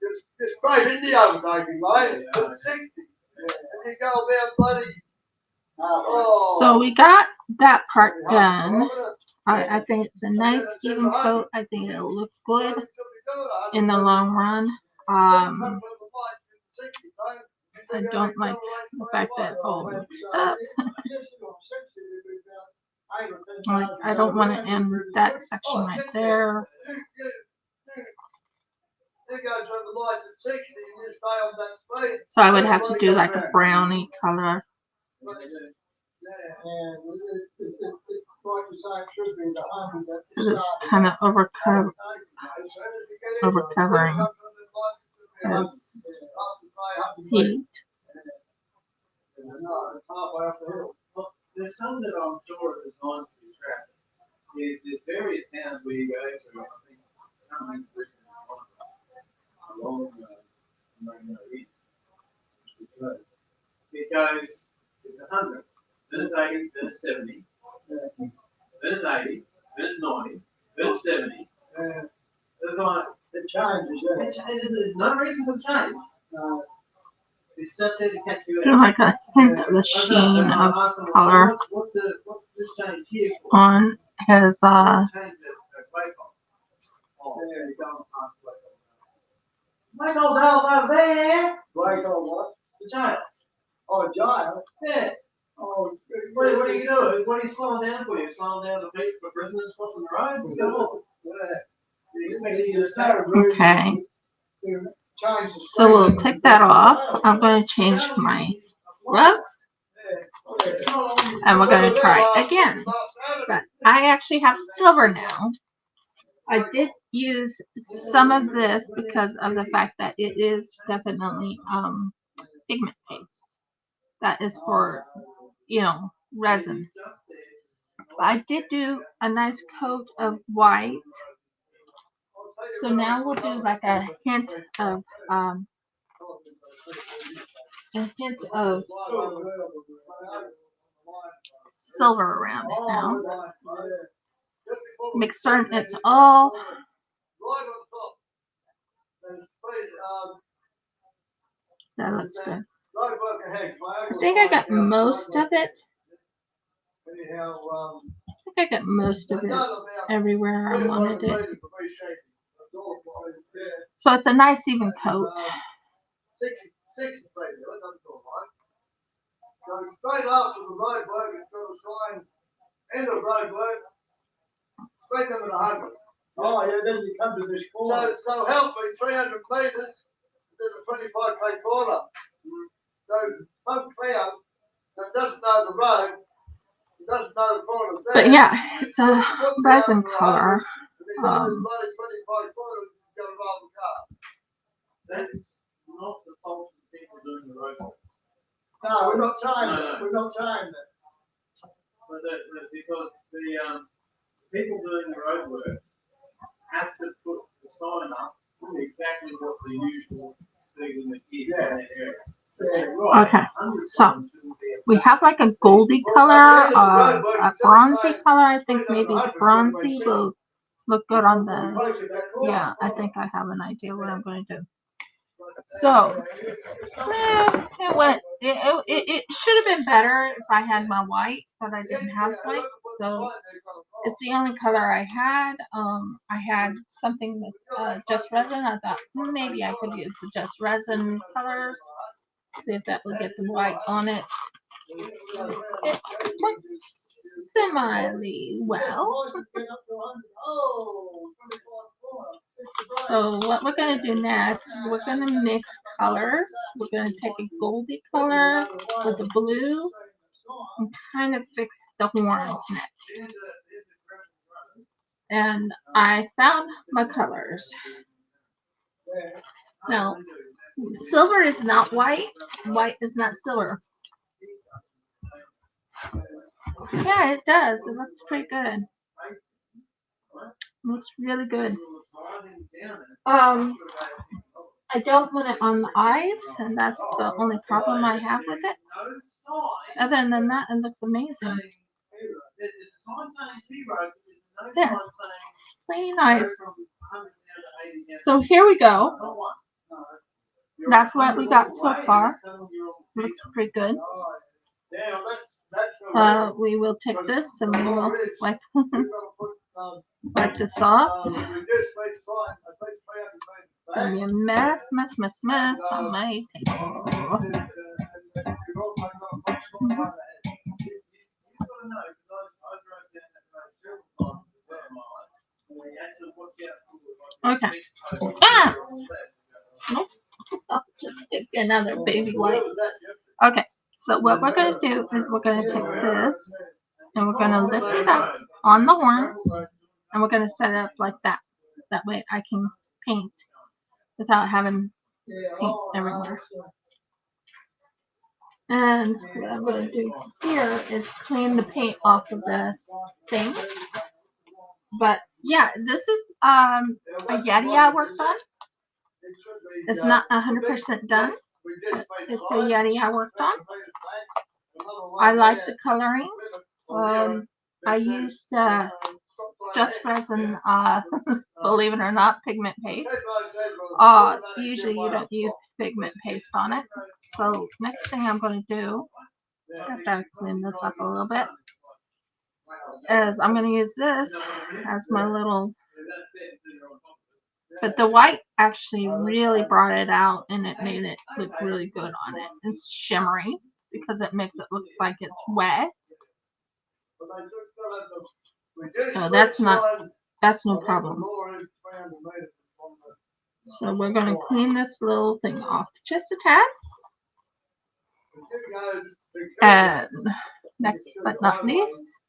you're straight in the overtaking lane, 60. And you go about bloody. So we got that part done. I think it's a nice even coat. I think it'll look good in the long run. I don't like the fact that it's all mixed up. Like, I don't want to end that section right there. So I would have to do like a brownie color. Because it's kind of overcovering his feet. There's some that I'm sure is on to the track. There's various towns where you go to, I think, along east. It goes, it's 100, then it's 80, then it's 70, then it's 80, then it's 90, then it's 70. There's like, It changes, there's no reason for the change. It's just there to catch you. Like a hint of the sheen of color What's this change here for? on his Michael Dell's over there. Michael what? The giant. Oh, giant? Yeah. Oh, What are you doing? What are you slowing down for? You slowing down the pace for prisoners crossing the road? What's going on? You expecting you to stay? okay. So we'll take that off. I'm going to change my gloves. And we're going to try again. But I actually have silver now. I did use some of this because of the fact that it is definitely pigment paste. That is for, resin. I did do a nice coat of white. So now we'll do like a hint of silver around it now. Make certain it's all that looks good. I think I got most of it. Everywhere I wanted it. So it's a nice even coat. So straight after the roadwork, it's got a sign, end of roadwork, straight up at 100. Oh, yeah, then you come to this corner. So help me, 300 metres, there's a 25k corner. So some clown that doesn't know the road, doesn't know the corners there. But yeah, it's a resin color. That's not the fault of people doing the roadwork. No, we're not trying that. We're not trying that. But because the people doing the roadworks have to put the sign up exactly what the usual thing is in that area. Yeah, right. Okay, so we have like a goldy color, a bronzy color. I think maybe the bronzy will look good on the. Yeah, I think I have an idea what I'm going to do. So, it should have been better if I had my white, but I didn't have white, so it's the only color I had. I had something with just resin. I thought maybe I could use the just resin colors, see if that would get the white on it. it works similarly well. So what we're going to do next, we're going to mix colors. We're going to take a goldy color with a blue and kind of fix the horns next. And I found my colors. Now, silver is not white. White is not silver. Yeah, it does. It looks pretty good. Looks really good. I don't want it on the eyes, and that's the only problem I have with it. Other than that, it looks amazing. Yeah, pretty nice. So here we go. That's what we got so far. Looks pretty good. We will take this and we will wipe this off. It's gonna be a mess on my table. Okay. Ah! Nope. Oh, let's take another baby wipe. Okay. So what we're gonna do is we're gonna take this and we're gonna lift it up on the horns and we're gonna set it up like that. That way I can paint without having paint everywhere. And what I'm going to do here is clean the paint off of the thing. But yeah, this is a Yeti I worked on. It's not 100% done. But it's a Yeti I worked on. I like the coloring. I used just resin, believe it or not, pigment paste. Usually you don't use pigment paste on it. So next thing I'm going to do, I've got to clean this up a little bit, is I'm going to use this as my little, but the white actually really brought it out and it made it look really good on it. It's shimmery because it makes it look like it's wet. So that's no problem. So we're going to clean this little thing off just a tad. And next but not least,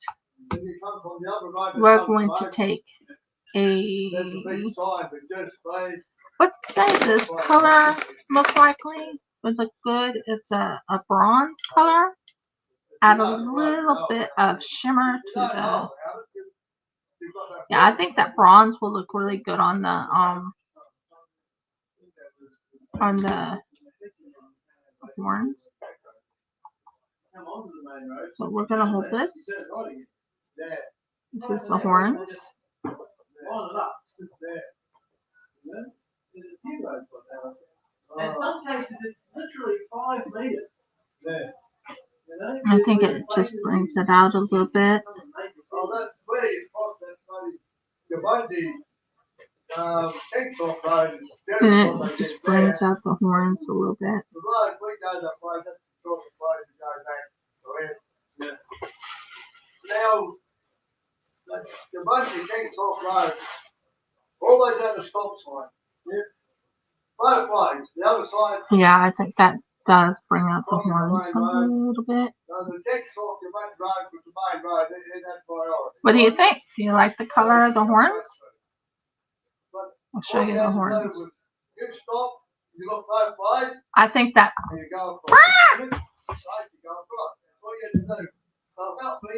we're going to take let's say this color most likely would look good. It's a bronze color. Add a little bit of shimmer to the, yeah, I think that bronze will look really good on the horns. So we're gonna hold this. This is the horns. In some cases, it's literally 5 meters. I think it just brings it out a little bit. And it just brings out the horns a little bit. Now, the bungee takes off road all the way down the stop sign. Butterflies, the other side. Yeah, I think that does bring out the horns a little bit. What do you think? Do you like the color of the horns? I'll show you the horns. I think that. Oh,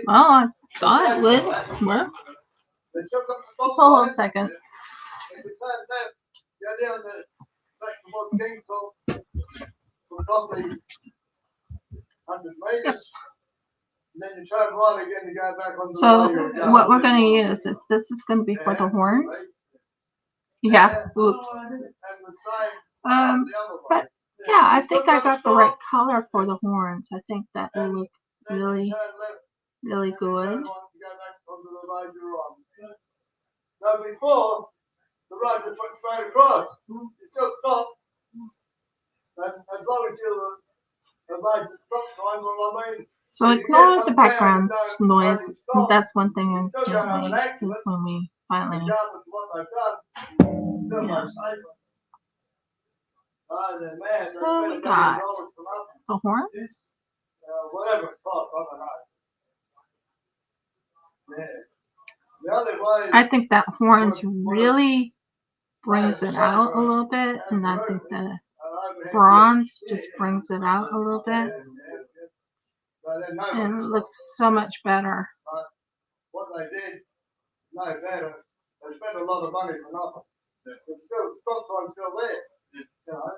I thought it would work. Just hold on a second. Yep. So what we're going to use is this is going to be for the horns. Yeah, oops. But yeah, I think I got the right color for the horns. I think that will look really, really good. Now before, the road just went straight across. It just stopped. And as long as made the stop sign, well, I mean, So ignore the background noise. That's one thing I can't wait, because when we finally, regardless of what they've done, still yeah. no safer. Oh, then, man, they So spent we $1 million got for nothing. the horns. Whatever it costs, I don't know. Yeah. The only way. I think that horns really brings it out a little bit, and I think the bronze just brings it out a little bit, and it looks so much better. But what they did, no better. They spent a lot of money for nothing. But still, the stop sign's still there. You know.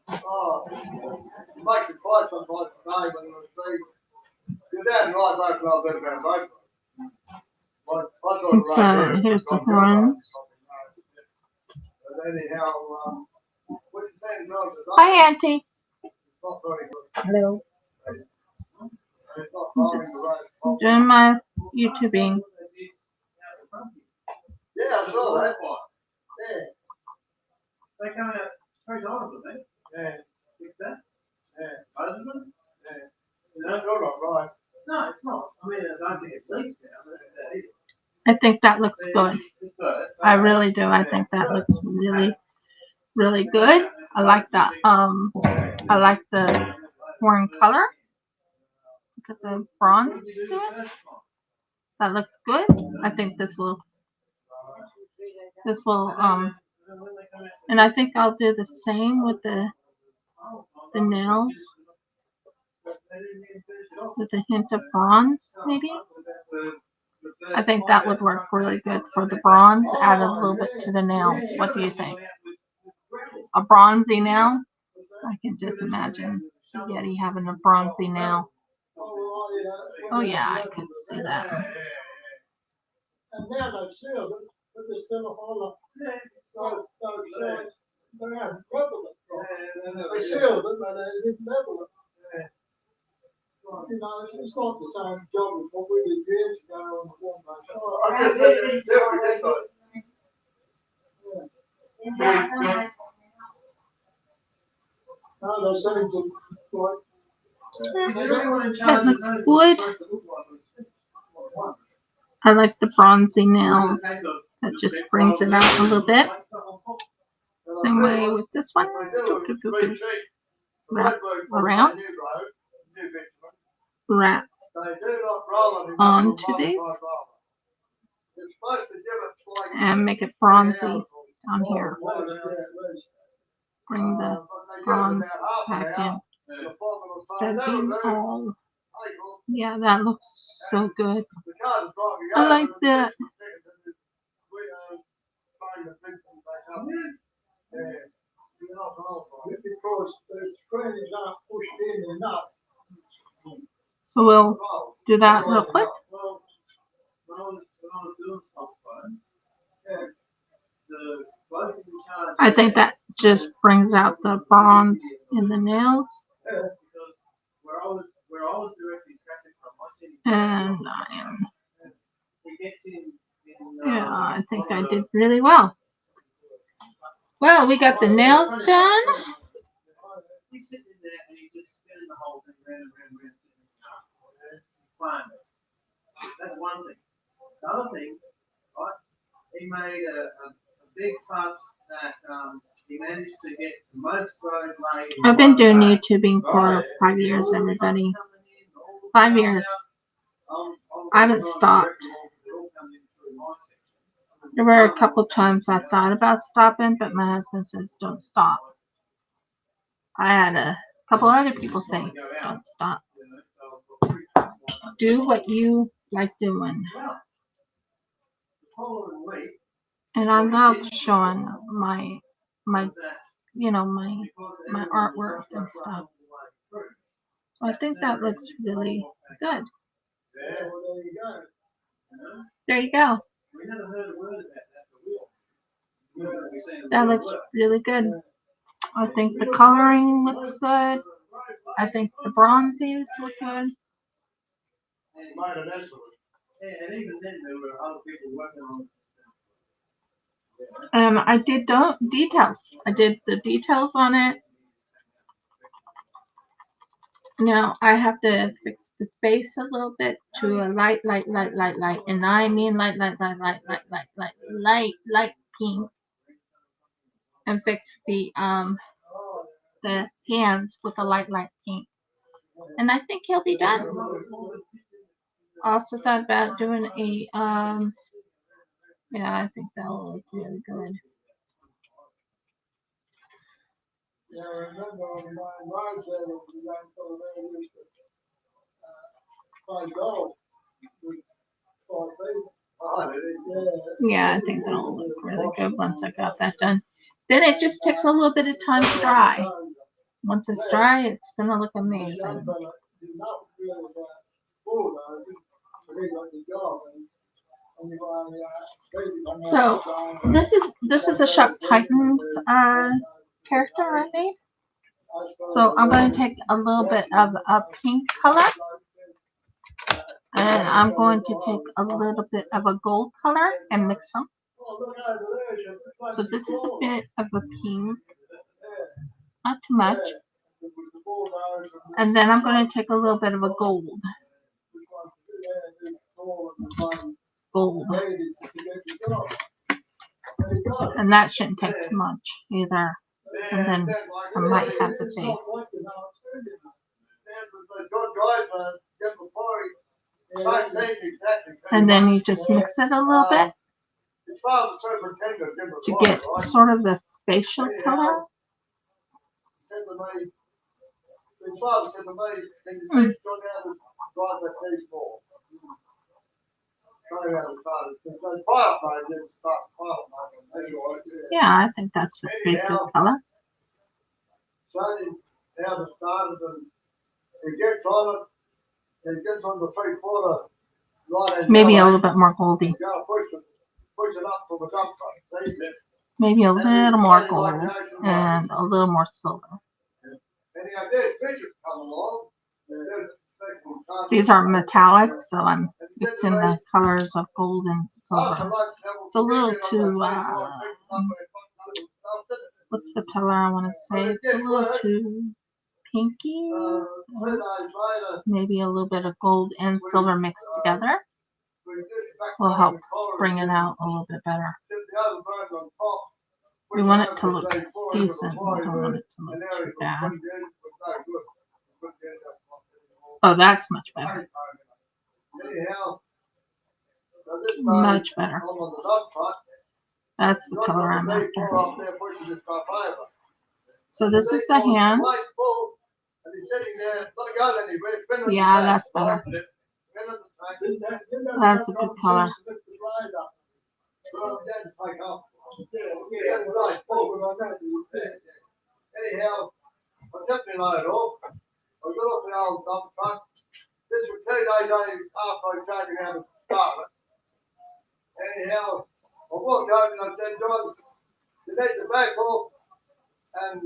Oh, it makes it quite sometimes today when you see. You're down right back when I was there down both. So here's the horns. But anyhow, what you saying, girls? Hi, Auntie. Not very good. Hello. It's not I'm farming just the right. doing my YouTubing. Yeah, I saw that one. Yeah. They come out $3, I think. Yeah. Fix that. Yeah. Both of them? Yeah. That's all right. No, it's not. I mean, I don't think it leaks now. I think that looks good. It's good. I really do. I think that looks really, really good. I like that. I like the horn color. Look at the bronze to it. That looks good. I think this will, and I think I'll do the same with the nails, with a hint of bronze, maybe. I think that would work really good for the bronze. Add a little bit to the nails. What do you think? A bronzy nail? I can just imagine Yeti having a bronzy nail. Oh yeah, I could see that. And now they've sealed it, but there's still a whole lot. They haven't leveled it. They sealed it, but they didn't level it. You know, it's not the same job as what we did years ago on the one place. I guess they did different, no, they seem to like. That looks good. I like the bronzy nails. That just brings it out a little bit. Same way with this one. Wrap around. Wrap onto these. And make it bronzy down here. Bring the bronze back in. Instead of being all. Yeah, that looks so good. I like that. Because the screens aren't pushed in enough. So we'll do that real quick. I think that just brings out the bronze in the nails. And I think I did really well. Well, we got the nails done. He's sitting in there and he's just spinning the whole thing round and round. That's one thing. The other thing, right? He made a big fuss that he managed to get the most road laid. I've been doing YouTubing for 5 years, everybody. 5 years. I haven't stopped. There were a couple times I thought about stopping, but my husband says don't stop. I had a couple other people say don't stop. Do what you like doing. And I love showing my artwork and stuff. So I think that looks really good. There you go. That looks really good. I think the coloring looks good. I think the bronzies look good. And even then, there were other people working on it. And I did details. I did the details on it. Now I have to fix the face a little bit to a light, and I mean light pink, and fix the hands with a light pink, and I think he'll be done. I also thought about doing a yeah, I think that'll look really good. Yeah, I remember on my channel, the young fellow there used to play golf with 5 people. Oh, Yeah, I think that'll look really good once I got that done. Then it just takes a little bit of time to dry. Once it's dry, it's gonna look amazing. So this is a Shop Titans character I made. So I'm going to take a little bit of a pink color, and I'm going to take a little bit of a gold color and mix them. So this is a bit of a pink, not too much. And then I'm going to take a little bit of a gold. And that shouldn't take too much either. And then I might have the face. And then you just mix it a little bit to get sort of the facial color. Yeah, I think that's a pretty good color. Maybe a little bit more goldy. Maybe a little more gold and a little more silver. These are metallics, so I'm mixing the colors of gold and silver. It's a little too, what's the color I want to say? It's a little too pinky. So maybe a little bit of gold and silver mixed together will help bring it out a little bit better. We want it to look decent. We don't want it to look too bad. Oh, that's much better. Much better. That's the color I'm after. So this is the hand. Yeah, that's better. That's a good color. Anyhow, I took my load off. I got off the old dump truck. This was 2 days only after I taken out of Scarlet. Anyhow, I walked over and I said, John, you need the back off and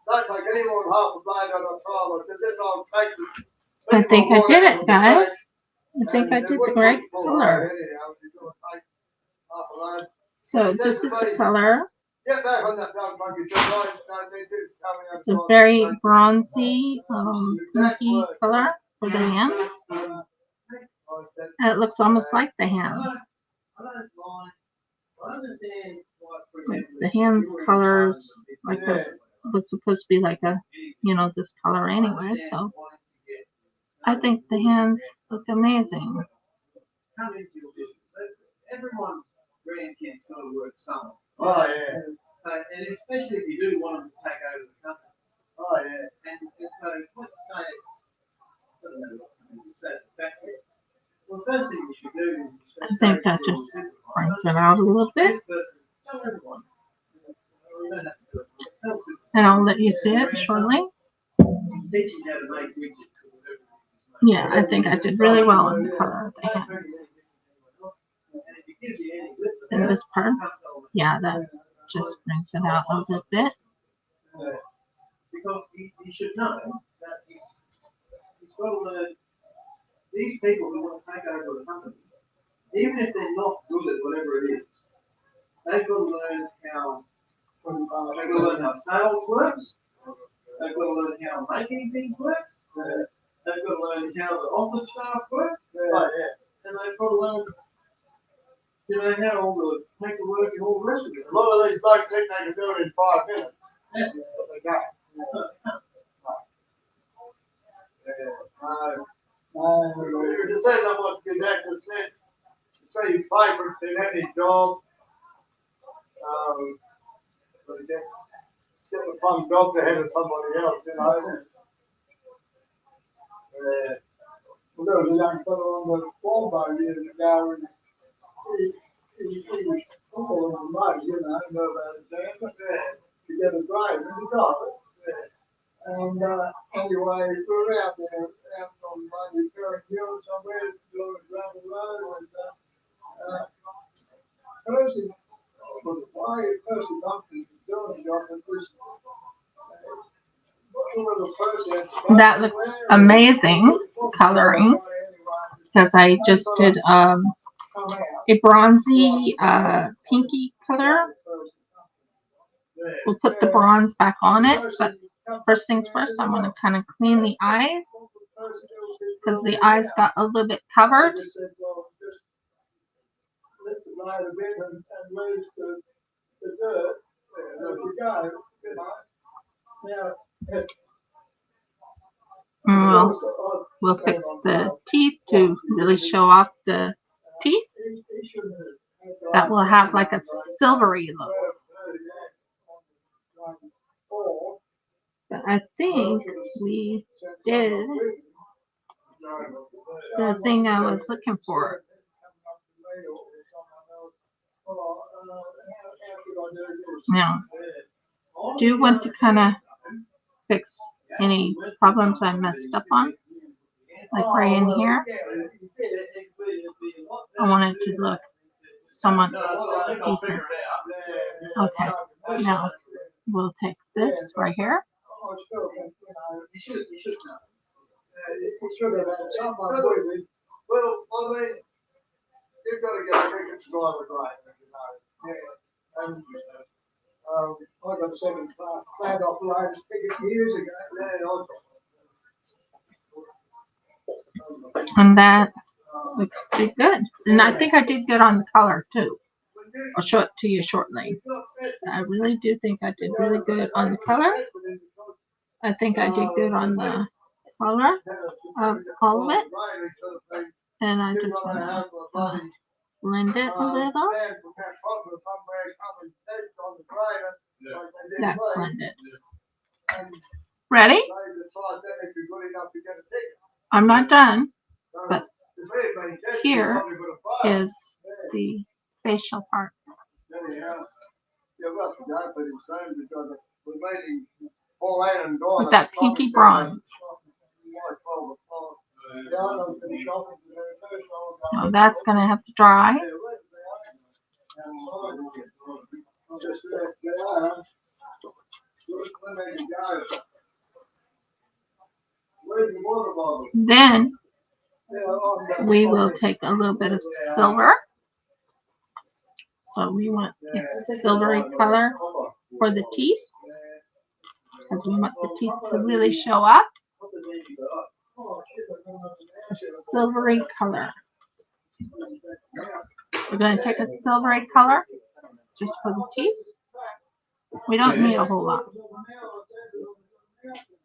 don't take any more than half a blade out of the trial. I said, this I'll take it. I think I did it, guys. I think I did the right color. So this is the color. It's a very bronzy, pinky color for the hands. And it looks almost like the hands. Like the hands colors, like was supposed to be like a, this color anyway. So I think the hands look amazing. Everyone's grandkids go to work somewhere. Oh yeah. And especially if you do want them to take over the company. Oh yeah. And so let's say it's, I don't know, say it's factory. Well, the first thing you should do is I think that just brings it out a little bit. And I'll let you see it shortly. Yeah, I think I did really well in the color of the hands. And this part, yeah, that just brings it out a little bit. Because you should know that he's got to learn these people who want to take over the company, even if they're not good at whatever it is, they've got to learn how sales works. They've got to learn how making things works. They've got to learn how the office staff work. And they've got to learn, how all the paperwork and all the rest of it. A lot of these blokes think they can do it in 5 minutes. But they don't. It depends on what the director said. Say your favourites in any job. But get the fun job ahead of somebody else, Well, there was a young fellow on the wall years ago, and he was full of money, I know about his name, but to get a drive, and he got it. And anyway, we were out there, out on Monday, Current Hill somewhere, going around the road, and Percy, why Percy Duncan was doing the job, and this, That looks amazing coloring because I just did a bronzy pinky color. We'll put the bronze back on it, but first things first, I'm going to kind of clean the eyes because the eyes got a little bit covered. We'll fix the teeth to really show off the teeth. That will have like a silvery look. But I think we did the thing I was looking for. Now, do want to kind of fix any problems I messed up on, like right in here. I want it to look somewhat decent. Okay, now we'll take this right here. You've got to get a ticket to driver's license, And I got a second class flat off license ticket years ago. And that looks pretty good. And I think I did good on the color too. I'll show it to you shortly. I really do think I did really good on the color. I think I did good on the color of all of it. And I just want to blend it a little. That's blended. Ready? I'm not done, but here is the facial part. With that pinky bronze. Now that's going to have to dry. Then we will take a little bit of silver. So we want a silvery color for the teeth. Because we want the teeth to really show up. A silvery color. We're going to take a silvery color just for the teeth. We don't need a whole lot.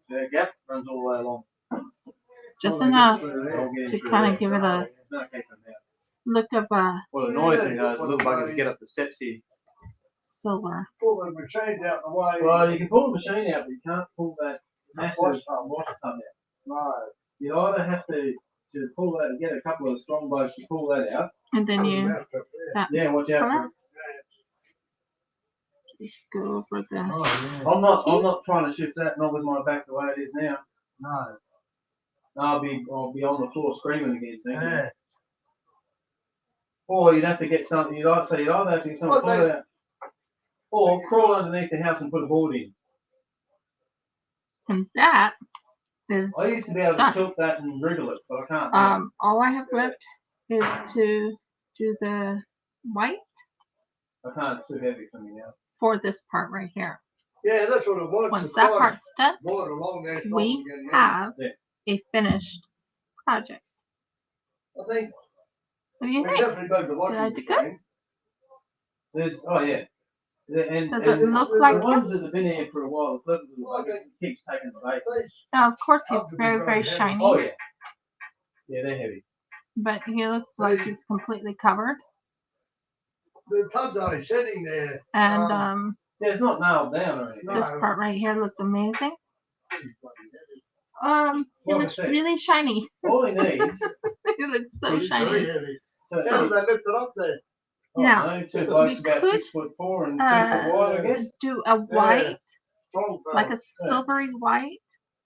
The gap runs all the way along. Just enough to kind of give it a look of a. What annoys me though is the little buggers get up the steps here. Silver. Pull the machines out the way. Well, you can pull the machine out, but you can't pull that massive wash tub out. Right. You either have to pull that and get a couple of strong blokes to pull that out. And then you. Yeah, watch out for it. Just go over the. I'm not trying to shift that, not with my back the way it is now. No. I'll be on the floor screaming again, thinking. Yeah. Or you'd have to get something. You'd either have to get something pull it out, or crawl underneath the house and put a board in. And that is. I used to be able to tilt that and wriggle it, but I can't. All I have left is to do the white. I can't. It's too heavy for me now. for this part right here. Yeah, that's what it was. Once that part's done, Brought along there, we have a finished project. I think What do you we think? definitely moved the washing I do good? machine. There's and Does and it look the like it? ones that have been here for a while, the keeps taking the bait. Now, of course, he's very, very shiny, Oh yeah. Yeah, they're heavy. but he looks like it's completely covered. The tub's only sitting there. And Yeah, it's not nailed down or anything. this part right here looks amazing. It Like I looks said, really shiny. all he needs. It looks so It's very shiny. heavy. So, How did they lift it up there? Now, two blokes we about could, 6'4" and 2 foot wide, I guess. do a white, Strong like a fellas. silvery white.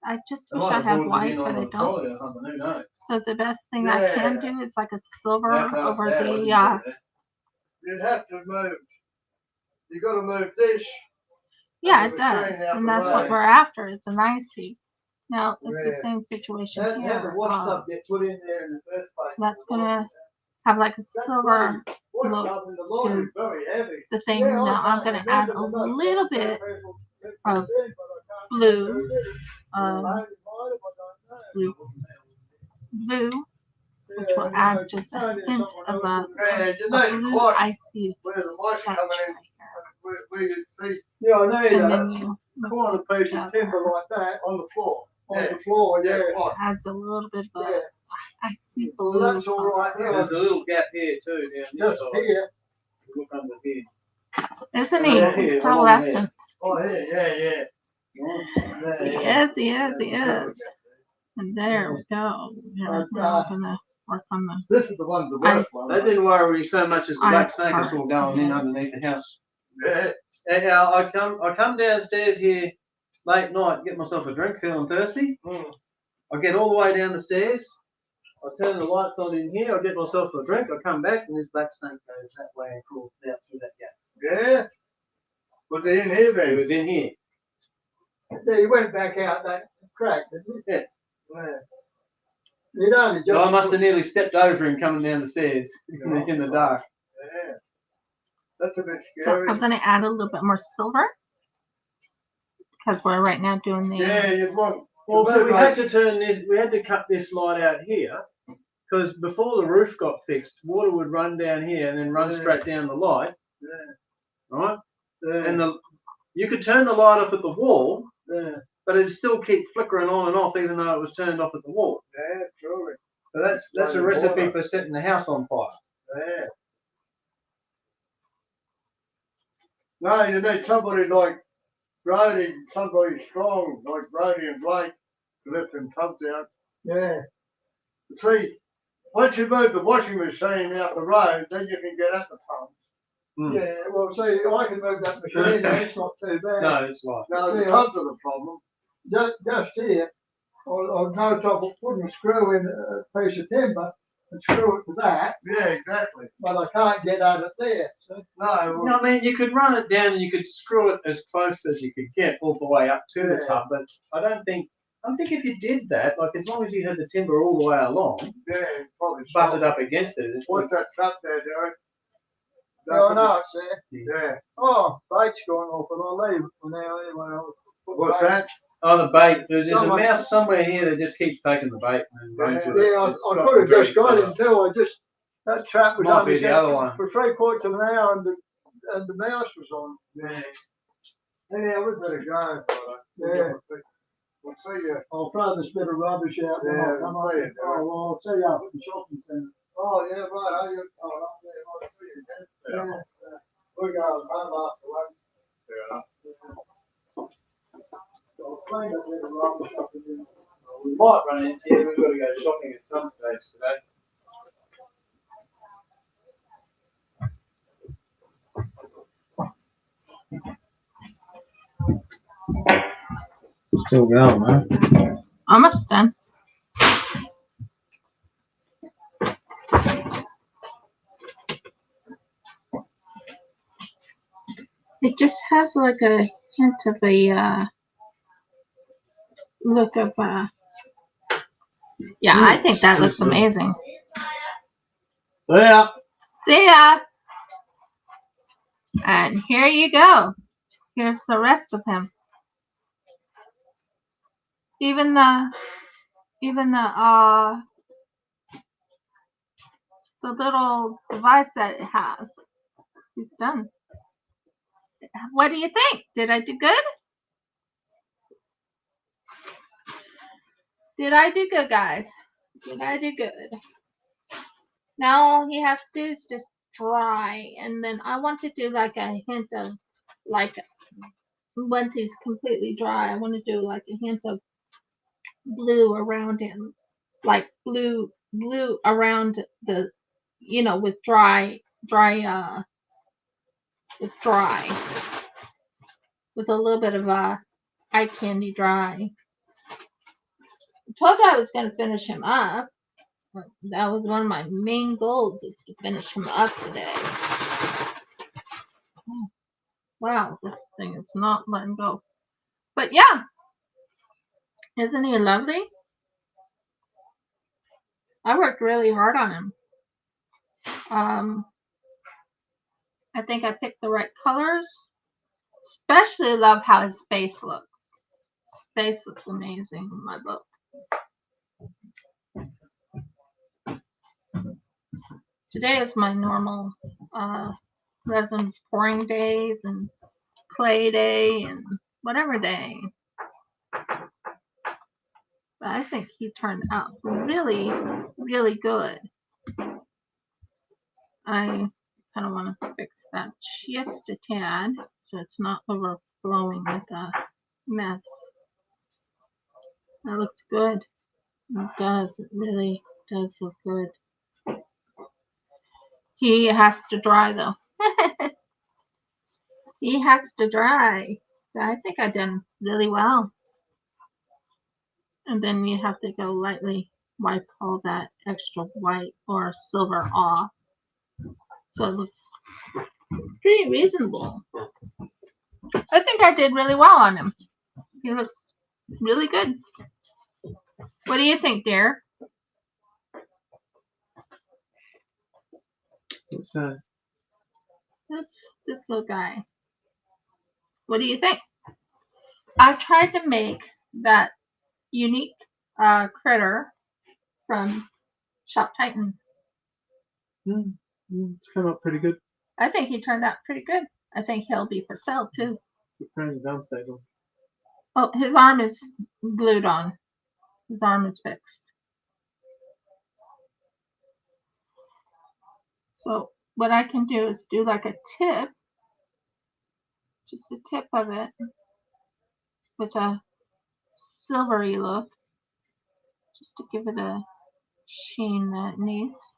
I just They wish might I have had brought it white, in but on I a don't. trolley or something. Who knows? So the best thing I can do is like a silver over the, You'd have to move. You got to move this. yeah, and it the machine does. out And the that's way. what we're after. It's an icy. Now, it's the Yeah. same situation How here. the wash tub get put in there in the first place? That's gonna have like a silver Wash look tub in the lorry is very heavy. the thing. Now I'm gonna add a little bit of blue, blue, which will add just a hint of a blue icy Where the wash touch coming right in, here. where you see Yeah, I know And that. then you corner mix piece it of timber together. like that on the floor. On the floor, yeah. Adds a little bit of a Yeah. icy Well, blue. that's all right. There's a little gap here too down this Just side. here. Look under here. Isn't Yeah, he? here, Pearlescent. Oh, here, yeah. He is. And there we go. Now I'm gonna work on the This is the one, the worst one. That didn't worry me so much as the black ice snake I part. saw going in underneath the house. Yeah. Anyhow, I come downstairs here late night, get myself a drink, feeling thirsty. I get all the way down the stairs. I turn the lights on in here. I get myself a drink. I come back and this black snake goes that way and crawls out through that gap. Yeah. Was he in here, He baby? was in here. Yeah, he went back out that crack, didn't he? Yeah. Yeah. He'd only just. But I must have nearly stepped over him coming down the stairs in the dark. Yeah. That's a bit So scary. I'm gonna add a little bit more silver because we're right now doing the Yeah, you'd want. Well, so we had to turn this. We had to cut this light out here because before the roof got fixed, water would run down here and then run straight down the light. Yeah. Right. Yeah. And you could turn the light off at the wall, Yeah. but it'd still keep flickering on and off even though it was turned off at the wall. Yeah, truly. So that's a recipe for setting the house on fire. Yeah. No, you need somebody like Brody, somebody strong like Brody and Blake to lift them tubs out. Yeah. See, once you move the washing machine out the road, then you can get at the tubs. Yeah, well, see, I can move that machine, it's not too bad. No, it's like. No, the tubs are the problem. Just here, I've no trouble putting a screw in a piece of timber and screw it to that. Yeah, exactly. But I can't get at it there. So. No, No, I mean you could run it down and you could screw it as close as you could get all the way up to the tub, but I think if you did that, like as long as you had the timber all the way along, yeah, probably butted up against it. What's that truck there, Derek? No, no, it's there. Yeah. Oh, bait's gone off, and I'll leave it for now anyway. What's that? Oh, the bait. There's a mouse somewhere here that just keeps taking the bait and runs with it. Yeah, I could have just got him too. That trap was Might be the other one. for 3/4 of an hour, and the mouse was on. Yeah. Yeah, we better go. Yeah. We'll see you. I'll throw this bit of rubbish out. Yeah, I'll see you. Oh, well, I'll see you up at the shopping centre. Oh, yeah, right. I'll see you again. Yeah. We're going home after lunch. Yeah. I'll clean up a bit of rubbish up in there. We might run into you. We've got to go shopping at some stage today. Still going, man. almost done. It just has like a hint of a look of yeah, I think that looks amazing. Yeah. See ya. And here you go. Here's the rest of him. Even the little device that it has. He's done. What do you think? Did I do good? Did I do good, guys? Did I do good? Now all he has to do is just dry, and then I want to do like a hint of, like, once he's completely dry, I want to do like a hint of blue around him, like blue around the, with with a little bit of eye candy dry. I told you I was going to finish him up. That was one of my main goals, is to finish him up today. Wow, this thing is not letting go. But yeah, isn't he lovely? I worked really hard on him. I think I picked the right colors. Especially love how his face looks. His face looks amazing in my book. Today is my normal resin pouring days and clay day and whatever day. But I think he turned out really, really good. I kind of want to fix that just a tad so it's not overflowing with a mess. That looks good. It does. It really does look good. He has to dry though. He has to dry. I think I done really well. And then you have to go lightly wipe all that extra white or silver off. So it looks pretty reasonable. I think I did really well on him. He looks really good. What do you think, dear? What's that? That's this little guy. What do you think? I tried to make that unique critter from Shop Titans. It's come up pretty good. I think he turned out pretty good. I think he'll be for sale too. His arm's stable. Oh, his arm is glued on. His arm is fixed. So what I can do is do like a tip, just a tip of it, with a silvery look, just to give it a sheen that it needs.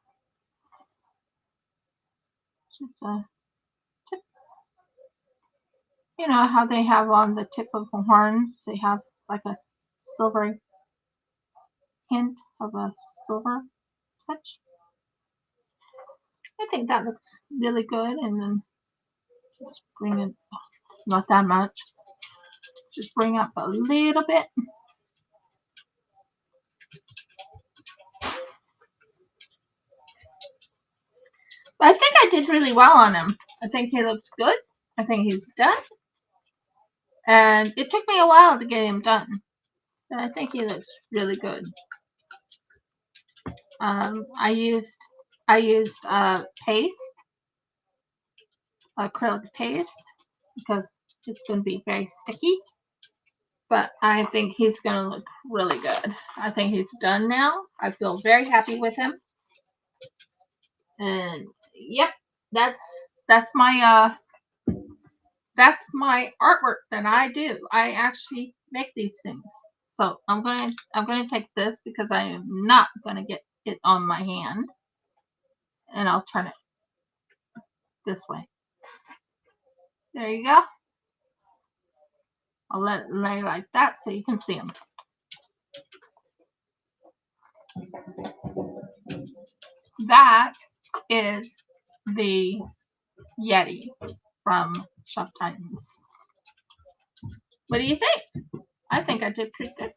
Just a tip. You know how they have on the tip of the horns, they have like a silvery hint of a silver touch. I think that looks really good, and then just bring it, not that much, just bring up a little bit. But I think I did really well on him. I think he looks good. I think he's done. And it took me a while to get him done. But I think he looks really good. I used paste, acrylic paste, because it's going to be very sticky. But I think he's going to look really good. I think he's done now. I feel very happy with him. And yep, that's my artwork that I do. I actually make these things. So I'm gonna take this because I am not gonna get it on my hand, and I'll turn it this way. There you go. I'll let it lay like that so you can see them. That is the Yeti from Shop Titans. What do you think? I think I did pretty good.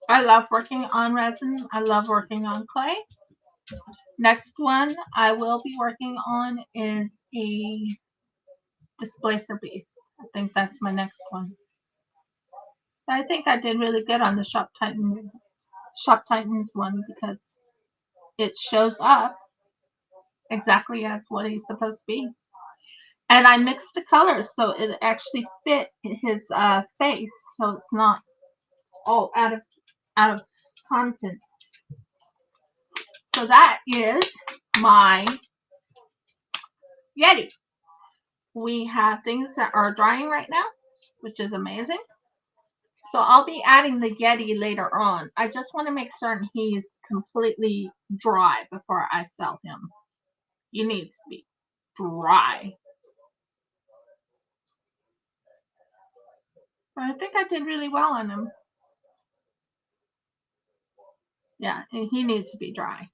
I love working on resin. I love working on clay. Next one I will be working on is a displacer beast. I think that's my next one. I think I did really good on the Shop Titans one because it shows up exactly as what he's supposed to be. And I mixed the colors so it actually fit his face, so it's not all out of contents. So that is my Yeti. We have things that are drying right now, which is amazing. So I'll be adding the Yeti later on. I just want to make certain he's completely dry before I sell him. He needs to be dry. But I think I did really well on him. Yeah, and he needs to be dry.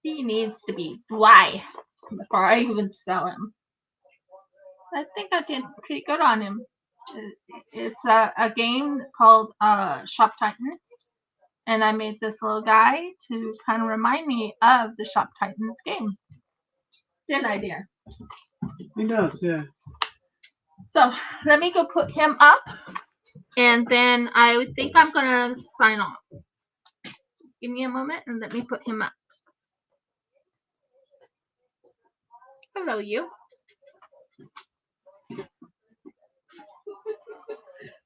He needs to be dry before I even sell him. I think I did pretty good on him. It's a game called Shop Titans. And I made this little guy to kind of remind me of the Shop Titans game. Didn't I, dear? He does, yeah. So let me go put him up. And then I think I'm going to sign off. Just give me a moment and let me put him up. Hello, you.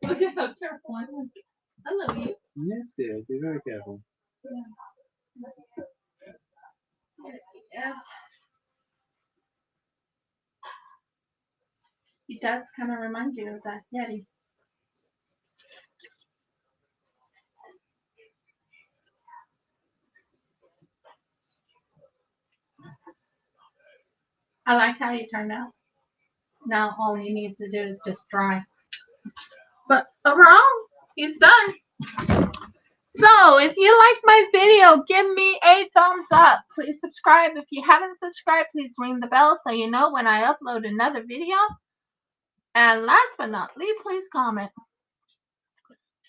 Look at how careful I am. Hello, you. Yes, dear. Be very careful. Yes. He does kind of remind you of that Yeti. I like how you turned out. Now all he needs to do is just dry. But overall, he's done. So if you liked my video, give me a thumbs up. Please subscribe. If you haven't subscribed, please ring the bell so you know when I upload another video. And last but not least, please comment.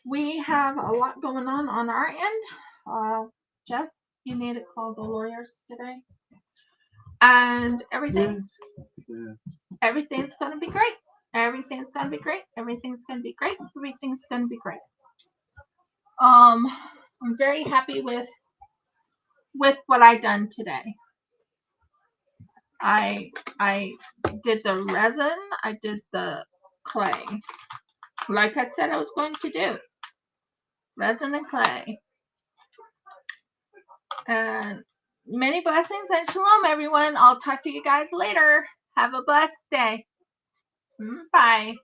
We have a lot going on our end. Jeff, you need to call the lawyers today. And everything's going to be great. Everything's going to be great. Everything's going to be great. Everything's going to be great. I'm very happy with what I done today. I did the resin, I did the clay. Like I said I was going to do. Resin and clay. And many blessings and shalom, everyone. I'll talk to you guys later. Have a blessed day. Bye.